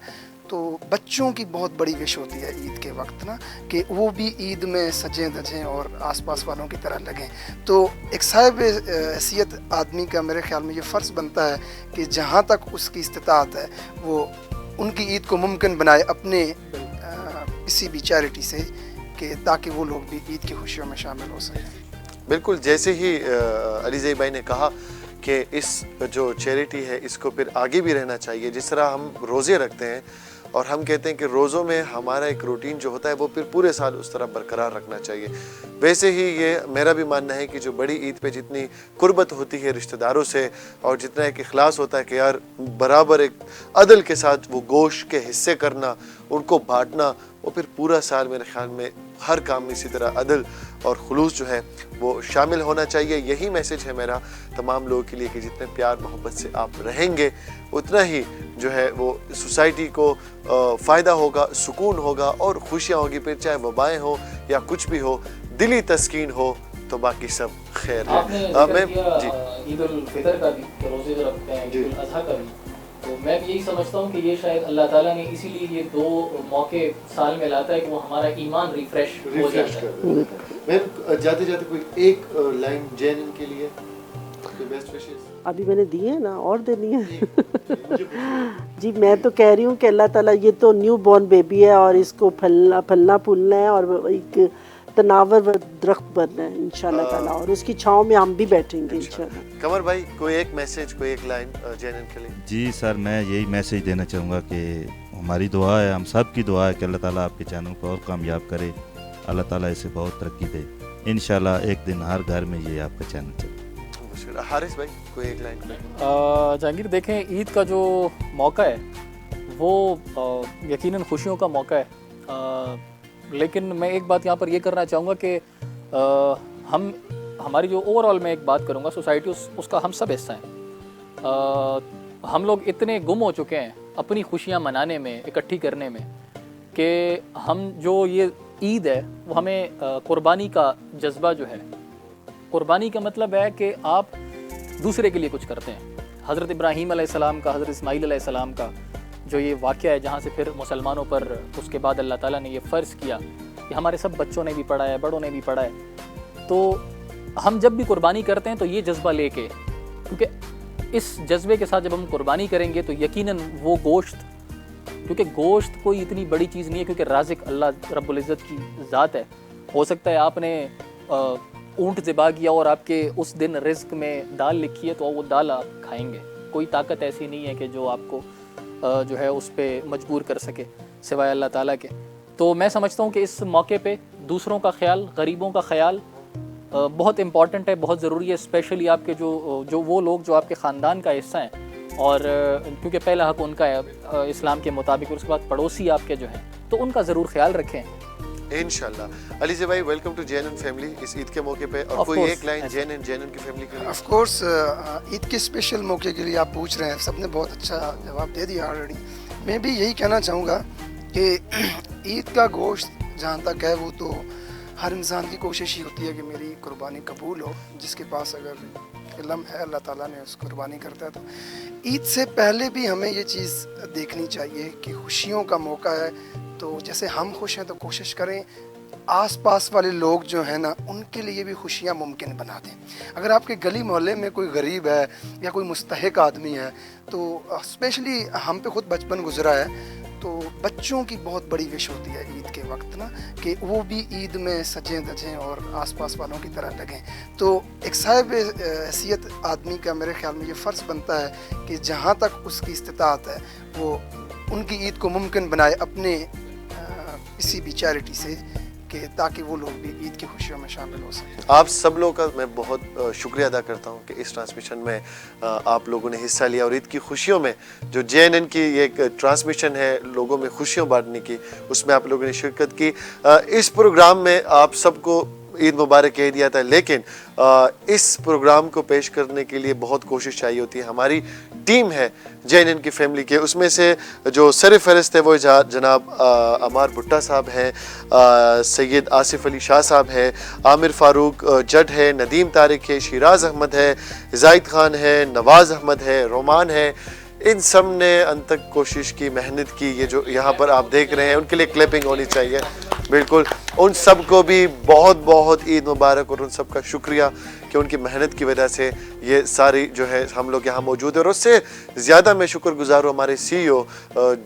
तो बच्चों की बहुत बड़ी विश होती है ईद के वक्त ना कि वो भी ईद में सजें धजें और आसपास वालों की तरह लगें. तो एक साहिब हैसियत आदमी का मेरे ख्याल में ये फ़र्ज़ बनता है कि जहाँ तक उसकी इस्तिताअत है वो उनकी ईद को मुमकिन बनाए अपने किसी भी चैरिटी से, कि ताकि वो लोग भी ईद की खुशियों में शामिल हो सकें. बिल्कुल. जैसे ही अलीज़े भाई ने कहा कि इस जो चैरिटी है इसको फिर आगे भी रहना चाहिए. जिस तरह हम रोज़े रखते हैं और हम कहते हैं कि रोज़ों में हमारा एक रूटीन जो होता है वो फिर पूरे साल उस तरह बरकरार रखना चाहिए, वैसे ही ये मेरा भी मानना है कि जो बड़ी ईद पे जितनी कुर्बत होती है रिश्तेदारों से और जितना एक इखलास होता है कि यार बराबर एक अदल के साथ वो गोश्त के हिस्से करना, उनको बांटना, वो फिर पूरा साल मेरे ख्याल में हर काम में इसी तरह अदल और खुलूस जो है वो शामिल होना चाहिए. यही मैसेज है मेरा तमाम लोगों के लिए कि जितने प्यार मोहब्बत से आप रहेंगे उतना ही जो है वो सोसाइटी को फ़ायदा होगा, सुकून होगा और खुशियाँ होगी. फिर चाहे वबाएँ हो या कुछ भी हो, दिली तस्कीन हो तो बाकी सब खैर है. आपने ईद उल फितर का भी रोज़े जो रखते हैं, ईद उल अज़हा का भी, तो मैं भी यही समझता हूँ कि ये शायद अल्लाह ताला ने इसीलिए ये दो मौके साल में लाता है कि वो हमारा ईमान रिफ्रेश हो जाता है. मैं जाते जाते कोई एक लाइन जैन के लिए बेस्ट विशेस अभी मैंने दिए है ना, और देनी है. जी मैं तो कह रही हूँ कि अल्लाह ताला, ये तो न्यू बॉर्न बेबी है और इसको फलना फूलना है और एक तनावर दरख्त बनना है इंशाल्लाह ताला, और उसकी छाँव में हम भी बैठेंगे इंशाल्लाह. कमर भाई कोई एक मैसेज, कोई एक लाइन जैन के लिए. जी सर, मैं यही मैसेज देना चाहूँगा कि हमारी दुआ है, हम सब की दुआ है कि अल्लाह ताला आपके चैनल को और कामयाब करे, अल्लाह ताला इसे बहुत तरक्की दे. इंशाल्लाह एक दिन हर घर में ये आपका चैनल चले. हारिस भाई कोई एक लाइन. जहांगीर देखें, ईद का जो मौका है वो यकीनन खुशियों का मौका है, लेकिन मैं एक बात यहाँ पर ये करना चाहूँगा कि हमारी जो ओवरऑल मैं एक बात करूँगा सोसाइटी उसका हम सब हिस्सा हैं. हम लोग इतने गुम हो चुके हैं अपनी खुशियाँ मनाने में, इकट्ठी करने में, कि हम जो ये ईद है वो हमें कुर्बानी का जज्बा जो है, कुर्बानी का मतलब है कि आप दूसरे के लिए कुछ करते हैं. हज़रत इब्राहीम अलैहिस्सलाम का, हज़रत इस्माईल अलैहिस्सलाम का जो ये वाक़या है, जहाँ से फिर मुसलमानों पर उसके बाद अल्लाह ताला ने ये फ़र्ज़ किया कि हमारे सब बच्चों ने भी पढ़ा है, बड़ों ने भी पढ़ा है, तो हम जब भी कुर्बानी करते हैं तो ये जज्बा लेके, क्योंकि इस जज्बे के साथ जब हम कुर्बानी करेंगे तो यकीनन वो गोश्त, क्योंकि गोश्त कोई इतनी बड़ी चीज़ नहीं है, क्योंकि राज़िक अल्लाह रब्बुल इज़्ज़त की ज़ात है. हो सकता है आपने ऊँट ज़िबा किया और आपके उस दिन रिज़्क़ में दाल लिखी है तो वो दाल आप खाएंगे. कोई ताकत ऐसी नहीं है कि जो आपको जो है उस पर मजबूर कर सके सिवाय अल्लाह ताला के. तो मैं समझता हूँ कि इस मौके पे दूसरों का ख्याल, गरीबों का ख्याल बहुत इम्पॉर्टेंट है, बहुत ज़रूरी है. स्पेशली आपके जो वो लोग जो आपके ख़ानदान का हिस्सा हैं, और क्योंकि पहला हक़ उनका है इस्लाम के मुताबिक, और उसके बाद पड़ोसी आपके जो हैं तो उनका ज़रूर ख्याल रखें इंशाल्लाह. अलीज़े भाई वेलकम टू जैन फैमिली इस ईद के मौके पे, और कोई एक लाइन जैन की फैमिली के लिए. ऑफ कोर्स ईद के स्पेशल मौके के लिए आप पूछ रहे हैं, सबने बहुत अच्छा जवाब दे दिया ऑलरेडी. मैं भी यही कहना चाहूँगा कि ईद का गोश्त जहाँ तक है वो तो हर इंसान की कोशिश ही होती है कि मेरी कुर्बानी कबूल हो. जिसके पास अगर इल्म है अल्लाह ताला ने उस कुर्बानी करता है. तो ईद से पहले भी हमें ये चीज़ देखनी चाहिए कि खुशियों का मौका है, तो जैसे हम खुश हैं तो कोशिश करें आस-पास वाले लोग जो हैं ना उनके लिए भी खुशियाँ मुमकिन बना दें. अगर आपके गली मोहल्ले में कोई गरीब है या कोई मुस्तहिक आदमी है, तो स्पेशली हम पे खुद बचपन गुजरा है, तो बच्चों की बहुत बड़ी विश होती है ईद के वक्त ना कि वो भी ईद में सजें धजें और आसपास वालों की तरह लगें। तो एक साहिब हैसियत आदमी का मेरे ख्याल में ये फ़र्ज़ बनता है कि जहाँ तक उसकी इस्तिताअत है वो उनकी ईद को मुमकिन बनाए अपने किसी भी चैरिटी से, कि ताकि वो लोग भी ईद की खुशियों में शामिल हो सकें। आप सब लोगों का मैं बहुत शुक्रिया अदा करता हूं कि इस ट्रांसमिशन में आप लोगों ने हिस्सा लिया और ईद की खुशियों में जो JNN की ये एक ट्रांसमिशन है लोगों में खुशियां बांटने की, उसमें आप लोगों ने शिरकत की। इस प्रोग्राम में आप सबको ईद मुबारक कह दिया था, लेकिन इस प्रोग्राम को पेश करने के लिए बहुत कोशिश चाहिए होती है। हमारी टीम है JNN की फैमिली के, उसमें से जो सर फहरिस्त है वो जनाब अमार भुट्टा साहब हैं, सैयद आसिफ अली शाह साहब हैं, आमिर फारूक जट है, नदीम तारिक है, शिराज अहमद है, जाहिद खान है, नवाज़ अहमद है, रोमान है। इन सब ने अंत तक कोशिश की, मेहनत की। ये जो यहाँ पर आप देख रहे हैं उनके लिए क्लैपिंग होनी चाहिए। बिल्कुल, उन सब को भी बहुत बहुत ईद मुबारक और उन सब का शुक्रिया कि उनकी मेहनत की वजह से ये सारी जो है हम लोग यहाँ मौजूद है। और उससे ज़्यादा मैं शुक्रगुजार हूँ हमारे CEO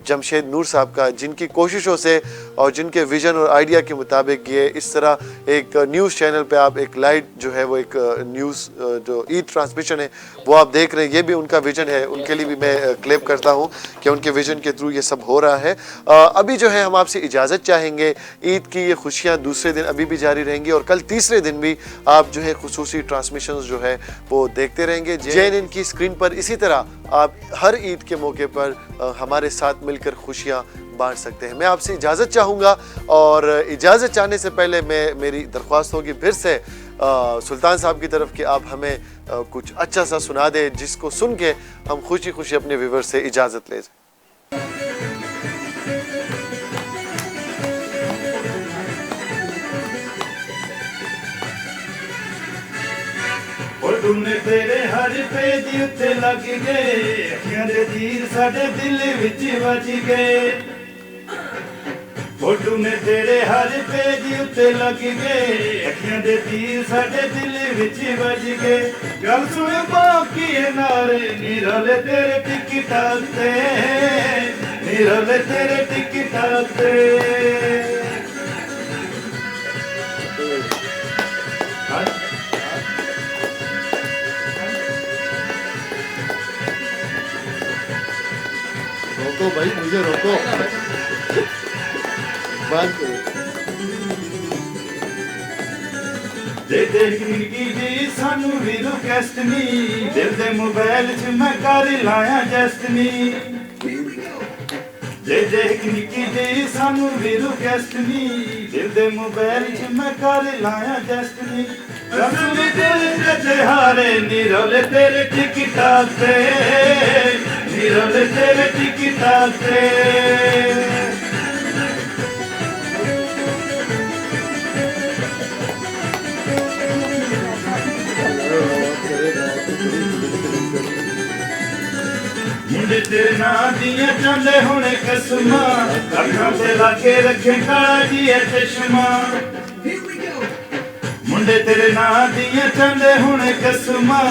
जमशेद नूर साहब का, जिनकी कोशिशों से और जिनके विज़न और आइडिया के मुताबिक ये इस तरह एक न्यूज़ चैनल पे आप एक लाइव जो है वो एक न्यूज़ जो ईद ट्रांसमिशन है वो आप देख रहे हैं। ये भी उनका विज़न है, उनके लिए भी मैं क्लेम करता हूँ कि उनके विज़न के थ्रू ये सब हो रहा है। अभी जो है हम आपसे इजाज़त चाहेंगे। ईद की ये खुशियाँ दूसरे दिन अभी भी जारी रहेंगी और कल तीसरे दिन भी आप जो है खुसूसी ट्रांसमिशंस जो है वो देखते रहेंगे JNN की स्क्रीन पर। इसी तरह आप हर ईद के मौके पर हमारे साथ मिलकर खुशियाँ बांट सकते हैं। मैं आपसे इजाज़त चाहूँगा और इजाज़त चाहने से पहले मेरी दरख्वास्त होगी फिर से सुल्तान साहब की तरफ कि आप हमें कुछ अच्छा सा सुना दें जिसको सुन के हम खुशी खुशी अपने व्यूअर्स से इजाज़त ले जाएं। फोटू ने तेरे हर पेज उत्ते लग गए, अखियां दे तीर साडे दिल विच वज गए। फोटू ने तेरे हर पेज उत्ते लग गए, अखियां दे तीर साडे दिल विच वज गए। गल सुन बाकी नारे निरले तेरे टिकटाक ते, निरले तेरे टिकटाक ते। रोको भाई, मुझे रोको, बंद करो। दे जिंदगी जी सानू भी रिक्वेस्ट नी, दिल दे मोबाइल च मैं कर लाया जस्ट नी। दे निकी जी सानू भी रिक्वेस्ट नी, दिल दे मोबाइल च मैं कर लाया जस्ट नी। रसूल तेरे तिहारे निरोले तेरे टिकटाक ते, निरोले तेरे टिकटाक ते। मुंडे तेरे नां दियां चांदे होने कसमां, अखां ते लाके रखे काला जी चश्मा। मुंडे तेरे नां दियां चांदे होने कसमां,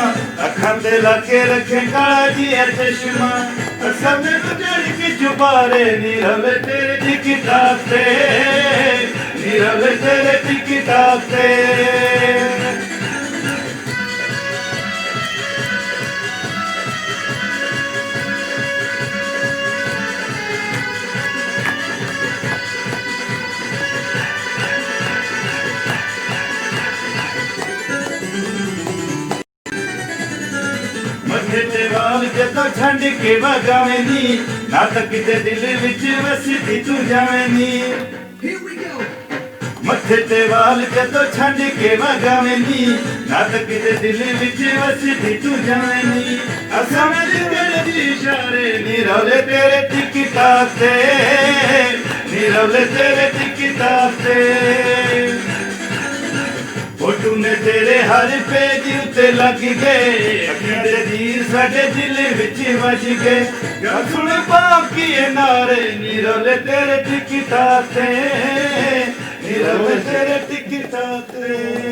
अखां ते लाके रखे काला जी चश्मा। सामने तो चढ़ के जुबारे नीरवे तेरे टिकटाक ते, नीरवे तेरे टिकटाक ते। मथे ते वाल जदों छंड के वगावें नी, ना तक ते दिल विच वसदी तू जावें नी। मथे ते वाल जदों छंड के वगावें नी, ना तक ते दिल विच वसदी तू जावें नी। समझ तेरे इशारे निरोले तेरे टिकटाक ते, निरोले तेरे टिकटाक ते। फोटू ने तेरे हर पेज उत्ते लग गए, अखियां दे तीर साडे दिल विच वज गए। गल सुन बाकी नारे निरोले तेरे टिकटाक ते, निरोले तेरे टिकटाक ते।